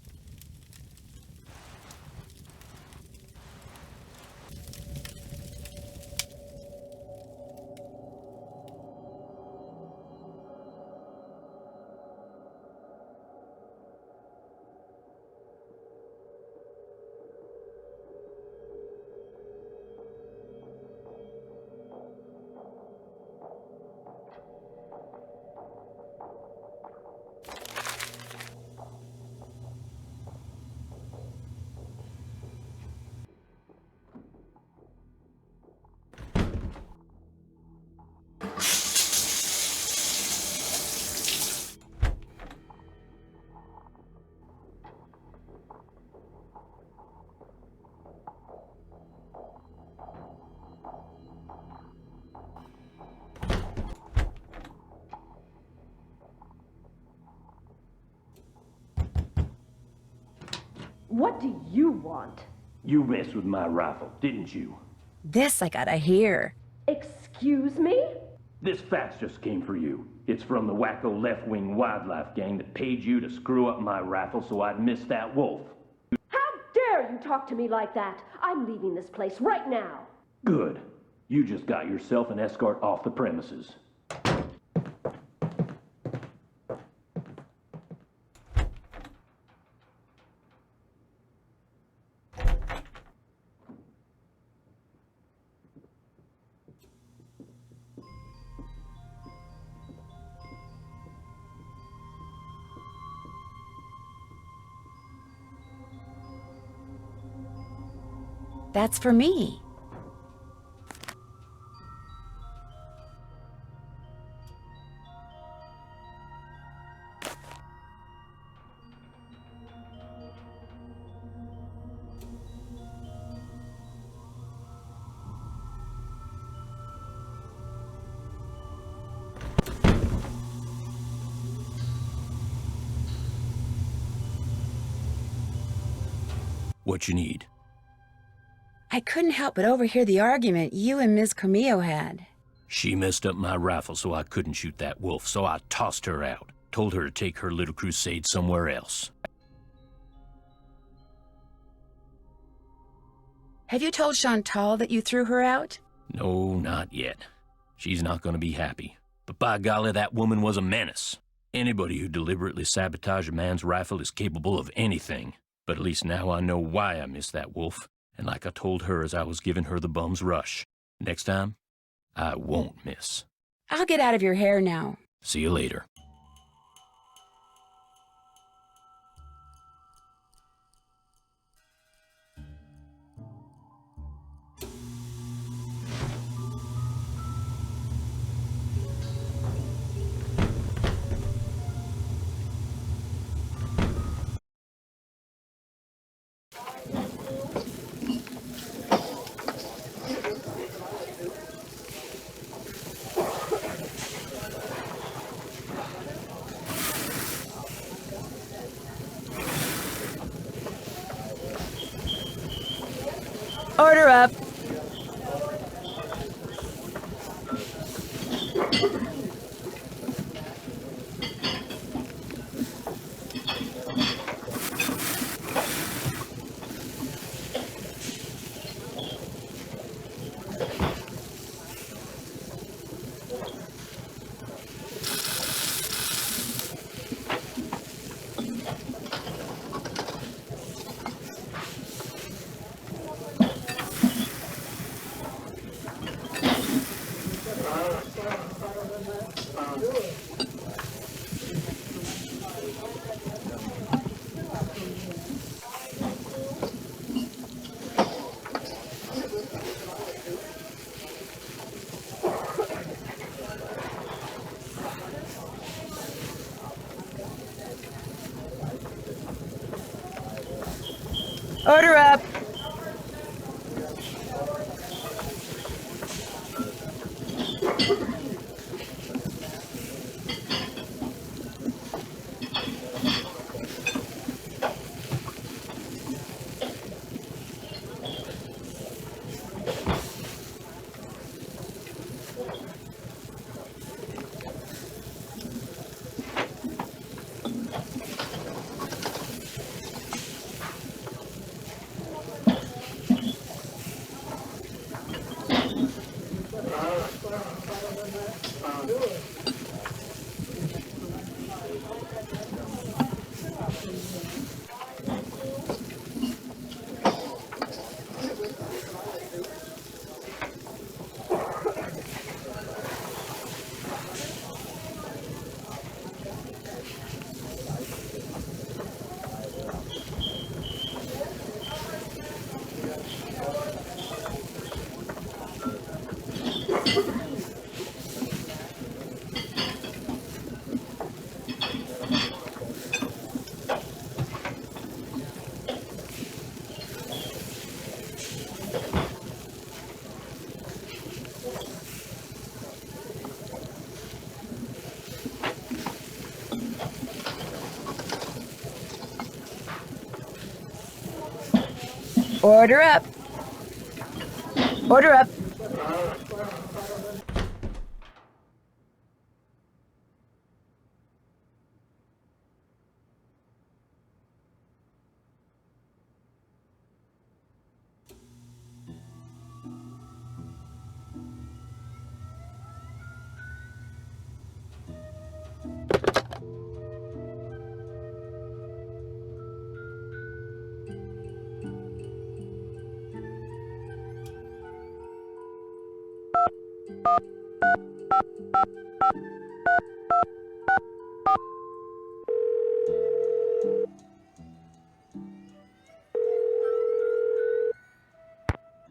What do you want? You messed with my rifle, didn't you? This I gotta hear. Excuse me? This fax just came for you. It's from the wacko left-wing wildlife gang that paid you to screw up my rifle so I'd miss that wolf. How dare you talk to me like that? I'm leaving this place right now. Good. You just got yourself an escort off the premises. That's for me. What you need? I couldn't help but overhear the argument you and Ms. Camillo had. She messed up my rifle so I couldn't shoot that wolf, so I tossed her out. Told her to take her little crusade somewhere else. Have you told Chantal that you threw her out? No, not yet. She's not gonna be happy. But by golly, that woman was a menace. Anybody who deliberately sabotaged a man's rifle is capable of anything. But at least now I know why I missed that wolf. And like I told her as I was giving her the bum's rush, next time, I won't miss. I'll get out of your hair now. See you later. Order up. Order up. Order up. Order up.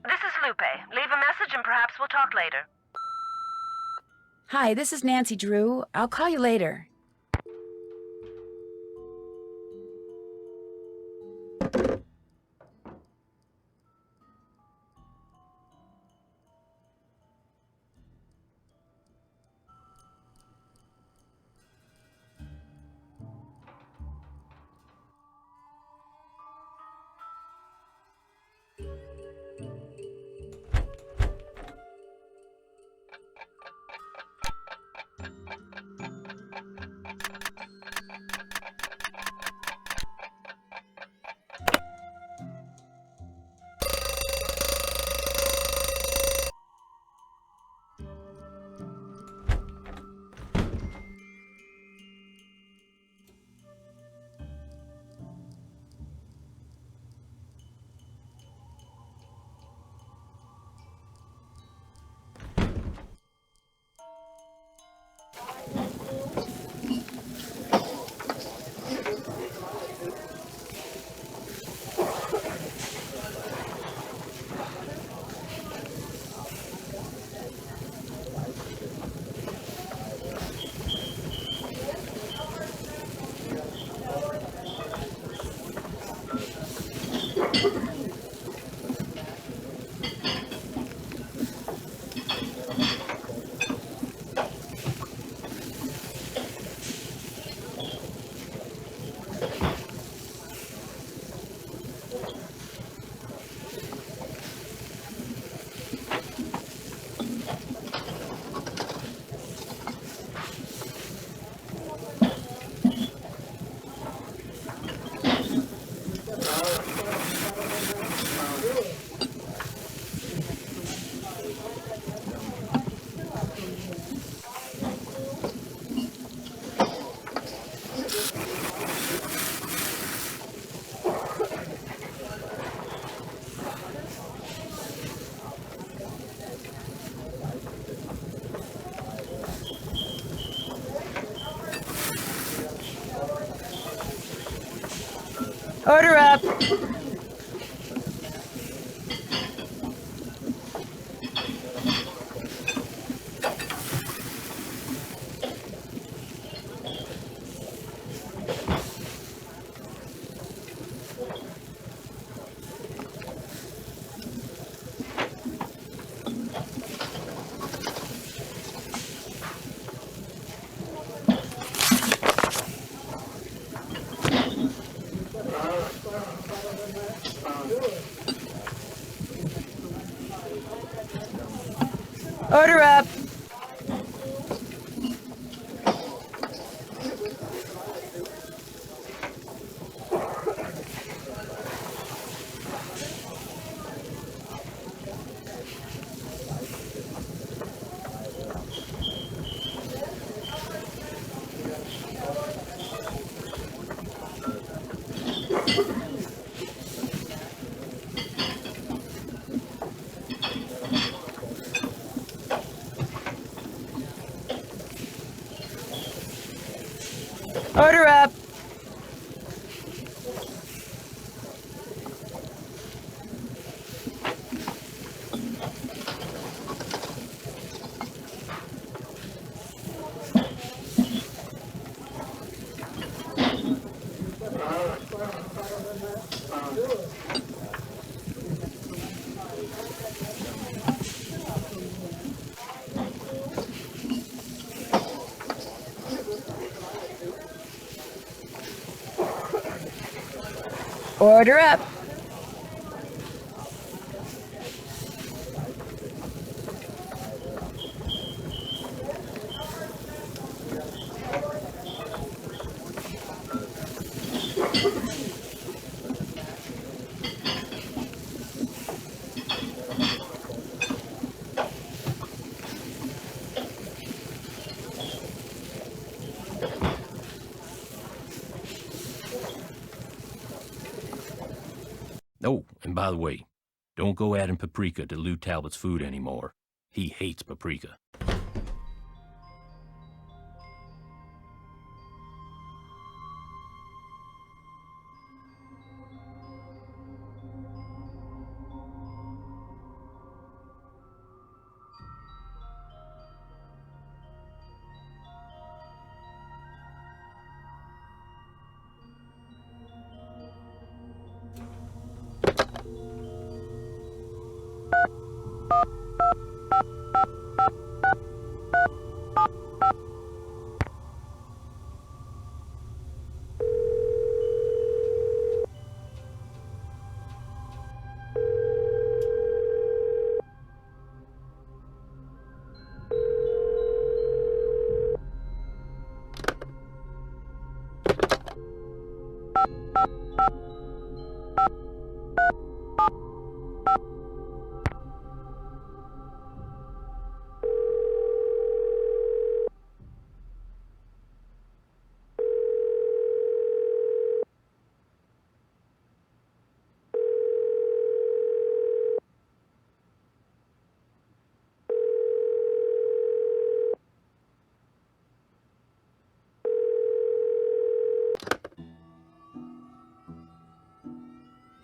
This is Lupe. Leave a message and perhaps we'll talk later. Hi, this is Nancy Drew. I'll call you later. Order up. Order up. Order up. Order up. Oh, and by the way, don't go adding paprika to Lou Talbot's food anymore. He hates paprika.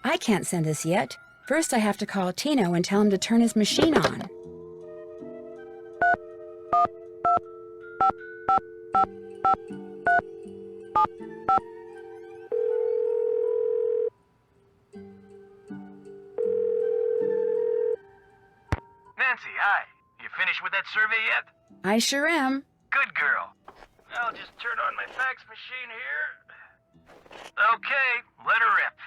I can't send this yet. First I have to call Tino and tell him to turn his machine on. Nancy, hi. You finished with that survey yet? I sure am. Good girl. I'll just turn on my fax machine here. Okay, let her rip.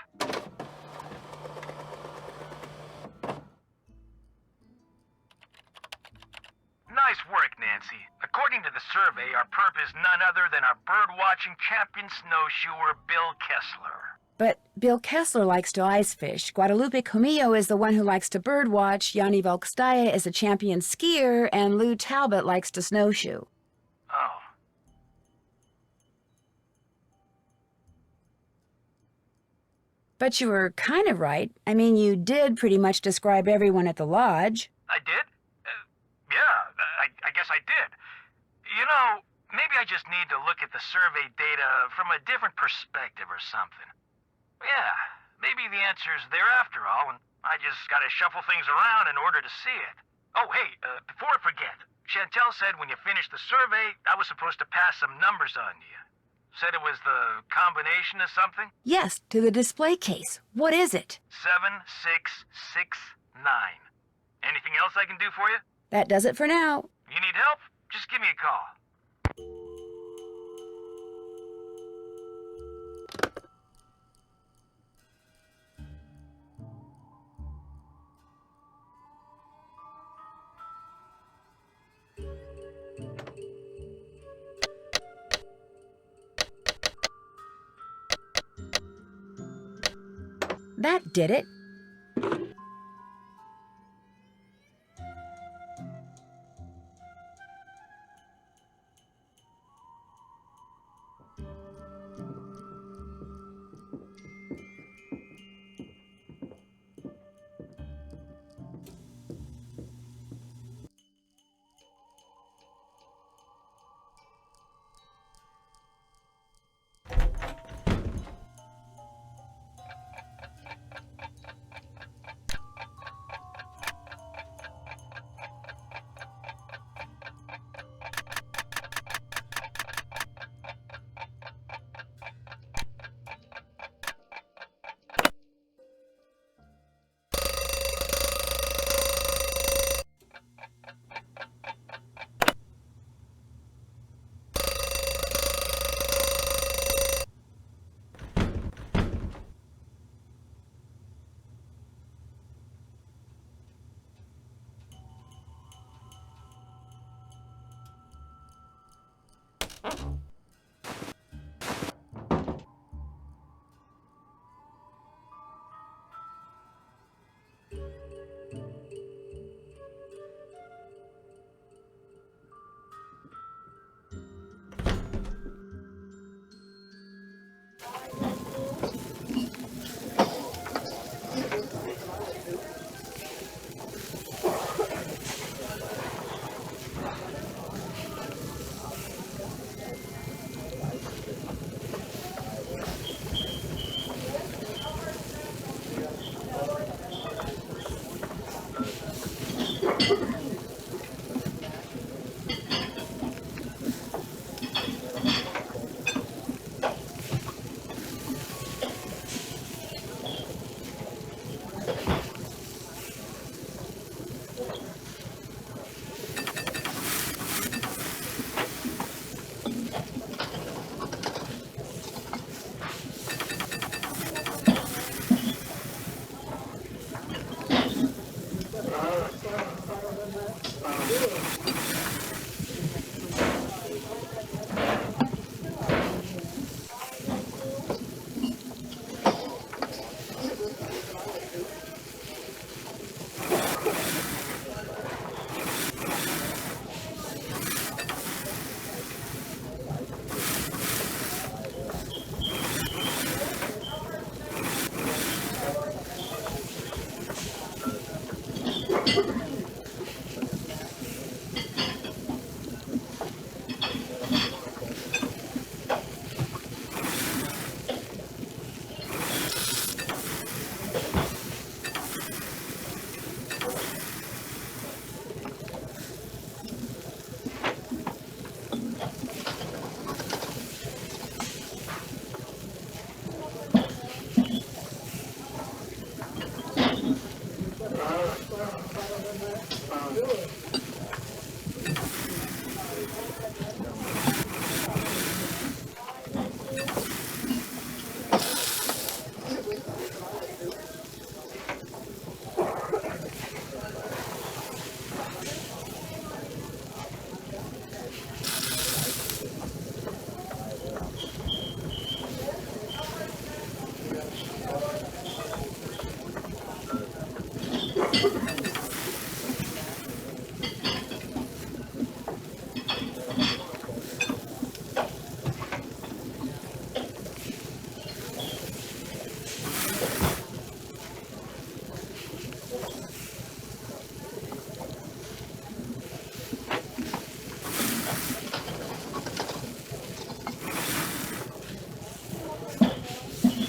Nice work, Nancy. According to the survey, our perp is none other than our bird-watching champion snowshoer, Bill Kessler. But Bill Kessler likes to ice fish, Guadalupe Comillo is the one who likes to birdwatch, Yanni Volkstaya is a champion skier, and Lou Talbot likes to snowshoe. Oh. But you were kind of right. I mean, you did pretty much describe everyone at the lodge. I did? Yeah, I guess I did. You know, maybe I just need to look at the survey data from a different perspective or something. Yeah, maybe the answer's there after all, and I just gotta shuffle things around in order to see it. Oh, hey, before I forget, Chantal said when you finished the survey, I was supposed to pass some numbers on you. Said it was the combination of something? Yes, to the display case. What is it? 7669. Anything else I can do for you? That does it for now. You need help? Just give me a call. That did it.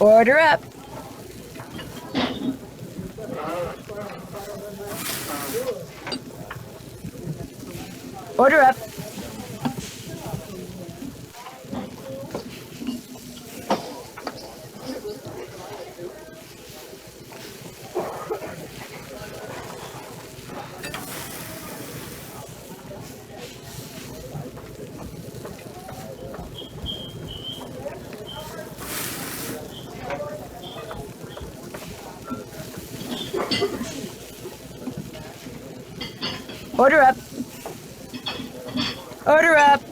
Order up. Order up. Order up. Order up.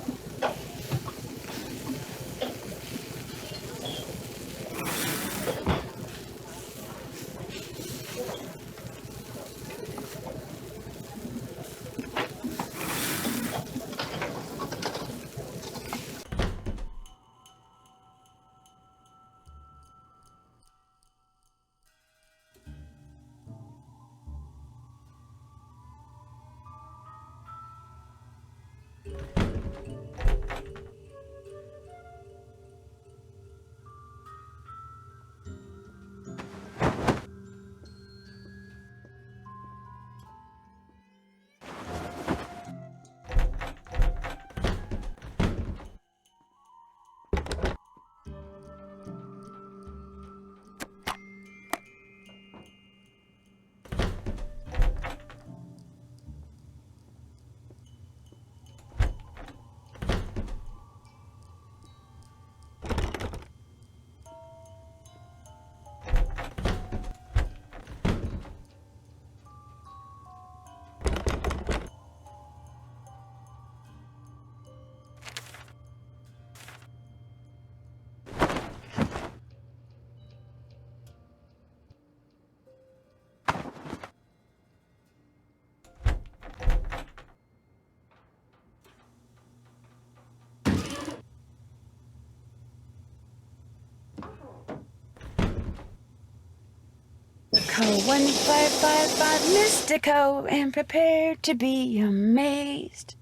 Call 1555 Mystico and prepare to be amazed.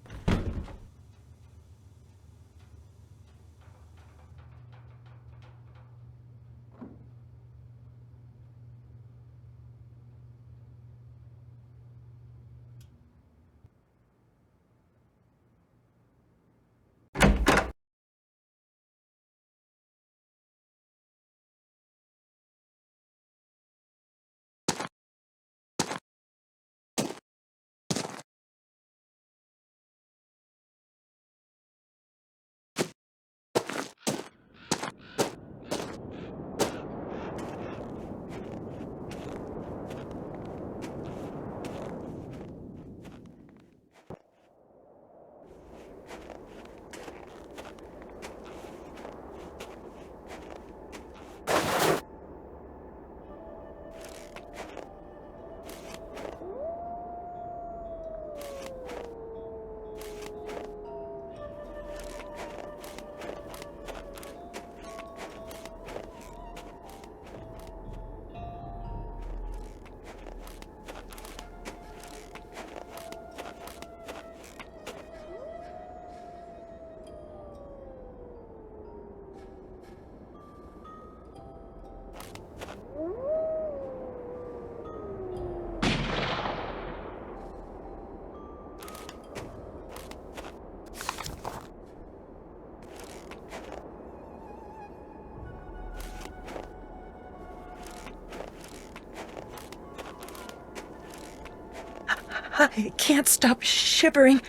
I can't stop shivering.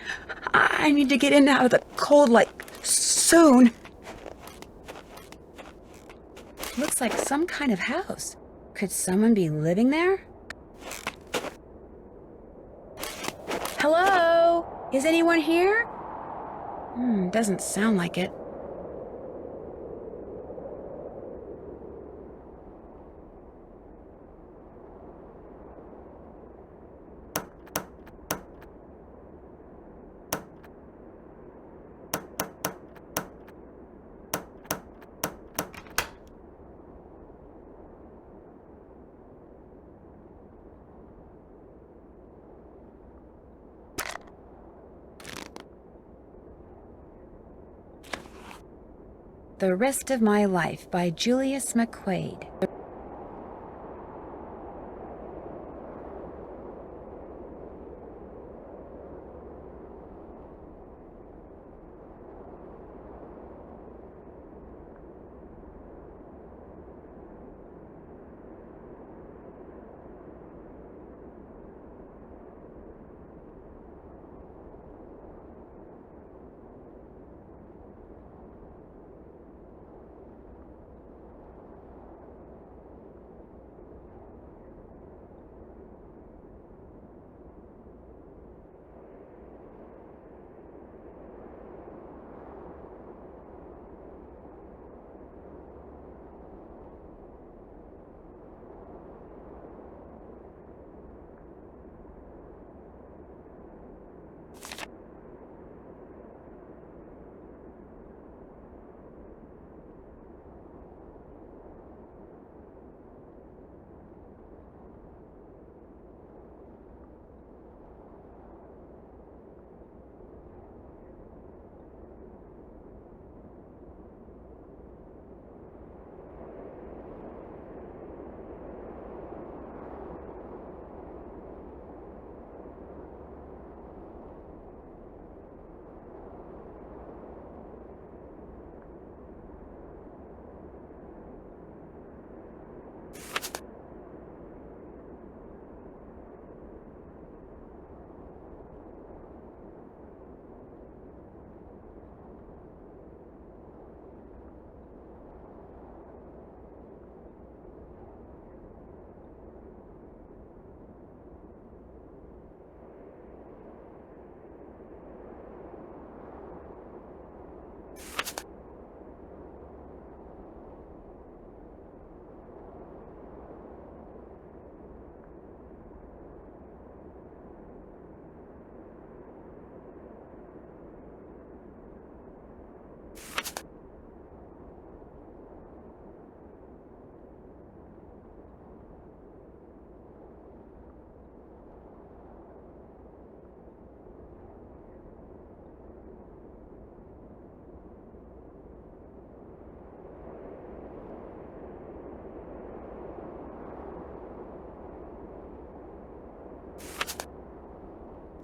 I need to get in and out of the cold, like, soon. Looks like some kind of house. Could someone be living there? Hello? Is anyone here? Doesn't sound like it. The Rest of My Life by Julius McQuaid.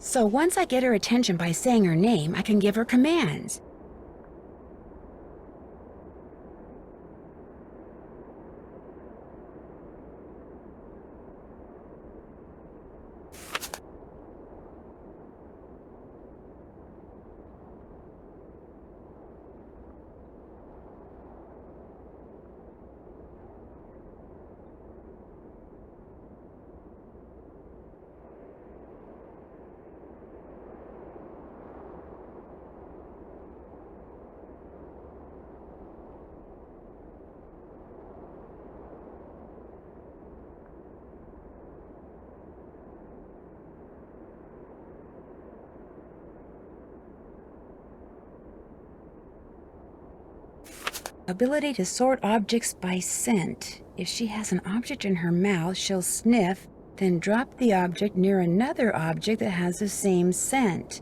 So once I get her attention by saying her name, I can give her commands. Ability to sort objects by scent. If she has an object in her mouth, she'll sniff, then drop the object near another object that has the same scent.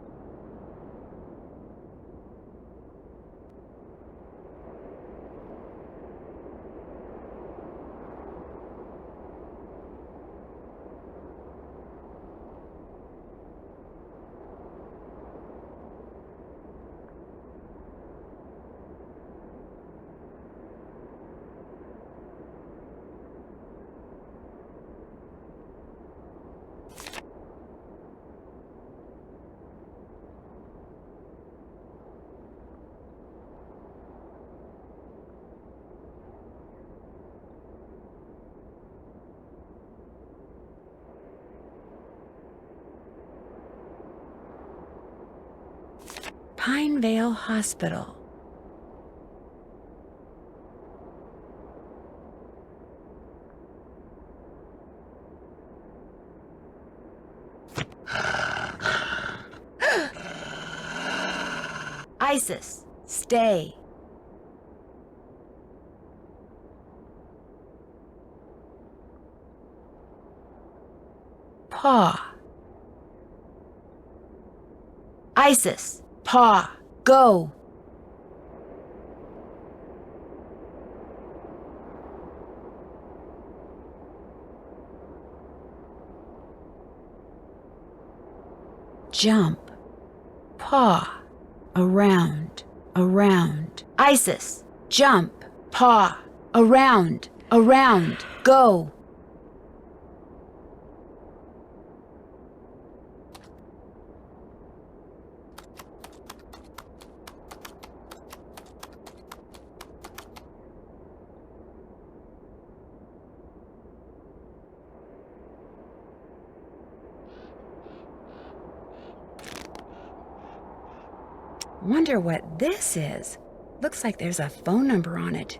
Pinevale Hospital. Isis, stay. Paw. Isis, paw, go. jump, paw, around, around. Isis, jump, paw, around, around, go. Wonder what this is. Looks like there's a phone number on it.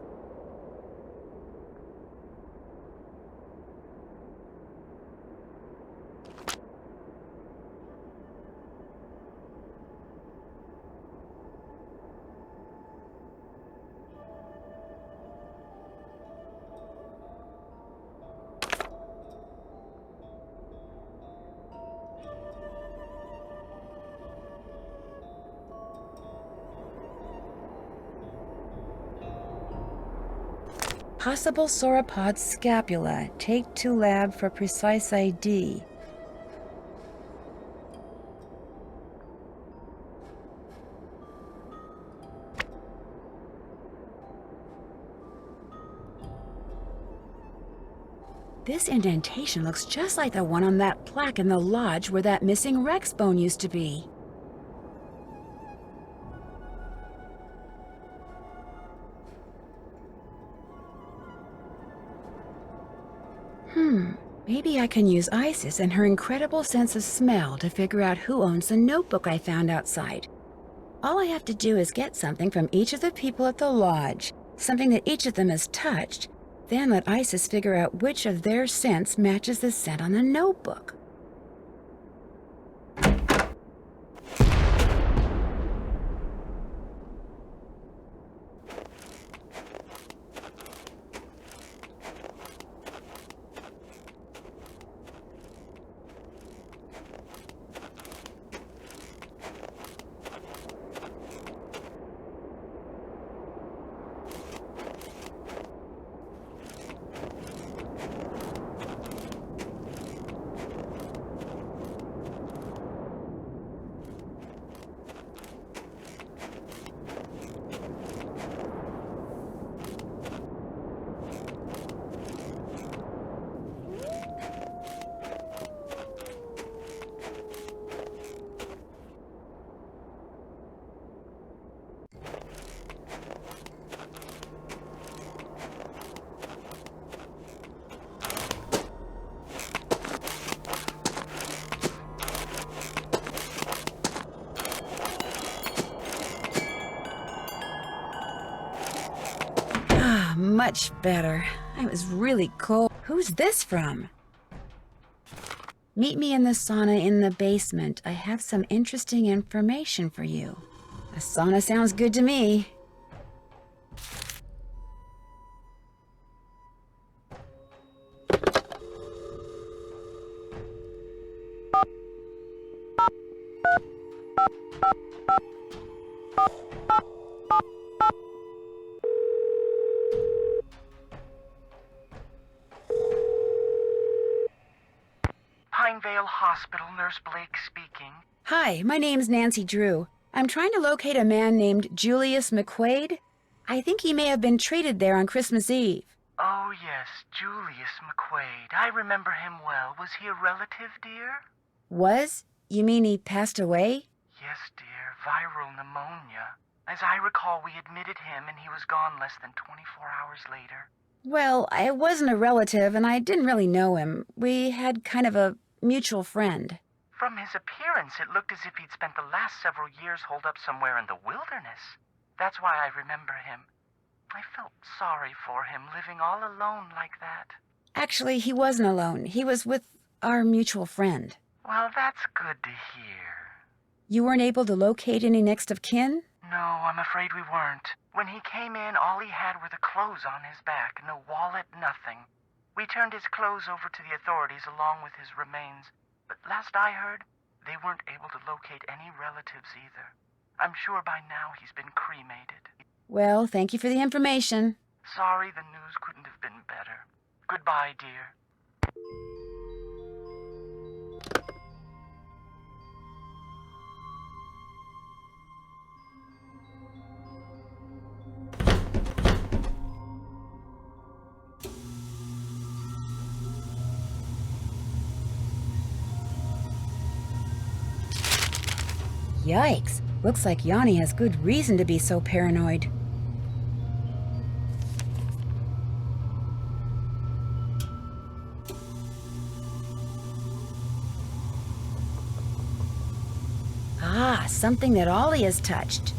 Possible sauropod scapula. Take to lab for precise ID. This indentation looks just like the one on that plaque in the lodge where that missing Rex bone used to be. Maybe I can use Isis and her incredible sense of smell to figure out who owns the notebook I found outside. All I have to do is get something from each of the people at the lodge, something that each of them has touched, then let Isis figure out which of their scents matches the scent on the notebook. Much better. I was really cold. Who's this from? Meet me in the sauna in the basement. I have some interesting information for you. A sauna sounds good to me. Pinevale Hospital, Nurse Blake speaking. Hi, my name's Nancy Drew. I'm trying to locate a man named Julius McQuaid. I think he may have been treated there on Christmas Eve. Oh, yes, Julius McQuaid. I remember him well. Was he a relative, dear? Was? You mean he passed away? Yes, dear. Viral pneumonia. As I recall, we admitted him and he was gone less than 24 hours later. Well, I wasn't a relative and I didn't really know him. We had kind of a mutual friend. From his appearance, it looked as if he'd spent the last several years holed up somewhere in the wilderness. That's why I remember him. I felt sorry for him, living all alone like that. Actually, he wasn't alone. He was with our mutual friend. Well, that's good to hear. You weren't able to locate any next of kin? No, I'm afraid we weren't. When he came in, all he had were the clothes on his back. No wallet, nothing. We turned his clothes over to the authorities along with his remains. But last I heard, they weren't able to locate any relatives either. I'm sure by now he's been cremated. Well, thank you for the information. Sorry the news couldn't have been better. Goodbye, dear. Yikes. Looks like Yanni has good reason to be so paranoid. Ah, something that Ollie has touched.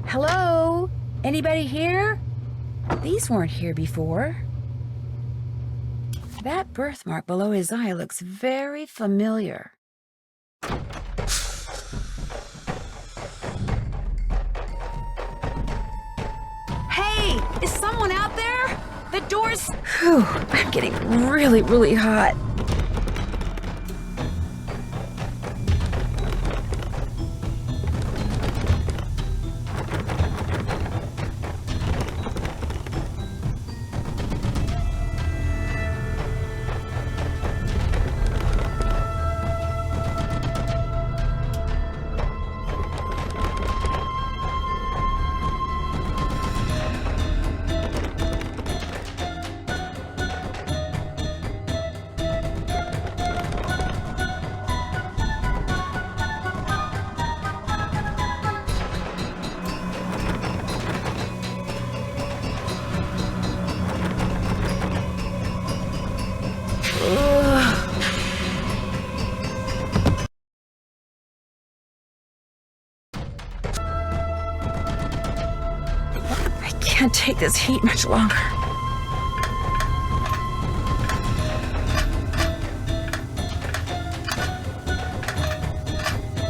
Hello? Anybody here? These weren't here before. That birthmark below his eye looks very familiar. Hey! Is someone out there? The door's... Whew, I'm getting really hot. I can't take this heat much longer.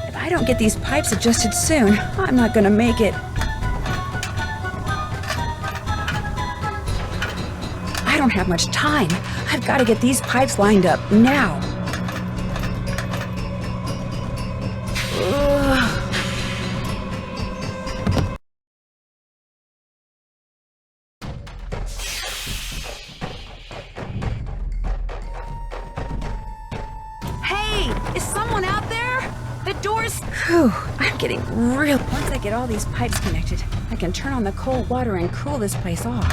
If I don't get these pipes adjusted soon, I'm not gonna make it. I don't have much time. I've got to get these pipes lined up now. Whew, I'm getting real... Once I get all these pipes connected, I can turn on the cold water and cool this place off.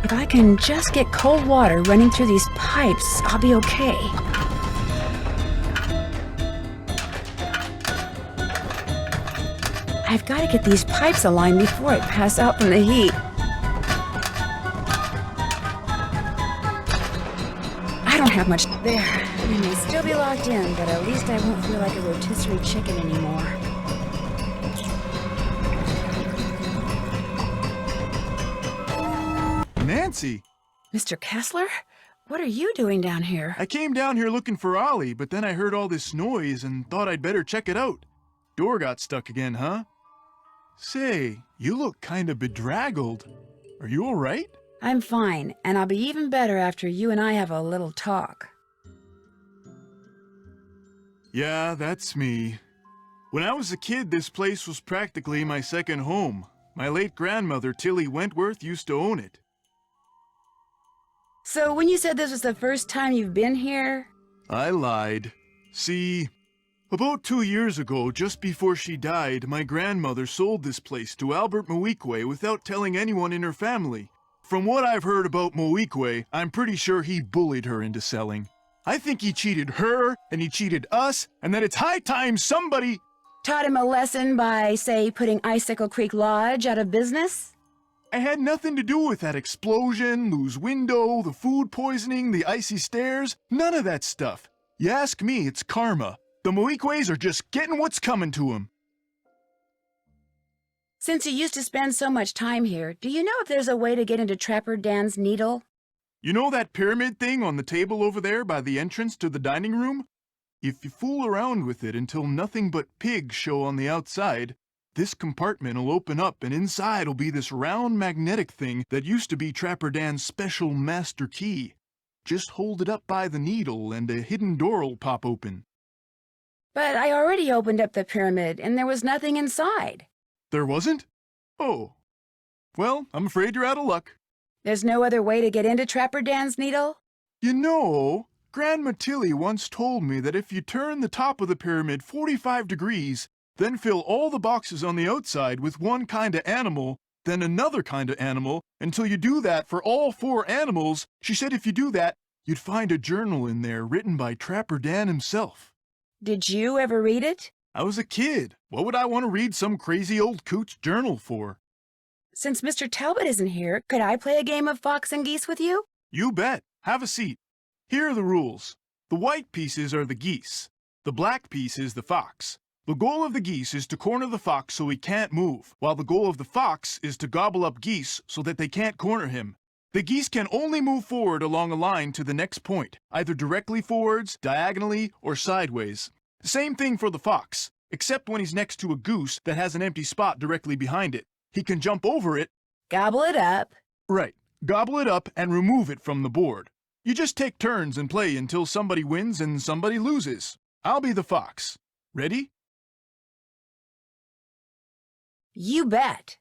If I can just get cold water running through these pipes, I'll be okay. I've got to get these pipes aligned before I pass out from the heat. I don't have much there. I may still be locked in, but at least I won't feel like a rotisserie chicken anymore. Nancy! Mr. Kessler? What are you doing down here? I came down here looking for Ollie, but then I heard all this noise and thought I'd better check it out. Door got stuck again, huh? Say, you look kinda bedraggled. Are you alright? I'm fine, and I'll be even better after you and I have a little talk. Yeah, that's me. When I was a kid, this place was practically my second home. My late grandmother, Tilly Wentworth, used to own it. So when you said this was the first time you've been here? I lied. See, about 2 years ago, just before she died, my grandmother sold this place to Albert Moikwe without telling anyone in her family. From what I've heard about Moikwe, I'm pretty sure he bullied her into selling. I think he cheated her, and he cheated us, and that it's high time somebody... Taught him a lesson by, say, putting Icicle Creek Lodge out of business? I had nothing to do with that explosion, loose window, the food poisoning, the icy stairs, none of that stuff. You ask me, it's karma. The Moikways are just getting what's coming to them. Since you used to spend so much time here, do you know if there's a way to get into Trapper Dan's Needle? You know that pyramid thing on the table over there by the entrance to the dining room? If you fool around with it until nothing but pigs show on the outside, this compartment will open up and inside will be this round magnetic thing that used to be Trapper Dan's special master key. Just hold it up by the needle and a hidden door will pop open. But I already opened up the pyramid and there was nothing inside. There wasn't? Oh. Well, I'm afraid you're out of luck. There's no other way to get into Trapper Dan's Needle? You know, Grandma Tilly once told me that if you turn the top of the pyramid 45 degrees, then fill all the boxes on the outside with one kind of animal, then another kind of animal, until you do that for all 4 animals, she said if you do that, you'd find a journal in there written by Trapper Dan himself. Did you ever read it? I was a kid. What would I want to read some crazy old coot's journal for? Since Mr. Talbot isn't here, could I play a game of fox and geese with you? You bet. Have a seat. Here are the rules. The white pieces are the geese. The black piece is the fox. The goal of the geese is to corner the fox so he can't move, while the goal of the fox is to gobble up geese so that they can't corner him. The geese can only move forward along a line to the next point, either directly forwards, diagonally, or sideways. Same thing for the fox, except when he's next to a goose that has an empty spot directly behind it. He can jump over it. Gobble it up. Right. Gobble it up and remove it from the board. You just take turns and play until somebody wins and somebody loses. I'll be the fox. Ready? You bet.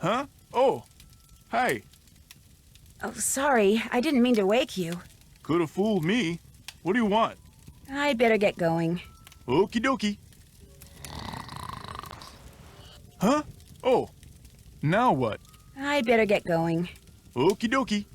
Huh? Oh. Hi. Oh, sorry. I didn't mean to wake you. Could have fooled me. What do you want? I'd better get going. Okie dokie. Huh? Oh. Now what? I'd better get going. Okie dokie.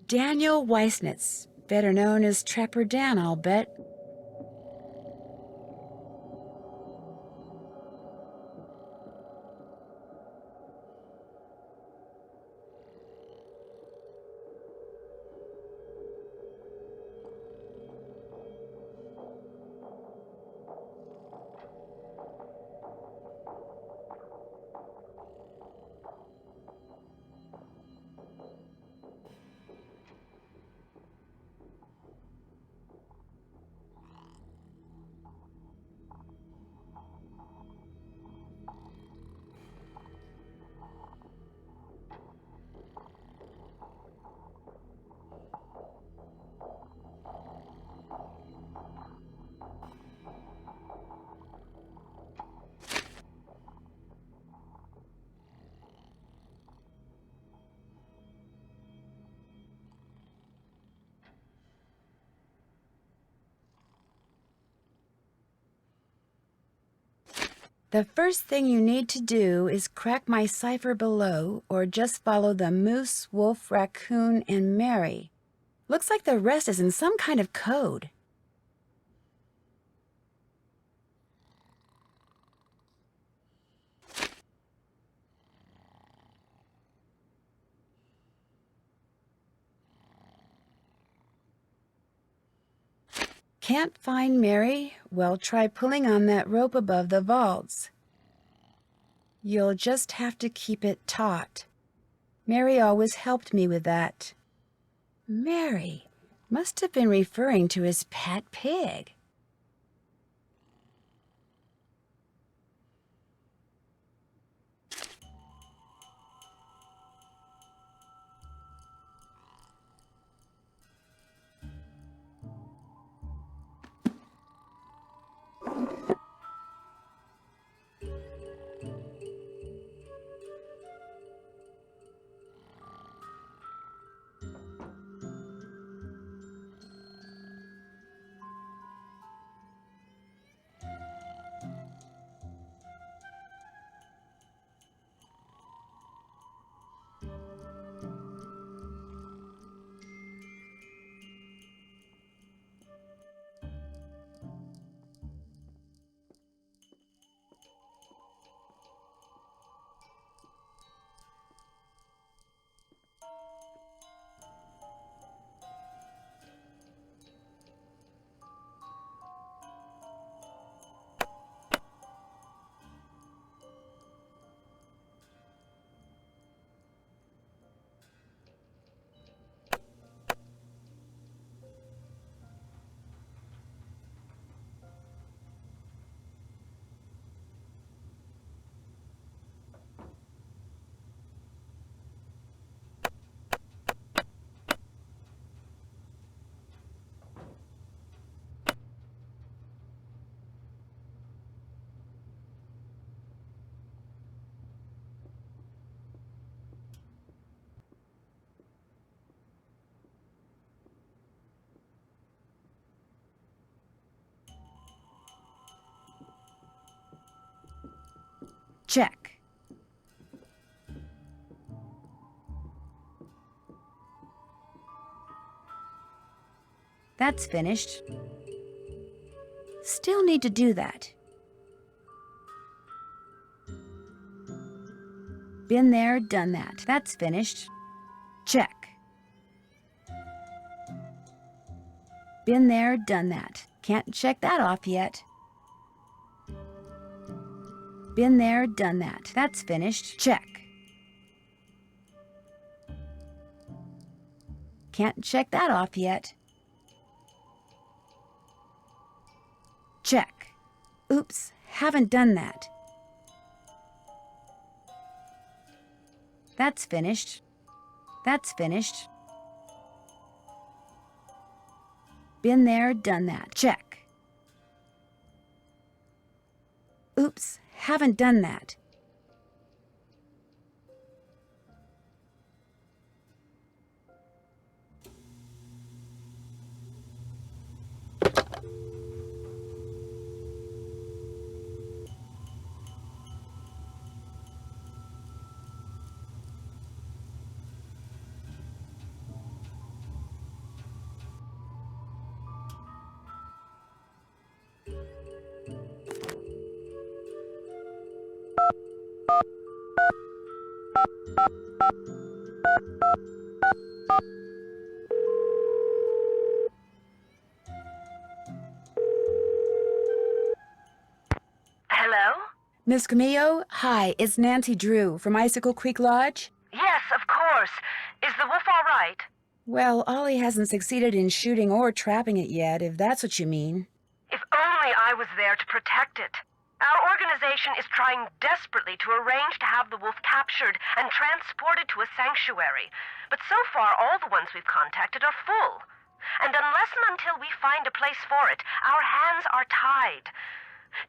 Daniel Weissnitz, better known as Trapper Dan, I'll bet. The first thing you need to do is crack my cipher below, or just follow the moose, wolf, raccoon, and Mary. Looks like the rest is in some kind of code. Can't find Mary? Well, try pulling on that rope above the vaults. You'll just have to keep it taut. Mary always helped me with that. Mary must have been referring to his pet pig. Check. That's finished. Still need to do that. Been there, done that. That's finished. Check. Been there, done that. Can't check that off yet. Been there, done that. That's finished. Check. Can't check that off yet. Check. Oops, haven't done that. That's finished. That's finished. Been there, done that. Check. Oops, haven't done that. Hello? Miss Camillo, hi, it's Nancy Drew from Icicle Creek Lodge. Yes, of course. Is the wolf all right? Well, Ollie hasn't succeeded in shooting or trapping it yet, if that's what you mean. If only I was there to protect it. Our organization is trying desperately to arrange to have the wolf captured and transported to a sanctuary. But so far, all the ones we've contacted are full. And unless and until we find a place for it, our hands are tied.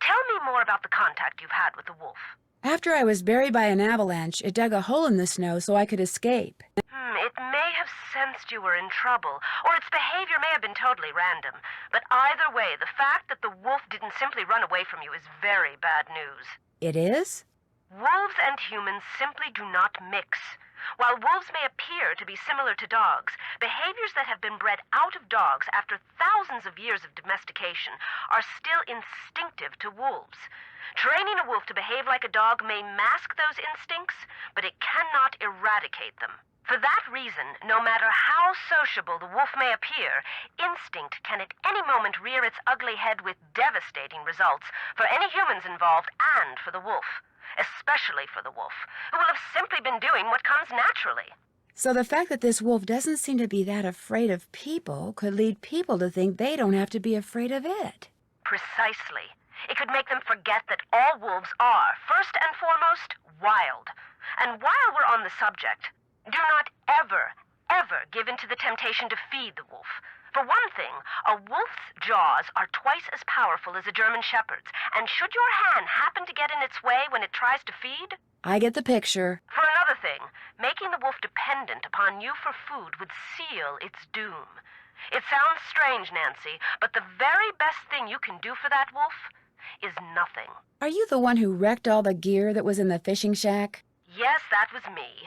Tell me more about the contact you've had with the wolf. After I was buried by an avalanche, it dug a hole in the snow so I could escape. It may have sensed you were in trouble, or its behavior may have been totally random. But either way, the fact that the wolf didn't simply run away from you is very bad news. It is? Wolves and humans simply do not mix. While wolves may appear to be similar to dogs, behaviors that have been bred out of dogs after thousands of years of domestication are still instinctive to wolves. Training a wolf to behave like a dog may mask those instincts, but it cannot eradicate them. For that reason, no matter how sociable the wolf may appear, instinct can at any moment rear its ugly head with devastating results for any humans involved and for the wolf. Especially for the wolf, who will have simply been doing what comes naturally. So the fact that this wolf doesn't seem to be that afraid of people could lead people to think they don't have to be afraid of it. Precisely. It could make them forget that all wolves are, first and foremost, wild. And while we're on the subject, do not ever, ever give in to the temptation to feed the wolf. For one thing, a wolf's jaws are twice as powerful as a German shepherd's, and should your hand happen to get in its way when it tries to feed? I get the picture. For another thing, making the wolf dependent upon you for food would seal its doom. It sounds strange, Nancy, but the very best thing you can do for that wolf is nothing. Are you the one who wrecked all the gear that was in the fishing shack? Yes, that was me.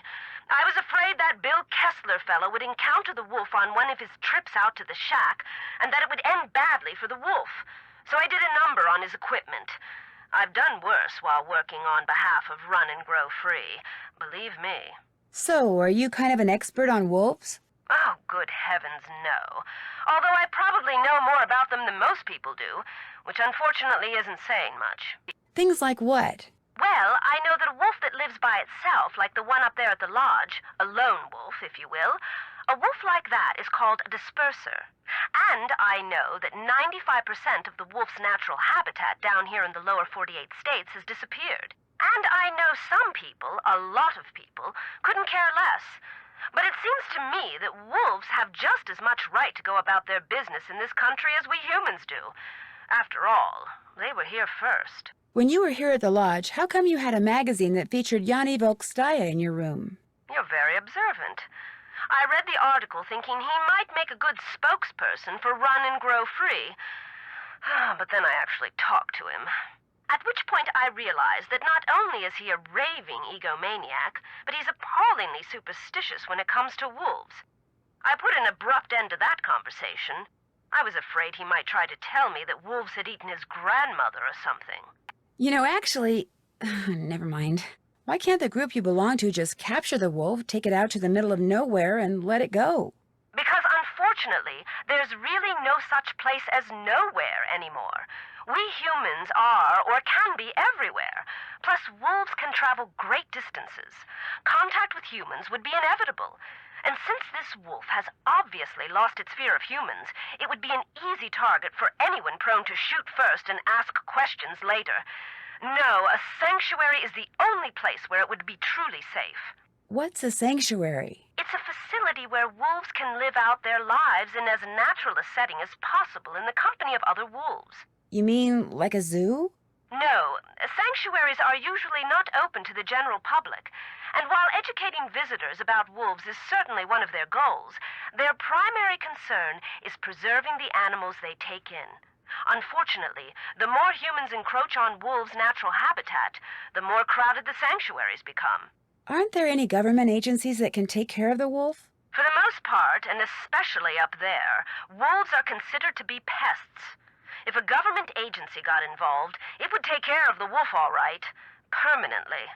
I was afraid that Bill Kessler fellow would encounter the wolf on one of his trips out to the shack, and that it would end badly for the wolf. So I did a number on his equipment. I've done worse while working on behalf of Run and Grow Free. Believe me. So, are you kind of an expert on wolves? Oh, good heavens, no. Although I probably know more about them than most people do, which unfortunately isn't saying much. Things like what? Well, I know that a wolf that lives by itself, like the one up there at the lodge, a lone wolf, if you will, a wolf like that is called a disperser. And I know that 95% of the wolf's natural habitat down here in the lower 48 states has disappeared. And I know some people, a lot of people, couldn't care less. But it seems to me that wolves have just as much right to go about their business in this country as we humans do. After all, they were here first. When you were here at the lodge, how come you had a magazine that featured Yanni Volkstaya in your room? You're very observant. I read the article thinking he might make a good spokesperson for Run and Grow Free. But then I actually talked to him. At which point I realized that not only is he a raving egomaniac, but he's appallingly superstitious when it comes to wolves. I put an abrupt end to that conversation. I was afraid he might try to tell me that wolves had eaten his grandmother or something. You know, actually, never mind. Why can't the group you belong to just capture the wolf, take it out to the middle of nowhere, and let it go? Because unfortunately, there's really no such place as nowhere anymore. We humans are, or can be, everywhere. Plus, wolves can travel great distances. Contact with humans would be inevitable. And since this wolf has obviously lost its fear of humans, it would be an easy target for anyone prone to shoot first and ask questions later. No, a sanctuary is the only place where it would be truly safe. What's a sanctuary? It's a facility where wolves can live out their lives in as natural a setting as possible in the company of other wolves. You mean like a zoo? No, sanctuaries are usually not open to the general public. And while educating visitors about wolves is certainly one of their goals, their primary concern is preserving the animals they take in. Unfortunately, the more humans encroach on wolves' natural habitat, the more crowded the sanctuaries become. Aren't there any government agencies that can take care of the wolf? For the most part, and especially up there, wolves are considered to be pests. If a government agency got involved, it would take care of the wolf all right, permanently.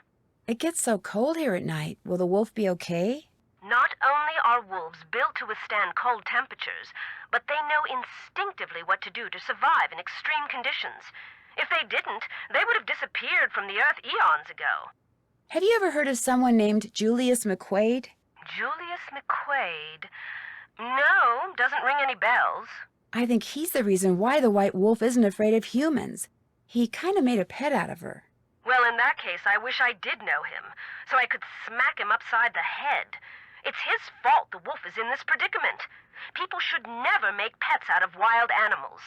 It gets so cold here at night. Will the wolf be okay? Not only are wolves built to withstand cold temperatures, but they know instinctively what to do to survive in extreme conditions. If they didn't, they would have disappeared from the earth eons ago. Have you ever heard of someone named Julius McQuaid? Julius McQuaid? No, doesn't ring any bells. I think he's the reason why the white wolf isn't afraid of humans. He kind of made a pet out of her. Well, in that case, I wish I did know him, so I could smack him upside the head. It's his fault the wolf is in this predicament. People should never make pets out of wild animals.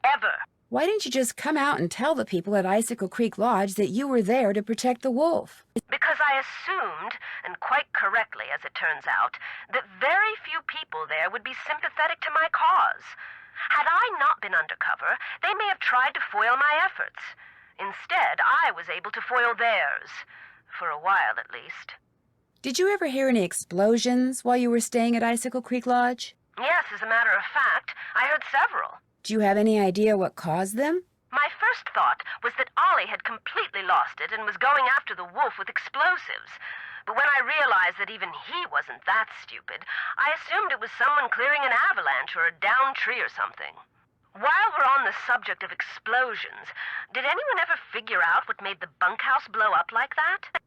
Ever. Why didn't you just come out and tell the people at Icicle Creek Lodge that you were there to protect the wolf? Because I assumed, and quite correctly as it turns out, that very few people there would be sympathetic to my cause. Had I not been undercover, they may have tried to foil my efforts. Instead, I was able to foil theirs. For a while, at least. Did you ever hear any explosions while you were staying at Icicle Creek Lodge? Yes, as a matter of fact, I heard several. Do you have any idea what caused them? My first thought was that Ollie had completely lost it and was going after the wolf with explosives. But when I realized that even he wasn't that stupid, I assumed it was someone clearing an avalanche or a downed tree or something. While we're on the subject of explosions, did anyone ever figure out what made the bunkhouse blow up like that?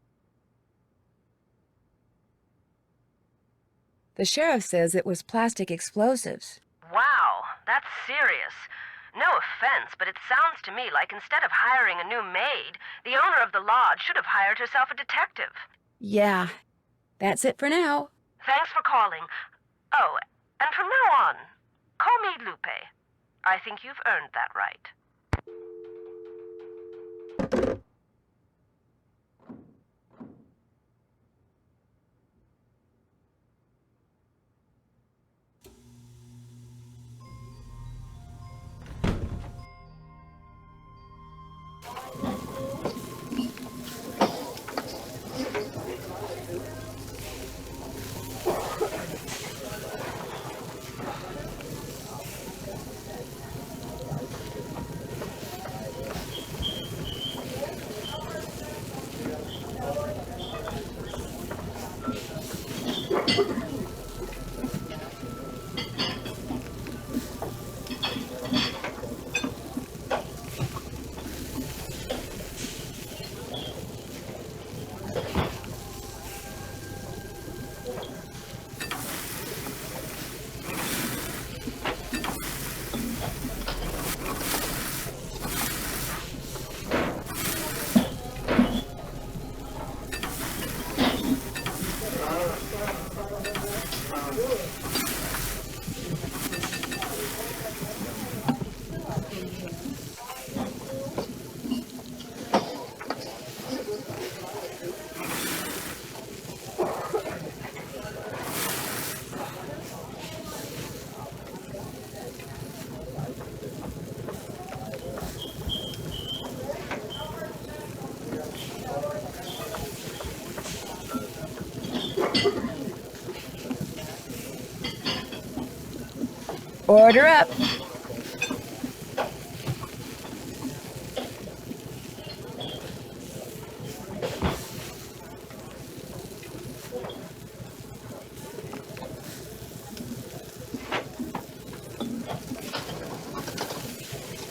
The sheriff says it was plastic explosives. Wow, that's serious. No offense, but it sounds to me like instead of hiring a new maid, the owner of the lodge should have hired herself a detective. Yeah, that's it for now. Thanks for calling. Oh, and from now on, call me Lupe. I think you've earned that right. Order up.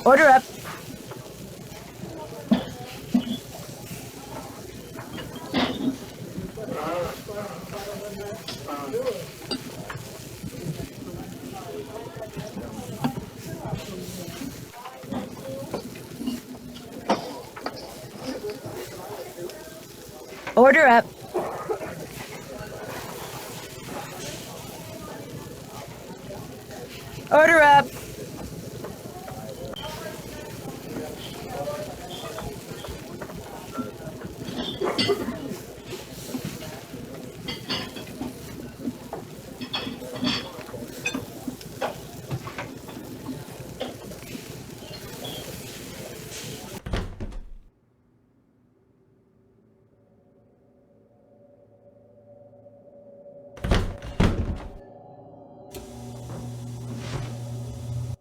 Order up. Order up. Order up.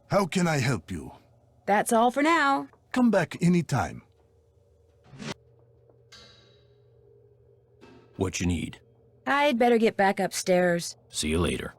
How can I help you? That's all for now. Come back anytime. What you need? I'd better get back upstairs. See you later.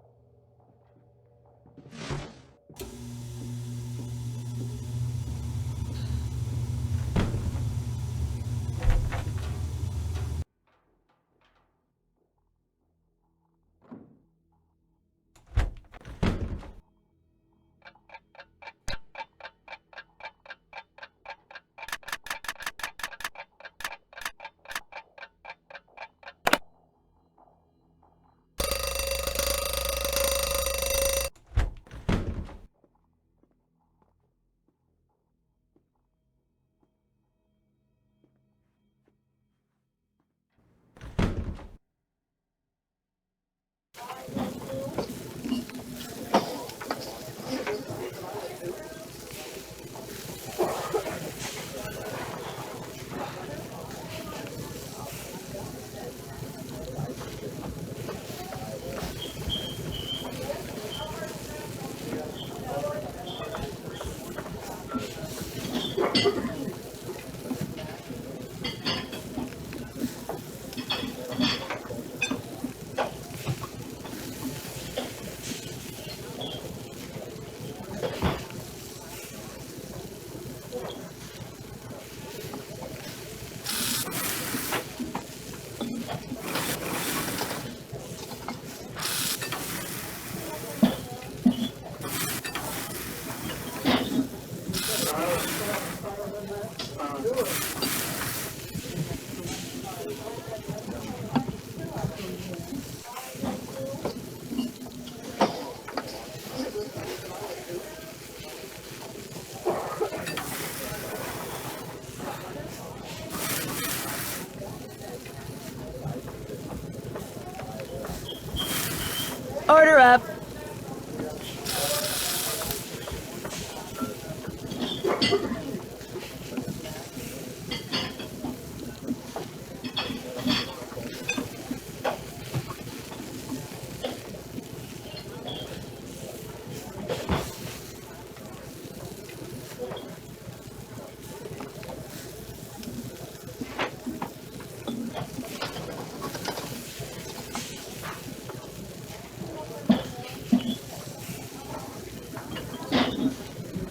Order up.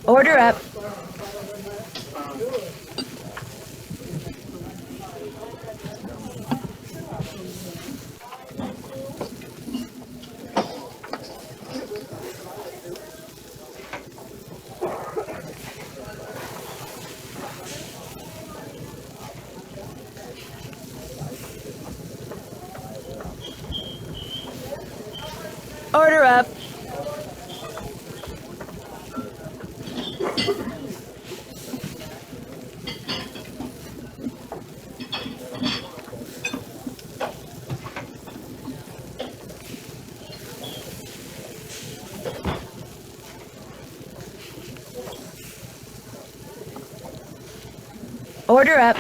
Order up. Order up. Order up.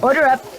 Order up.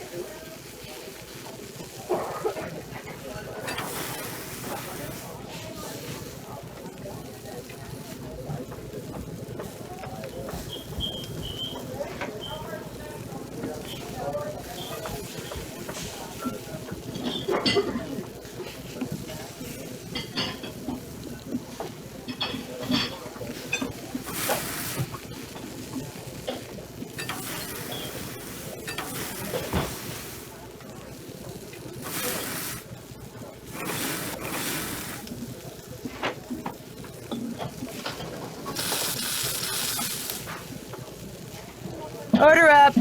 Order up.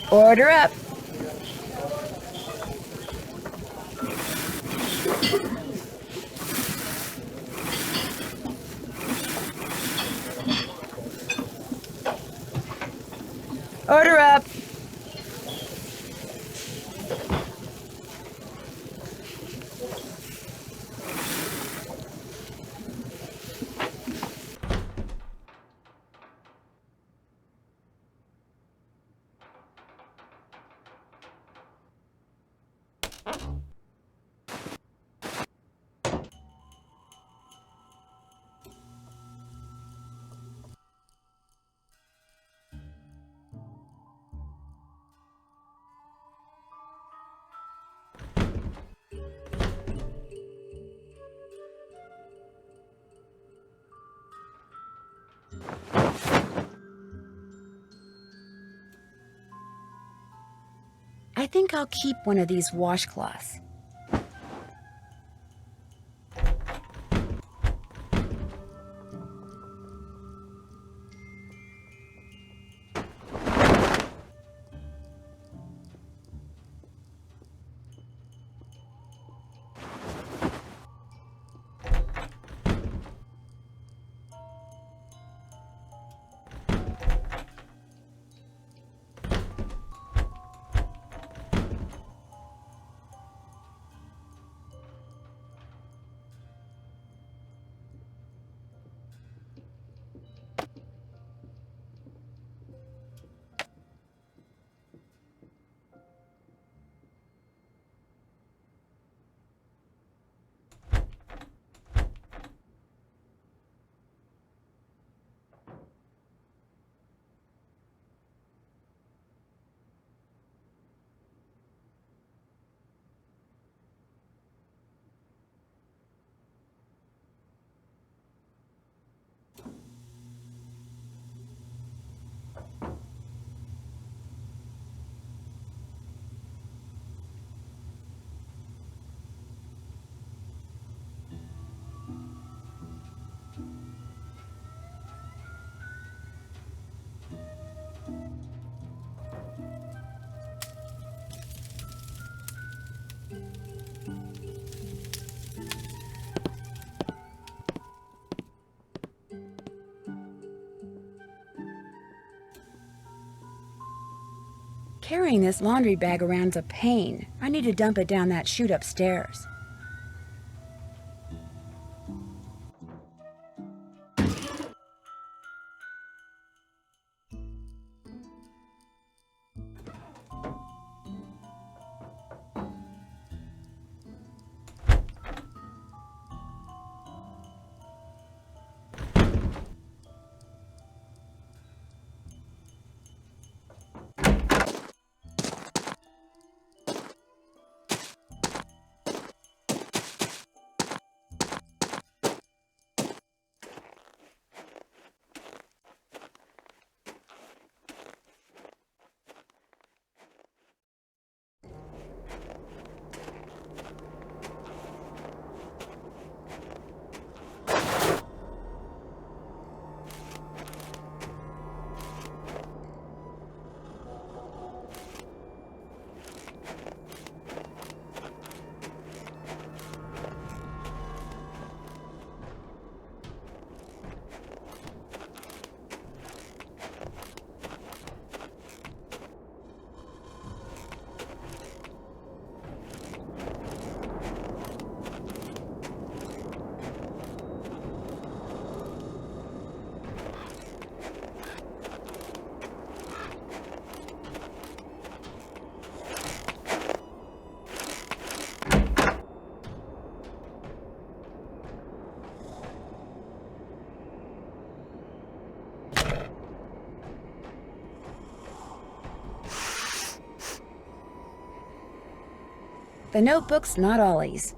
Order up. Order up. I think I'll keep one of these washcloths. Carrying this laundry bag around's a pain. I need to dump it down that chute upstairs. The notebook's not Ollie's.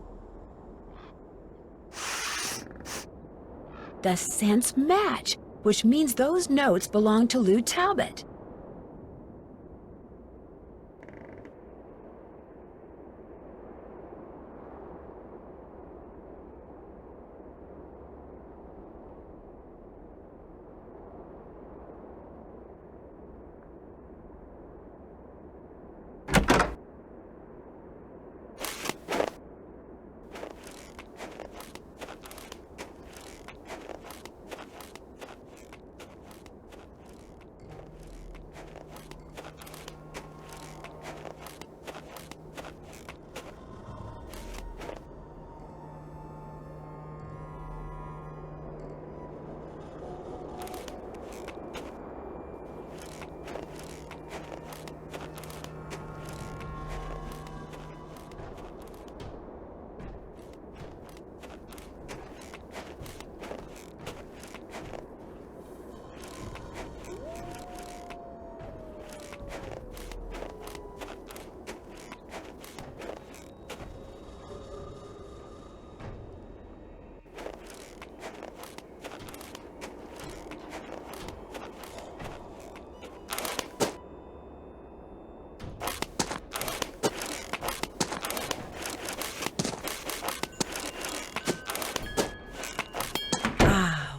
The scents match, which means those notes belong to Lou Talbot.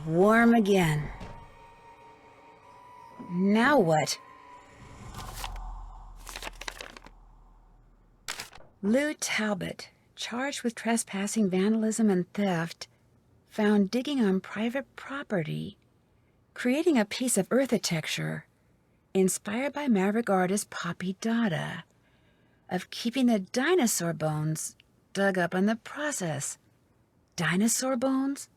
Warm again. Now what? Lou Talbot, charged with trespassing, vandalism, and theft, found digging on private property, creating a piece of architecture inspired by maverick artist Poppy Dada, of keeping the dinosaur bones dug up in the process. Dinosaur bones?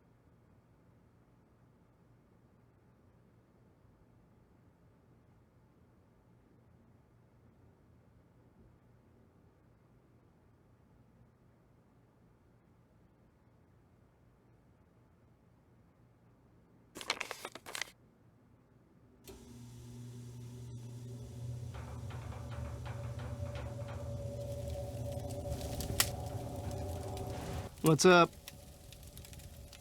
What's up?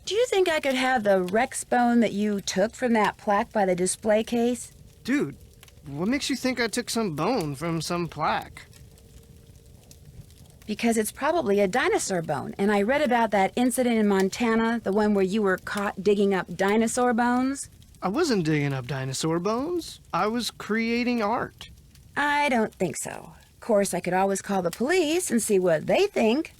Do you think I could have the Rex bone that you took from that plaque by the display case? Dude, what makes you think I took some bone from some plaque? Because it's probably a dinosaur bone, and I read about that incident in Montana, the one where you were caught digging up dinosaur bones. I wasn't digging up dinosaur bones. I was creating art. I don't think so. Of course, I could always call the police and see what they think.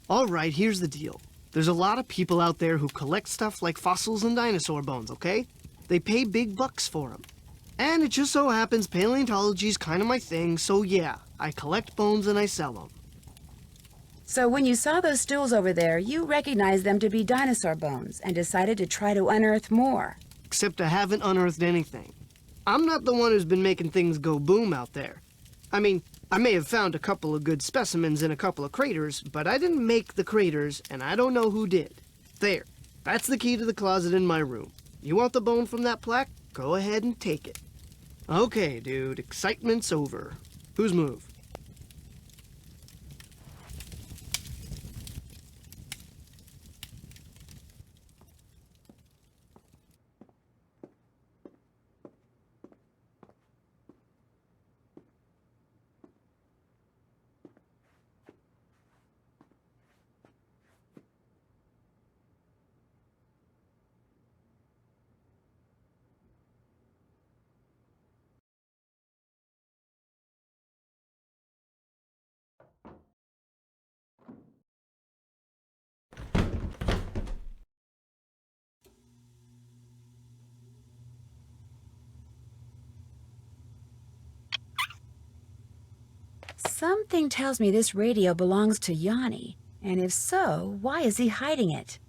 All right, here's the deal. There's a lot of people out there who collect stuff like fossils and dinosaur bones, okay? They pay big bucks for them. And it just so happens paleontology's kind of my thing, so yeah, I collect bones and I sell them. So when you saw those stools over there, you recognized them to be dinosaur bones and decided to try to unearth more. Except I haven't unearthed anything. I'm not the one who's been making things go boom out there. I mean, I may have found a couple of good specimens in a couple of craters, but I didn't make the craters, and I don't know who did. There. That's the key to the closet in my room. You want the bone from that plaque? Go ahead and take it. Okay, dude, excitement's over. Whose move? Something tells me this radio belongs to Yanni, and if so, why is he hiding it?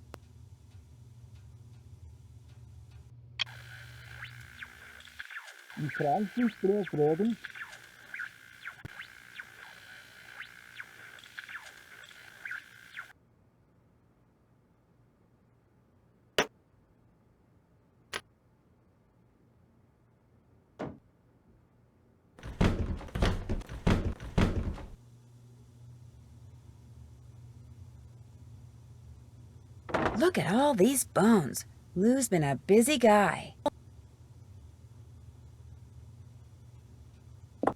Look at all these bones. Lou's been a busy guy.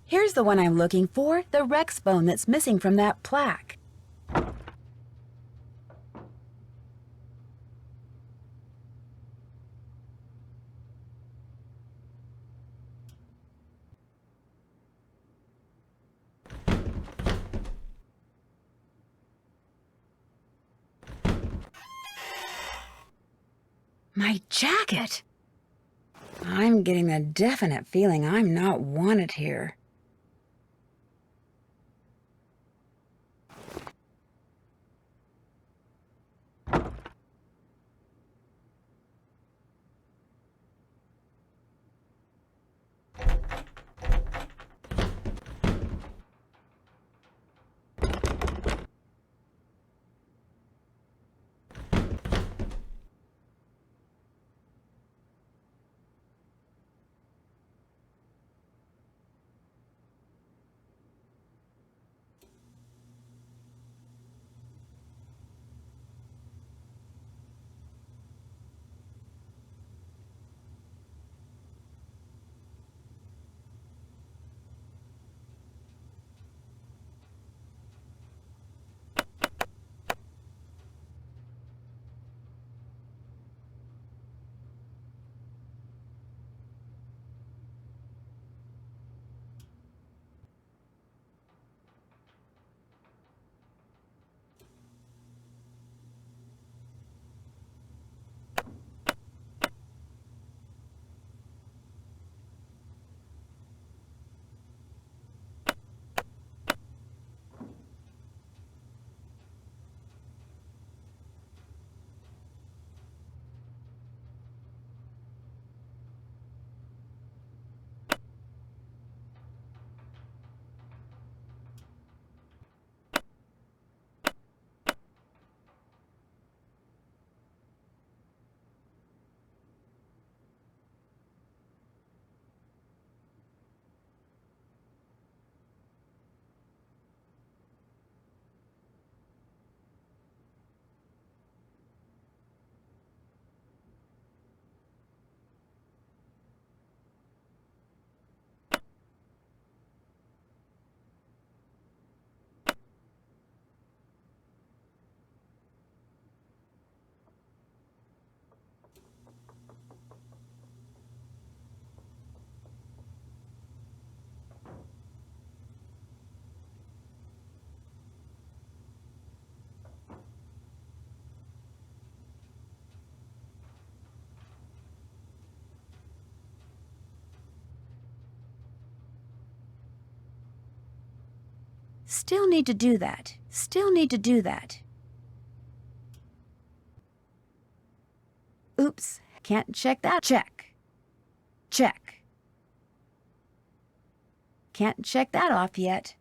Here's the one I'm looking for, the Rex bone that's missing from that plaque. My jacket! I'm getting a definite feeling I'm not wanted here. Still need to do that. Still need to do that. Oops, can't check that. Check. Check. Can't check that off yet.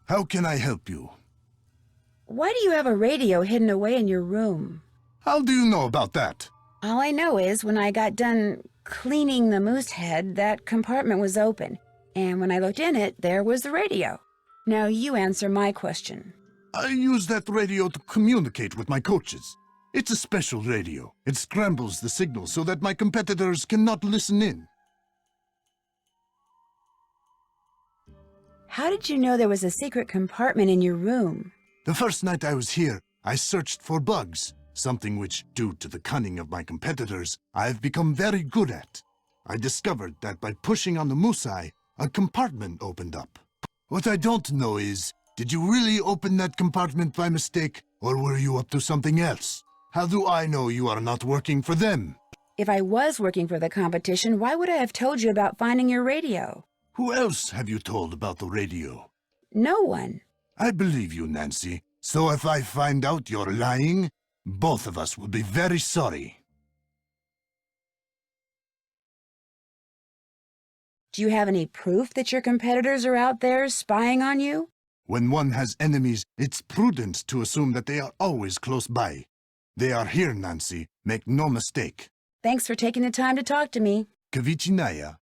How can I help you? Why do you have a radio hidden away in your room? How do you know about that? All I know is when I got done cleaning the moose head, that compartment was open. And when I looked in it, there was the radio. Now you answer my question. I use that radio to communicate with my coaches. It's a special radio. It scrambles the signal so that my competitors cannot listen in. How did you know there was a secret compartment in your room? The first night I was here, I searched for bugs, something which, due to the cunning of my competitors, I have become very good at. I discovered that by pushing on the moose eye, a compartment opened up. What I don't know is, did you really open that compartment by mistake, or were you up to something else? How do I know you are not working for them? If I was working for the competition, why would I have told you about finding your radio? Who else have you told about the radio? No one. I believe you, Nancy. So if I find out you're lying, both of us will be very sorry. Do you have any proof that your competitors are out there spying on you? When one has enemies, it's prudent to assume that they are always close by. They are here, Nancy. Make no mistake. Thanks for taking the time to talk to me. Kavichinaya.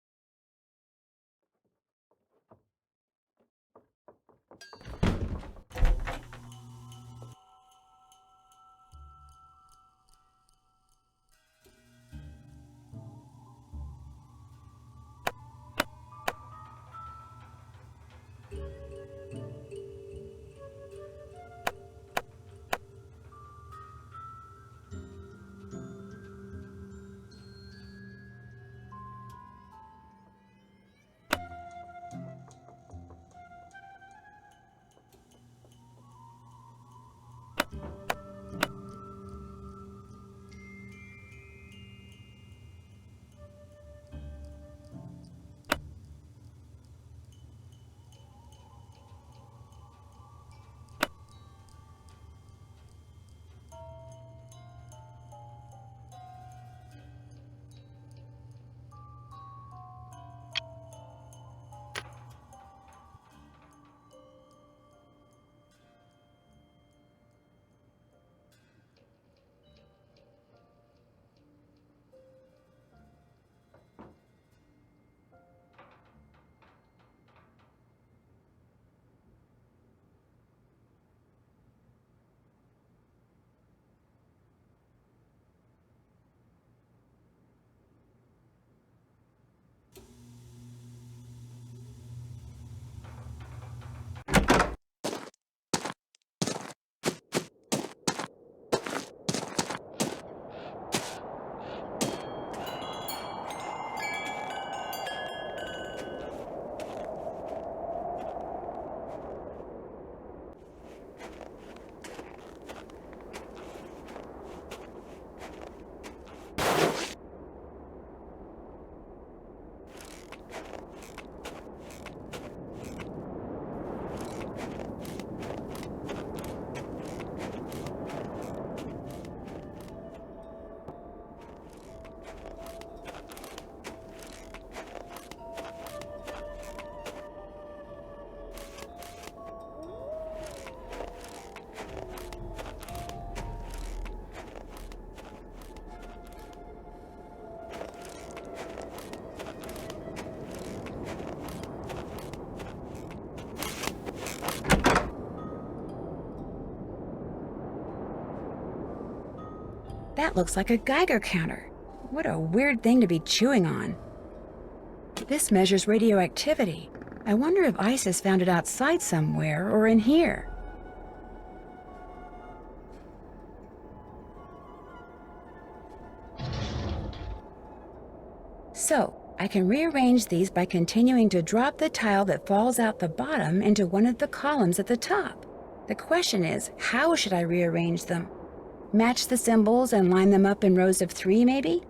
That looks like a Geiger counter. What a weird thing to be chewing on. This measures radioactivity. I wonder if ISIS found it outside somewhere or in here. So, I can rearrange these by continuing to drop the tile that falls out the bottom into one of the columns at the top. The question is, how should I rearrange them? Match the symbols and line them up in rows of 3, maybe?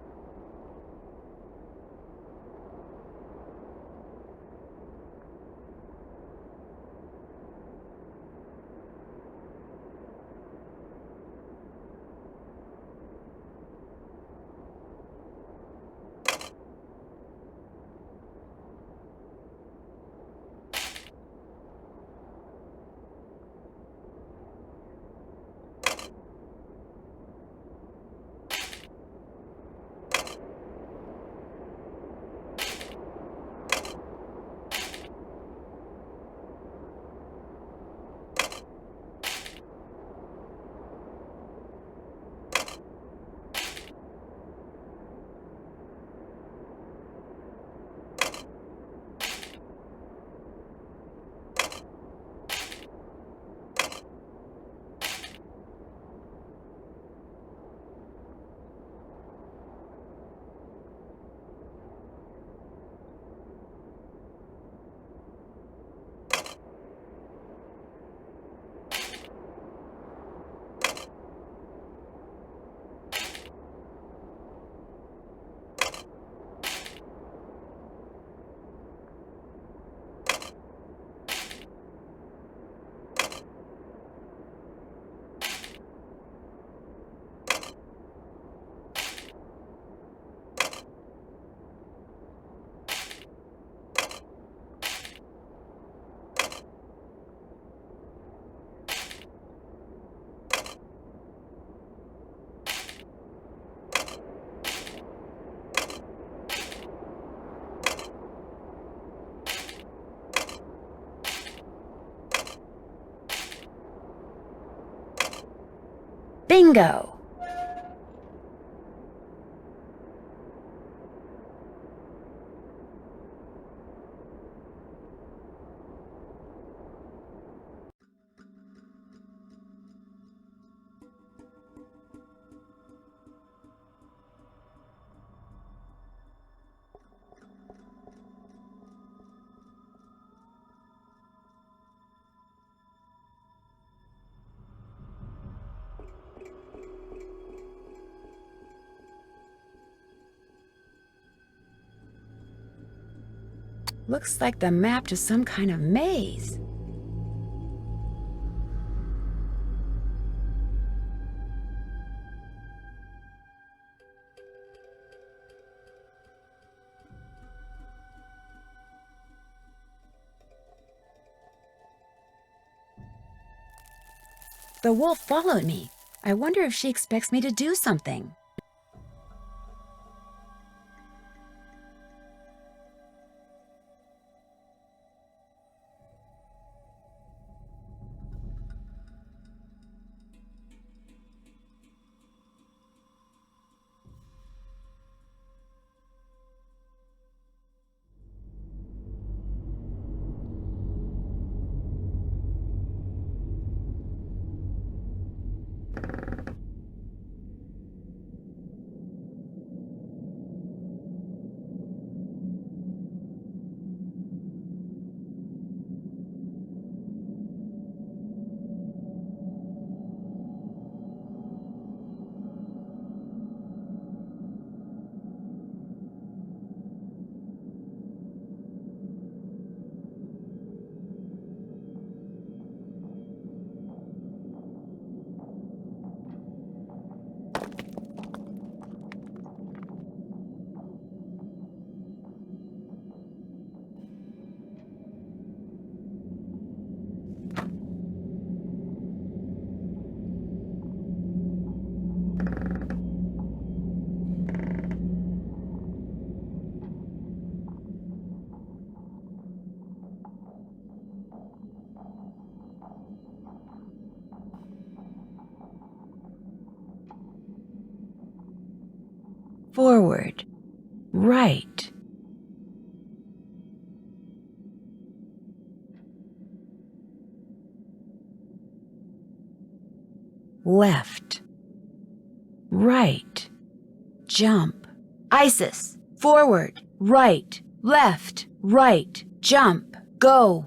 Bingo! Looks like the map to some kind of maze. The wolf followed me. I wonder if she expects me to do something. forward, right. Left, right, jump. Isis, forward, right, left, right, jump, go.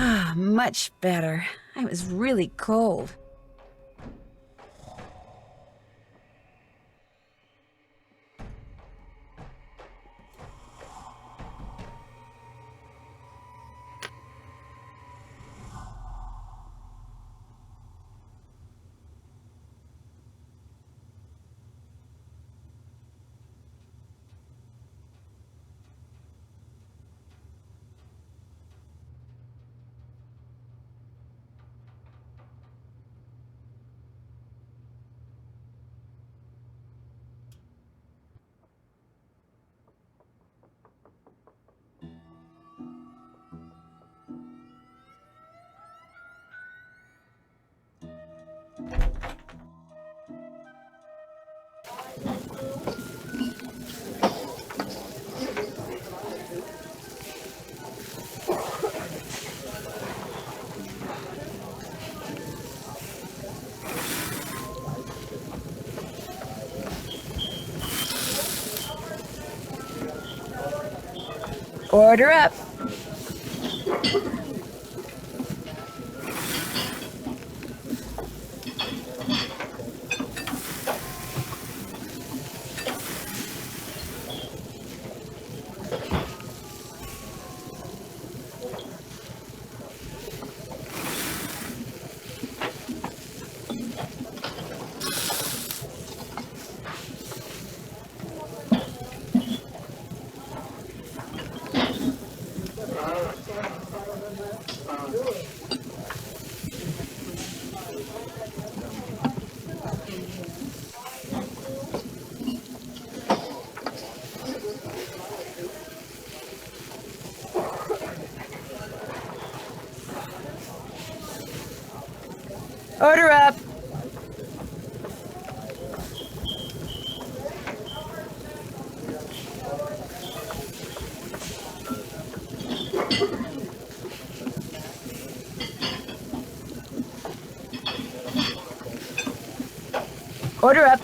Ah, much better. I was really cold. Order up. Order up. Order up.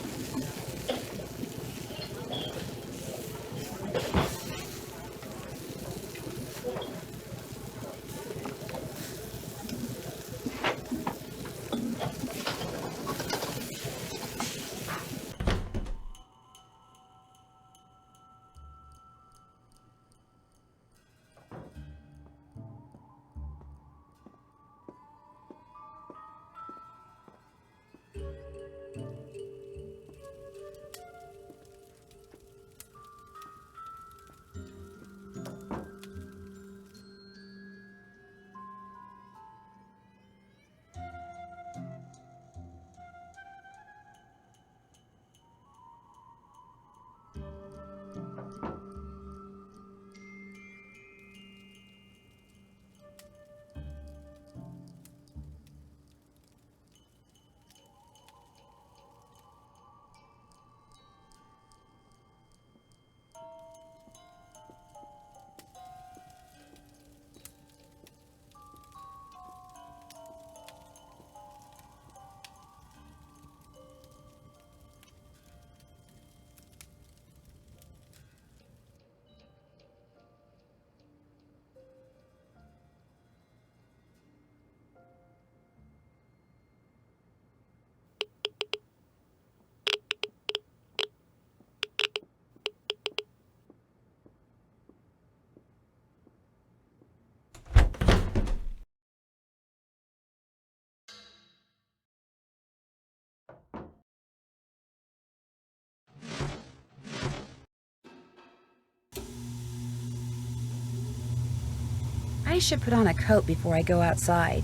I should put on a coat before I go outside.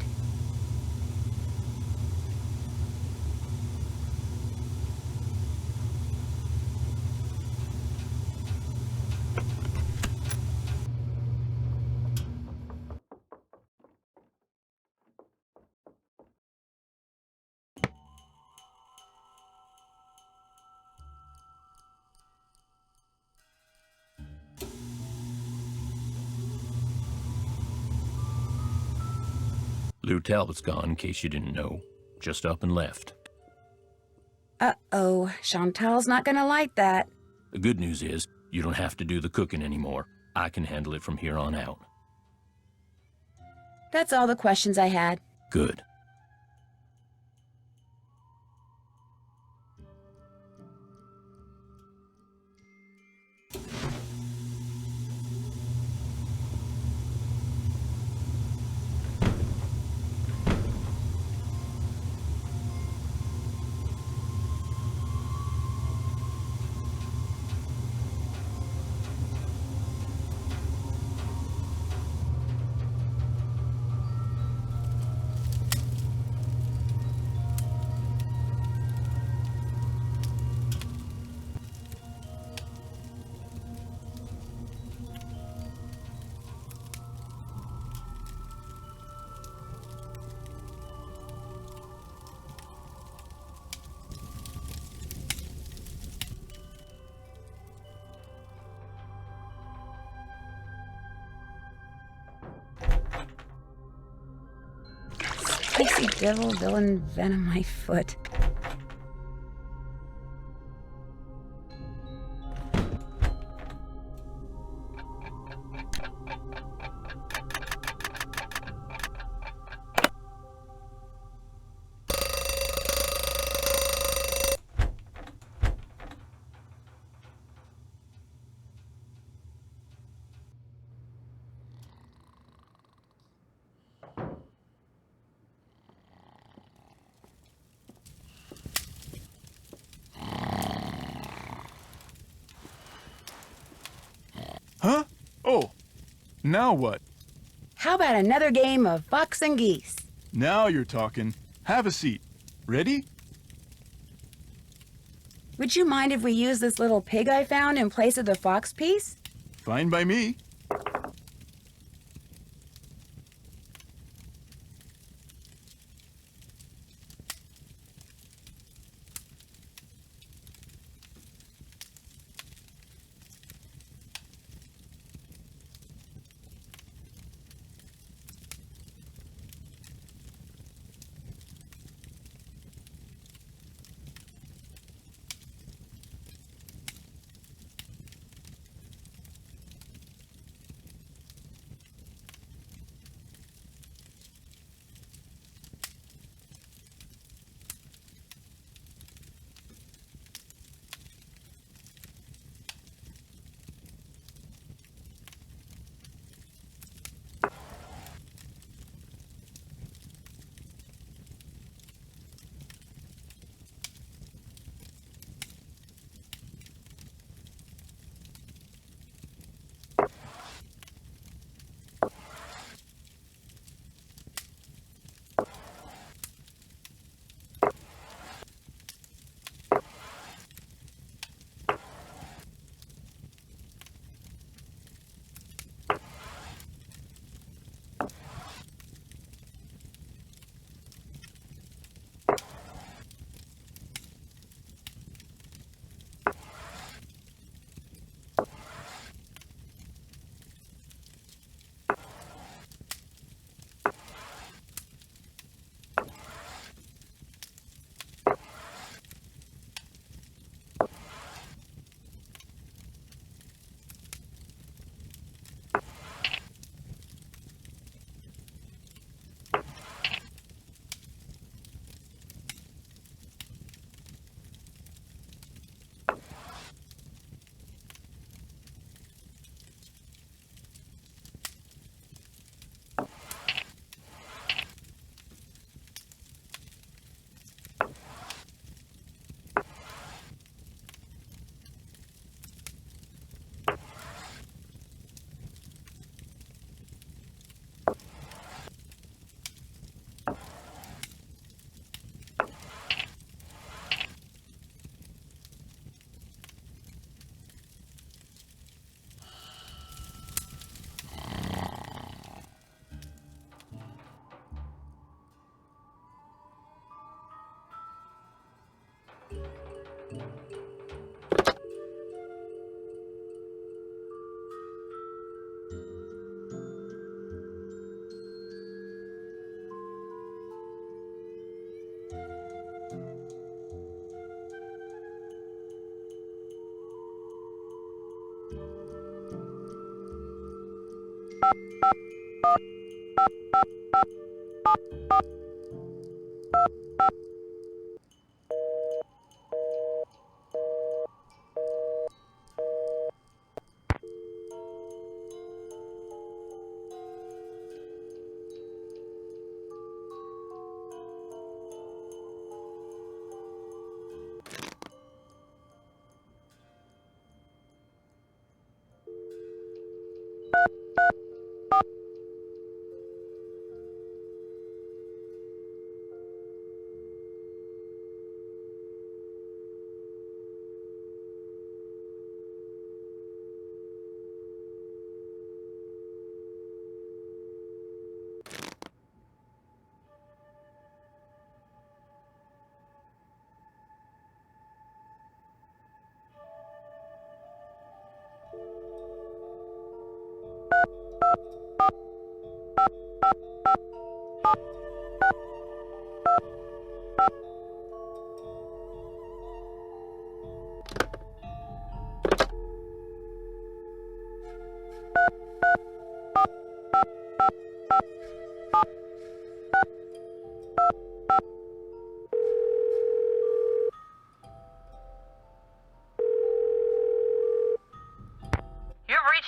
Lou Talbot's gone, in case you didn't know. Just up and left. Uh-oh, Chantal's not gonna like that. The good news is, you don't have to do the cooking anymore. I can handle it from here on out. That's all the questions I had. Good. Spicy devil villain venom my foot. Huh? Oh, now what? How about another game of fox and geese? Now you're talking. Have a seat. Ready? Would you mind if we use this little pig I found in place of the fox piece? Fine by me.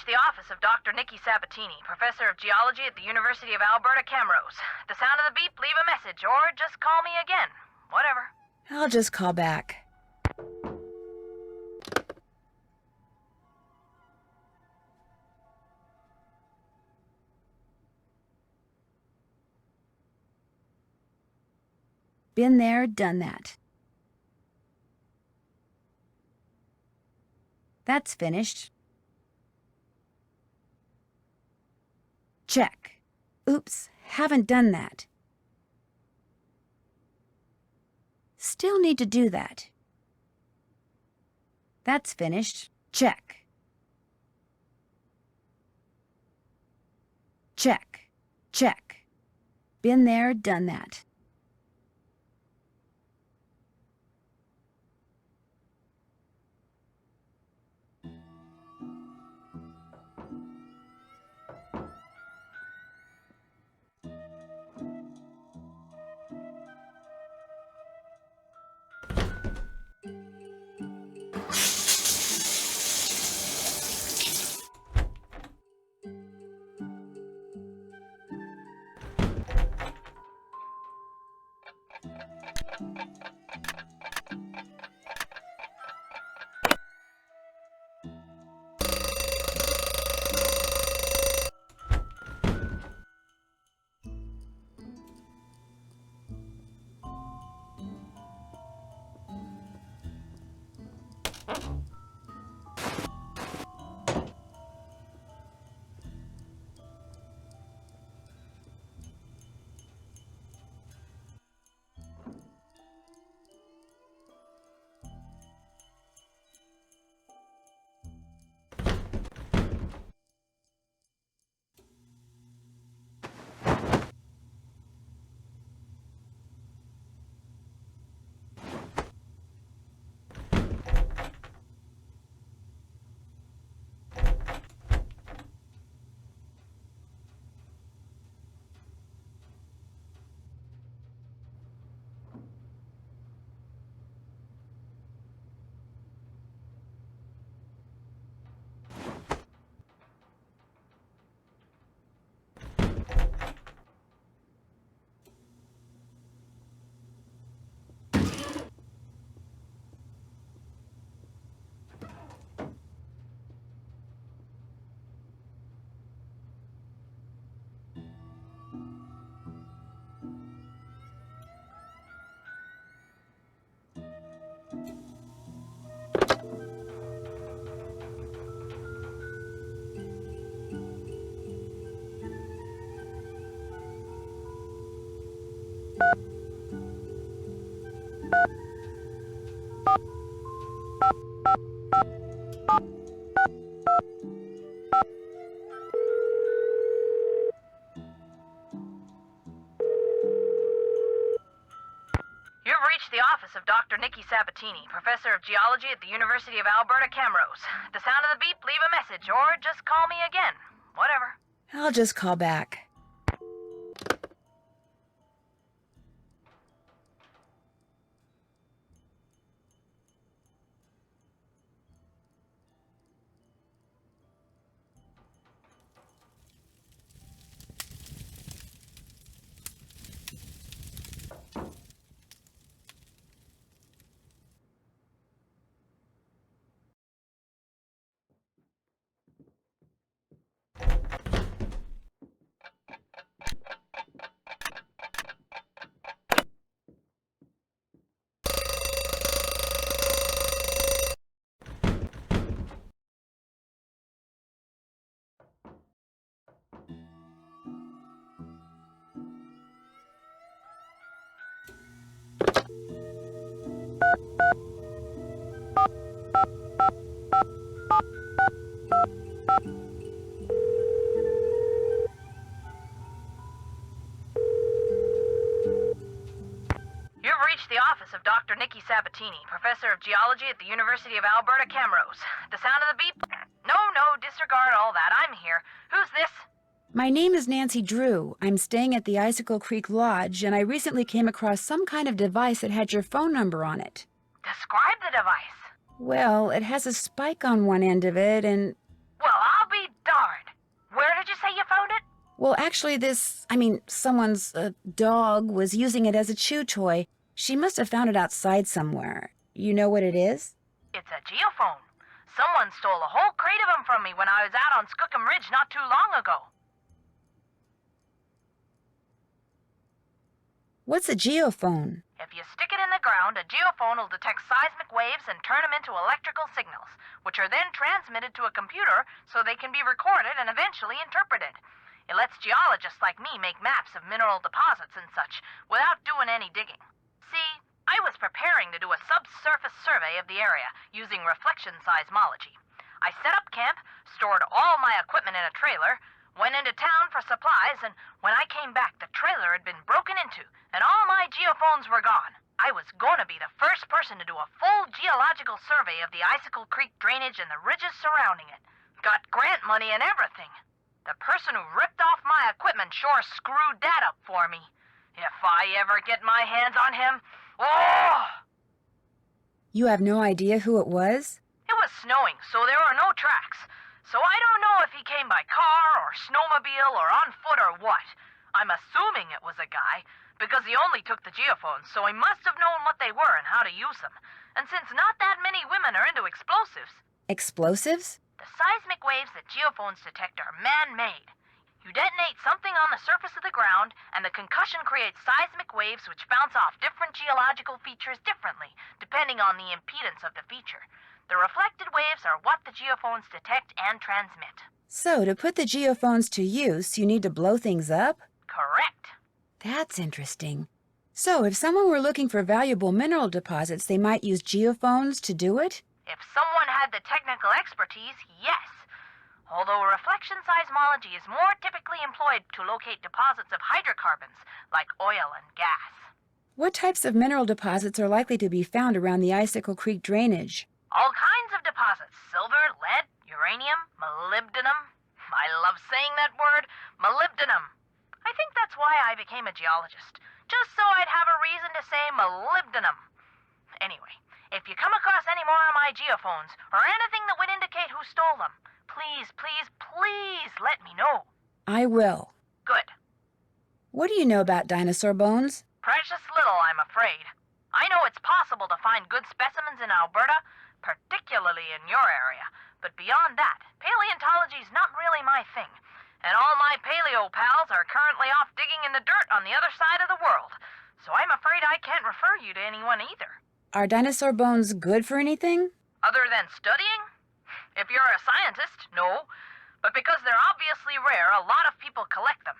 The office of Dr. Nikki Sabatini, professor of geology at the University of Alberta, Camrose. At the sound of the beep, leave a message, or just call me again. Whatever. I'll just call back. Been there, done that. That's finished. Check. Oops, haven't done that. Still need to do that. That's finished. Check. Check. Check. Been there, done that. You've reached the office of Dr. Nikki Sabatini, professor of geology at the University of Alberta, Camrose. At the sound of the beep, leave a message, or just call me again. Whatever. I'll just call back. The office of Dr. Nikki Sabatini, professor of geology at the University of Alberta, Camrose. The sound of the beep? No, disregard all that. I'm here. Who's this? My name is Nancy Drew. I'm staying at the Icicle Creek Lodge, and I recently came across some kind of device that had your phone number on it. Describe the device. Well, it has a spike on one end of it, and... Well, I'll be darned. Where did you say you found it? Well, actually, someone's dog was using it as a chew toy. She must have found it outside somewhere. You know what it is? It's a geophone. Someone stole a whole crate of them from me when I was out on Skookum Ridge not too long ago. What's a geophone? If If you stick it in the ground, a geophone will detect seismic waves and turn them into electrical signals, which are then transmitted to a computer so they can be recorded and eventually interpreted. It lets geologists like me make maps of mineral deposits and such without doing any digging. See, I was preparing to do a subsurface survey of the area using reflection seismology. I set up camp, stored all my equipment in a trailer, went into town for supplies, and when I came back, the trailer had been broken into, and all my geophones were gone. I was going to be the first person to do a full geological survey of the Icicle Creek drainage and the ridges surrounding it. Got grant money and everything. The person who ripped off my equipment sure screwed that up for me. If I ever get my hands on him, oh! You have no idea who it was? It was snowing, so there were no tracks. So I don't know if he came by car or snowmobile or on foot or what. I'm assuming it was a guy, because he only took the geophones, so he must have known what they were and how to use them. And since not that many women are into explosives... Explosives? The seismic waves that geophones detect are man-made. You detonate something on the surface of the ground, and the concussion creates seismic waves which bounce off different geological features differently, depending on the impedance of the feature. The reflected waves are what the geophones detect and transmit. So, to put the geophones to use, you need to blow things up? Correct. That's interesting. So, if someone were looking for valuable mineral deposits, they might use geophones to do it? If someone had the technical expertise, yes. Although reflection seismology is more typically employed to locate deposits of hydrocarbons, like oil and gas. What types of mineral deposits are likely to be found around the Icicle Creek drainage? All kinds of deposits. Silver, lead, uranium, molybdenum. I love saying that word, molybdenum. I think that's why I became a geologist. Just so I'd have a reason to say molybdenum. Anyway, if you come across any more of my geophones, or anything that would indicate who stole them, please, please, please let me know. I will. Good. What do you know about dinosaur bones? Precious little, I'm afraid. I know it's possible to find good specimens in Alberta, particularly in your area, but beyond that, paleontology's not really my thing. And all my paleo pals are currently off digging in the dirt on the other side of the world, so I'm afraid I can't refer you to anyone either. Are dinosaur bones good for anything? Other than studying? If you're a scientist, no. But because they're obviously rare, a lot of people collect them.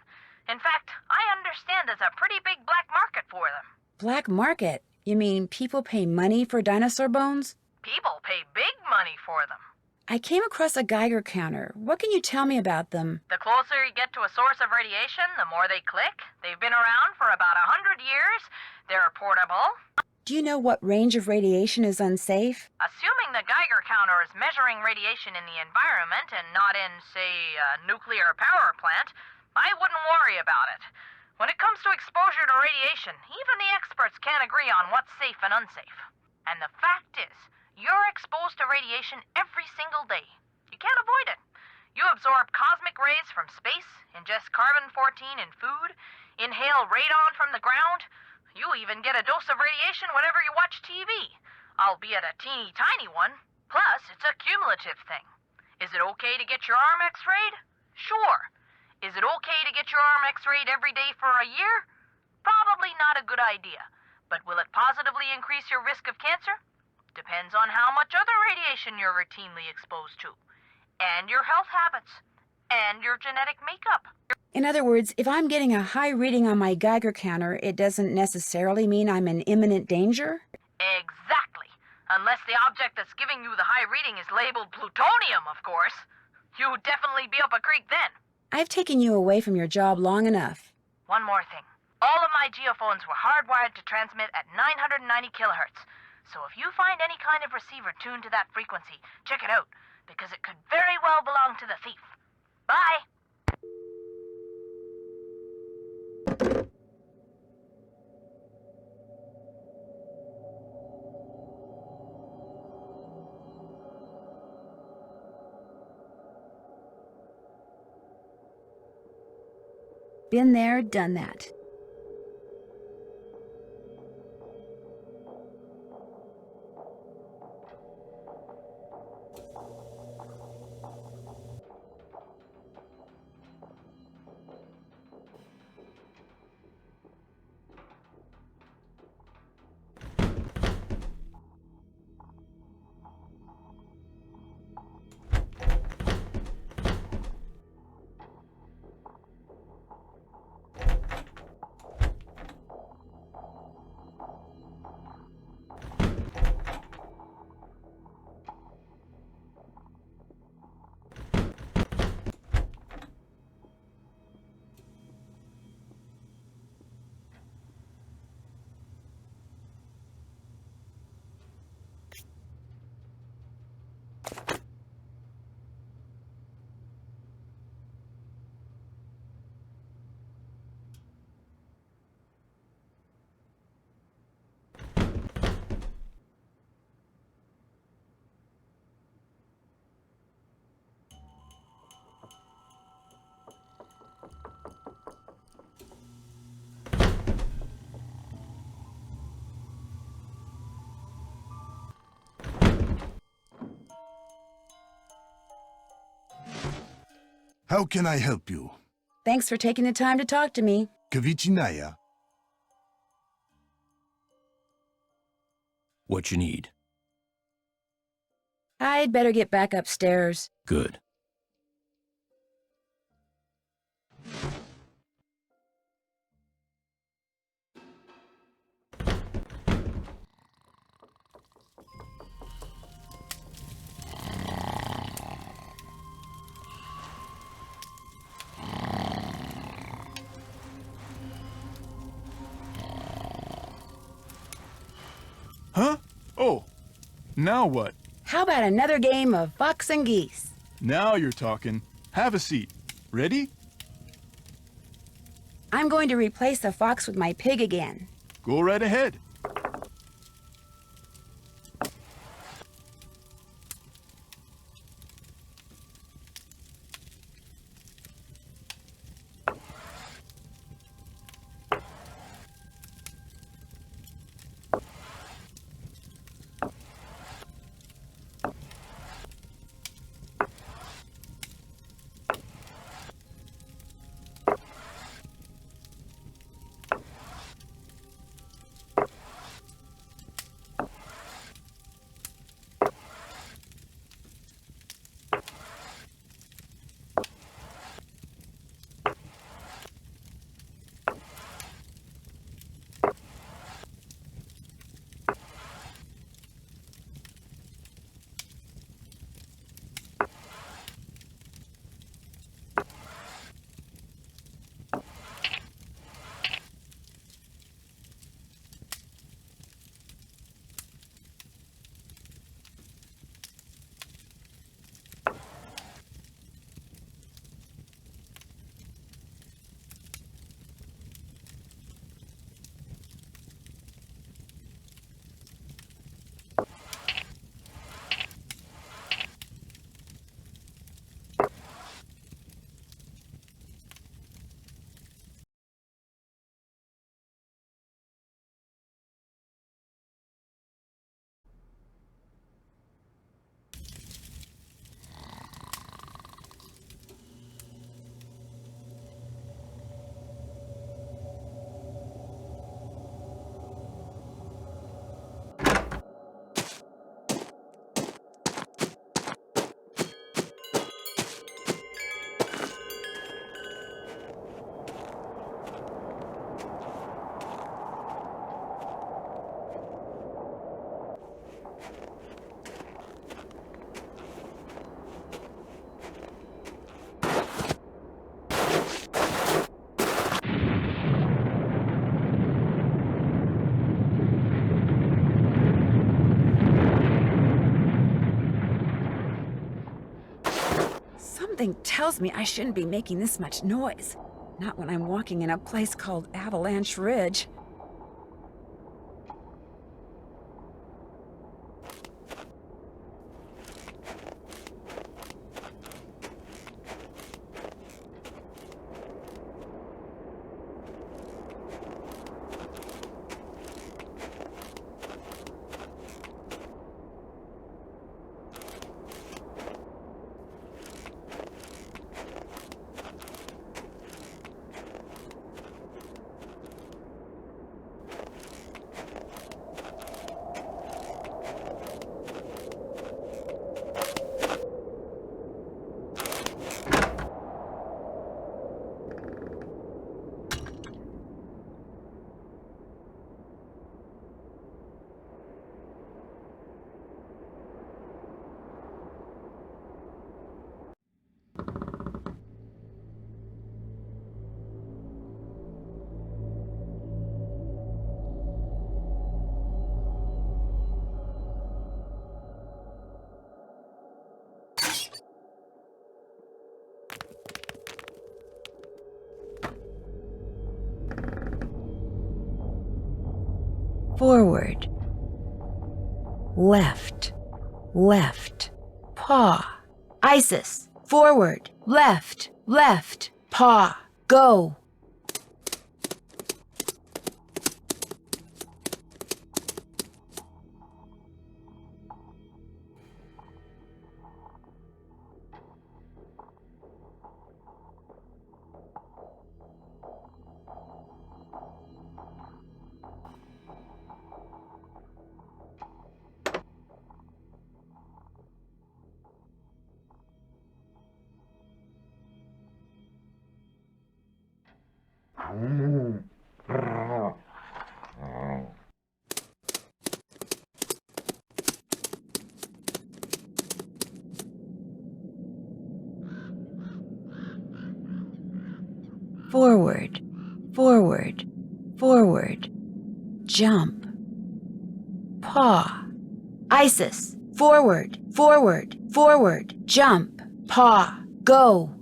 In fact, I understand there's a pretty big black market for them. Black market? You mean people pay money for dinosaur bones? People pay big money for them. I came across a Geiger counter. What can you tell me about them? The closer you get to a source of radiation, the more they click. They've been around for about 100 years. They're portable. Do you know what range of radiation is unsafe? Assuming the Geiger counter is measuring radiation in the environment and not in, say, a nuclear power plant, I wouldn't worry about it. When it comes to exposure to radiation, even the experts can't agree on what's safe and unsafe. And the fact is, you're exposed to radiation every single day. You can't avoid it. You absorb cosmic rays from space, ingest carbon-14 in food, inhale radon from the ground. You even get a dose of radiation whenever you watch TV, albeit a teeny tiny one. Plus, it's a cumulative thing. Is it okay to get your arm x-rayed? Sure. Is it okay to get your arm x-rayed every day for a year? Probably not a good idea. But will it positively increase your risk of cancer? Depends on how much other radiation you're routinely exposed to, and your health habits, and your genetic makeup. In other words, if I'm getting a high reading on my Geiger counter, it doesn't necessarily mean I'm in imminent danger? Exactly. Unless the object that's giving you the high reading is labeled plutonium, of course. You'd definitely be up a creek then. I've taken you away from your job long enough. One more thing. All of my geophones were hardwired to transmit at 990 kilohertz. So if you find any kind of receiver tuned to that frequency, check it out, because it could very well belong to the thief. Bye! Been there, done that. How can I help you? Thanks for taking the time to talk to me. Kavichinaya. What you need? I'd better get back upstairs. Good. Huh? Oh, now what? How about another game of fox and geese? Now you're talking. Have a seat. Ready? I'm going to replace the fox with my pig again. Go right ahead. Something tells me I shouldn't be making this much noise. Not when I'm walking in a place called Avalanche Ridge. Forward. Left. Left. Paw. Isis. Forward. Left. Left. Paw. Go. Forward, forward, forward. Jump. Paw. Isis. Forward, forward, forward. Jump. Paw. Go.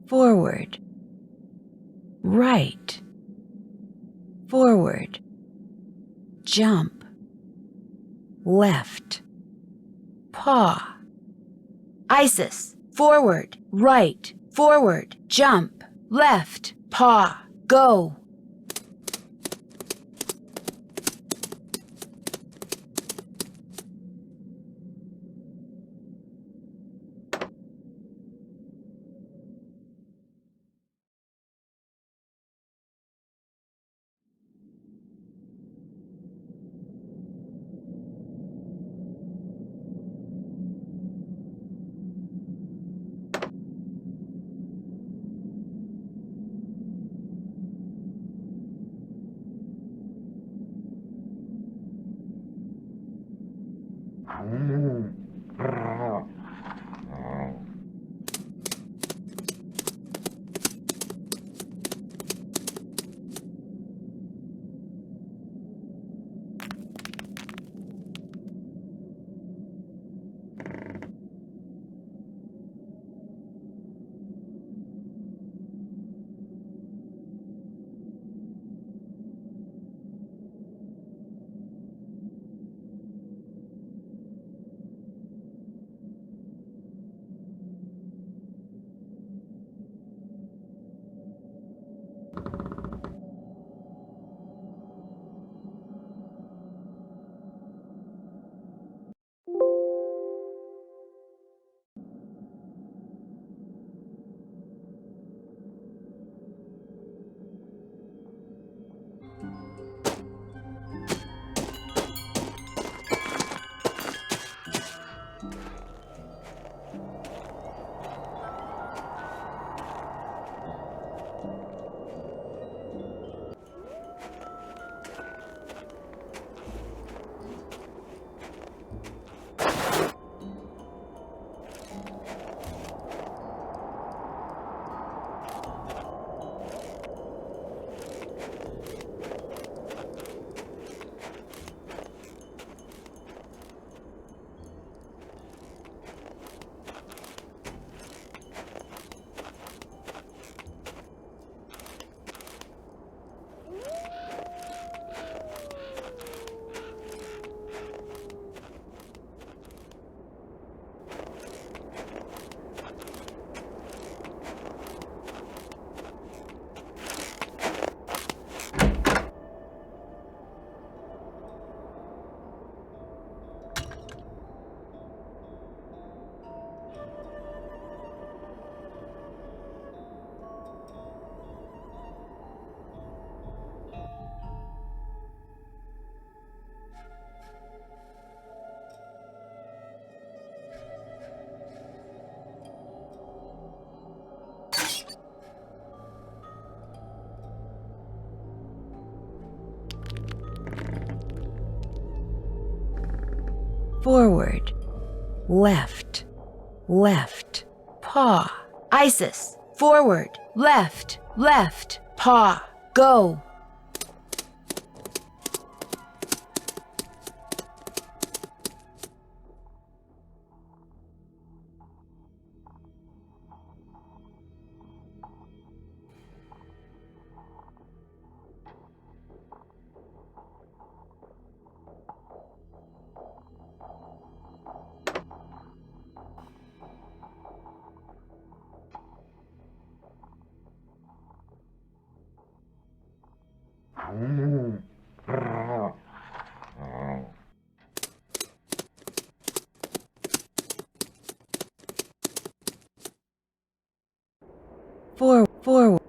Forward. Right. Forward. Jump. Left. Paw. Isis. Forward. Right. Forward. Jump. Left. Paw. Go. Forward. Left. Left. Paw. Isis. Forward. Left. Left. Paw. Go.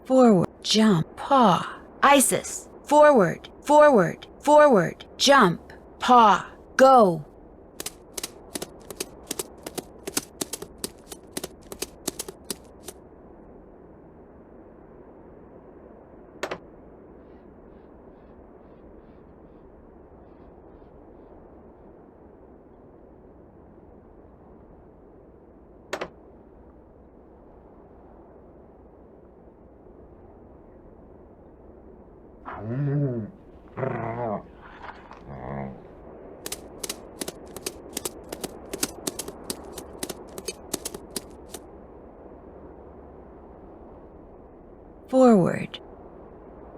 Forward, jump, paw. Isis, forward, jump, paw, go. Forward,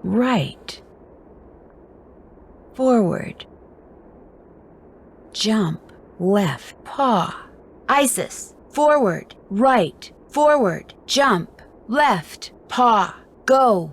right, forward, jump, left, paw. Isis, forward, right, forward, jump, left, paw, go.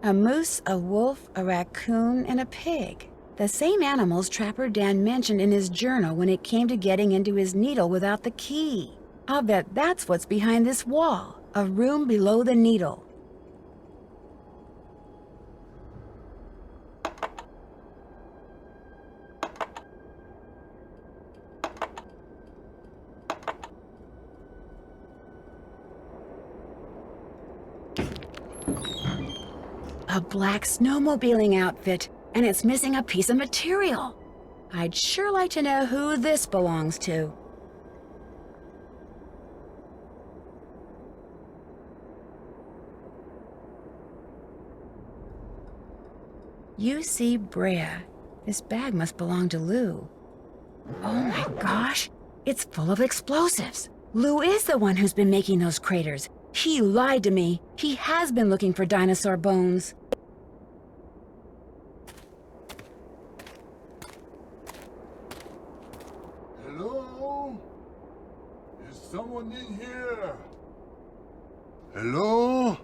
A moose, a wolf, a raccoon, and a pig. The same animals Trapper Dan mentioned in his journal when it came to getting into his needle without the key. I'll bet that's what's behind this wall, a room below the needle. A black snowmobiling outfit, and it's missing a piece of material. I'd sure like to know who this belongs to. UC Brea. This bag must belong to Lou. Oh my gosh, it's full of explosives. Lou is the one who's been making those craters. He lied to me. He has been looking for dinosaur bones. Hello? Is someone in here? Hello?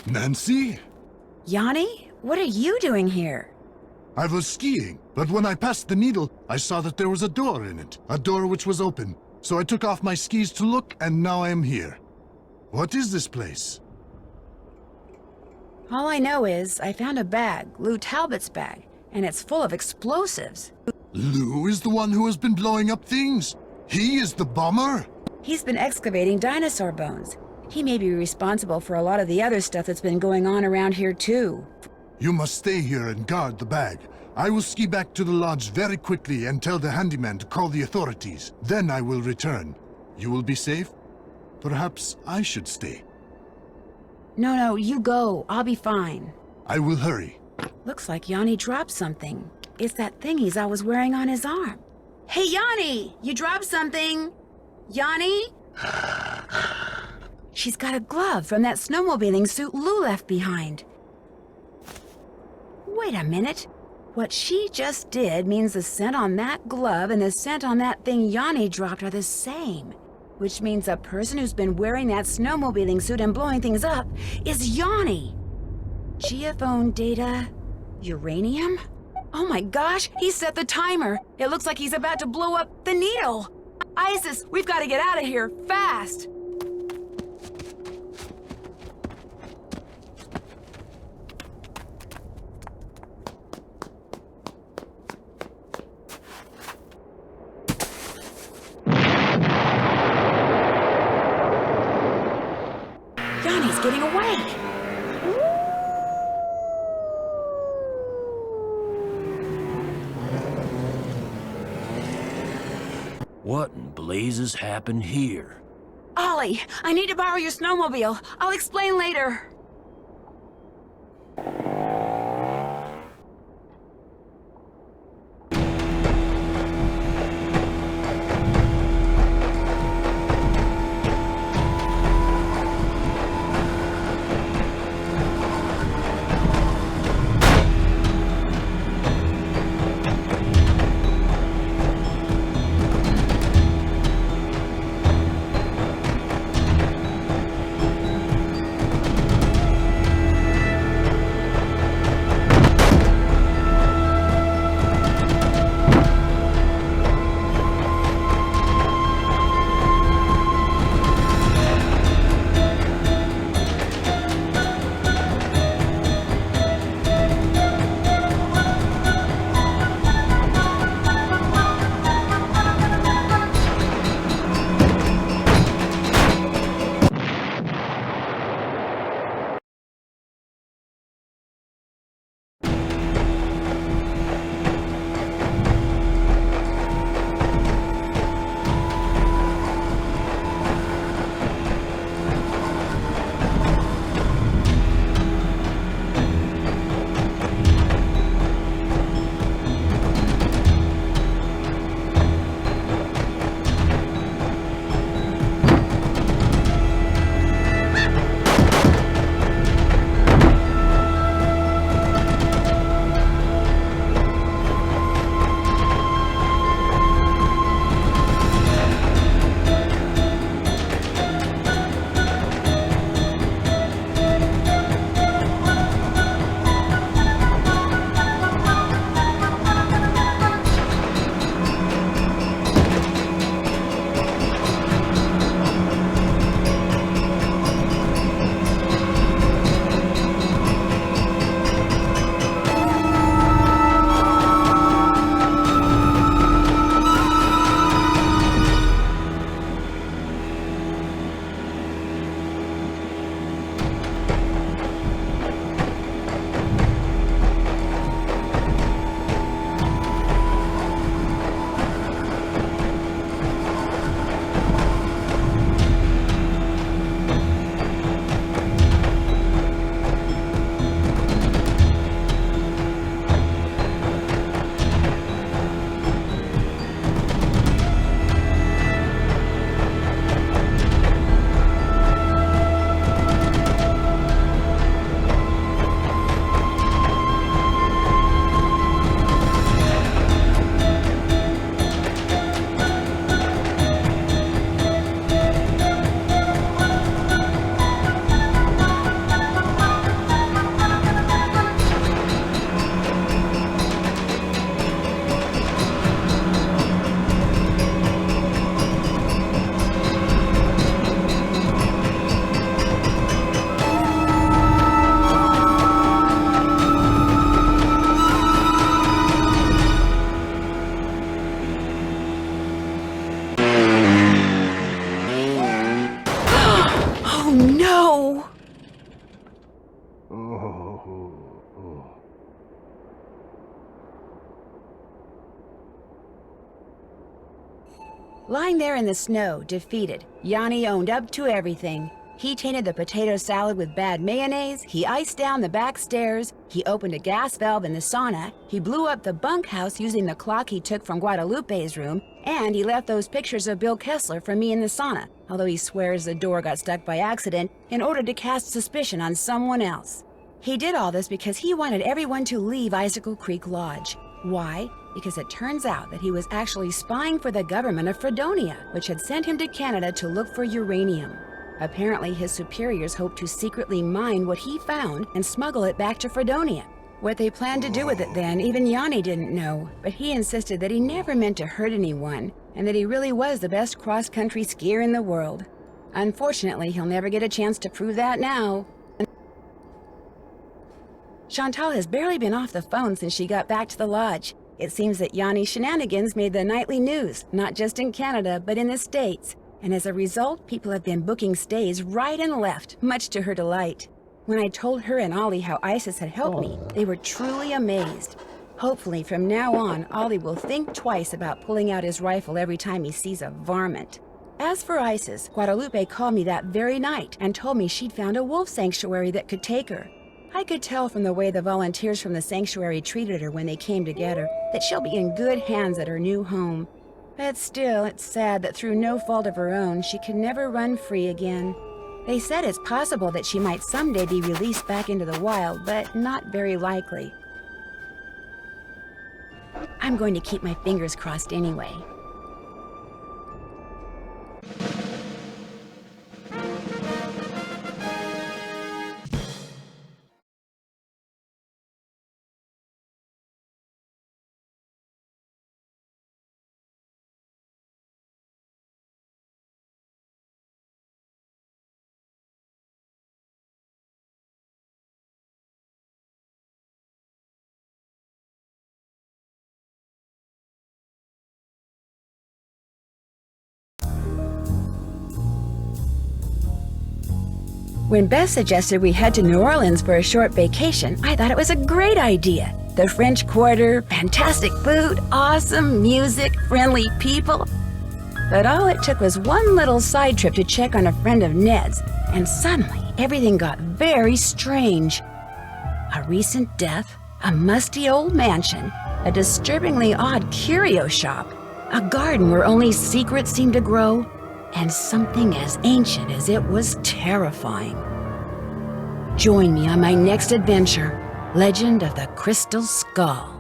Nancy? Yanni, what are you doing here? I was skiing, but when I passed the needle, I saw that there was a door in it. A door which was open. So I took off my skis to look, and now I am here. What is this place? All I know is I found a bag, Lou Talbot's bag, and it's full of explosives. Lou is the one who has been blowing up things? He is the bomber? He's been excavating dinosaur bones. He may be responsible for a lot of the other stuff that's been going on around here, too. You must stay here and guard the bag. I will ski back to the lodge very quickly and tell the handyman to call the authorities. Then I will return. You will be safe? Perhaps I should stay. No, you go. I'll be fine. I will hurry. Looks like Yanni dropped something. It's that thing he's always wearing on his arm. Hey, Yanni! You dropped something! Yanni? She's got a glove from that snowmobiling suit Lou left behind. Wait a minute. What she just did means the scent on that glove and the scent on that thing Yanni dropped are the same. Which means the person who's been wearing that snowmobiling suit and blowing things up is Yanni. Geophone data... uranium? Oh my gosh, he set the timer. It looks like he's about to blow up the needle. Isis, we've got to get out of here, fast! Yanni's getting away! What in blazes happened here? Ollie, I need to borrow your snowmobile. I'll explain later. Lying there in the snow, defeated, Yanni owned up to everything. He tainted the potato salad with bad mayonnaise, he iced down the back stairs, He opened a gas valve in the sauna, he blew up the bunkhouse using the clock he took from Guadalupe's room, and he left those pictures of Bill Kessler for me in the sauna, although he swears the door got stuck by accident in order to cast suspicion on someone else. He did all this because he wanted everyone to leave Icicle Creek Lodge. Why? Because it turns out that he was actually spying for the government of Fredonia, which had sent him to Canada to look for uranium. Apparently, his superiors hoped to secretly mine what he found and smuggle it back to Fredonia. What they planned to do with it then, even Yanni didn't know, but he insisted that he never meant to hurt anyone, and that he really was the best cross-country skier in the world. Unfortunately, he'll never get a chance to prove that now. Chantal has barely been off the phone since she got back to the lodge. It seems that Yanni's shenanigans made the nightly news, not just in Canada, but in the States. And as a result, people have been booking stays right and left, much to her delight. When I told her and Ollie how Isis had helped me, they were truly amazed. Hopefully, from now on, Ollie will think twice about pulling out his rifle every time he sees a varmint. As for Isis, Guadalupe called me that very night and told me she'd found a wolf sanctuary that could take her. I could tell from the way the volunteers from the sanctuary treated her when they came to get her that she'll be in good hands at her new home. But still, it's sad that through no fault of her own, she can never run free again. They said it's possible that she might someday be released back into the wild, but not very likely. I'm going to keep my fingers crossed anyway. When Beth suggested we head to New Orleans for a short vacation, I thought it was a great idea. The French Quarter, fantastic food, awesome music, friendly people. But all it took was one little side trip to check on a friend of Ned's, and suddenly everything got very strange. A recent death, a musty old mansion, a disturbingly odd curio shop, a garden where only secrets seemed to grow, and something as ancient as it was terrifying. Join me on my next adventure, Legend of the Crystal Skull.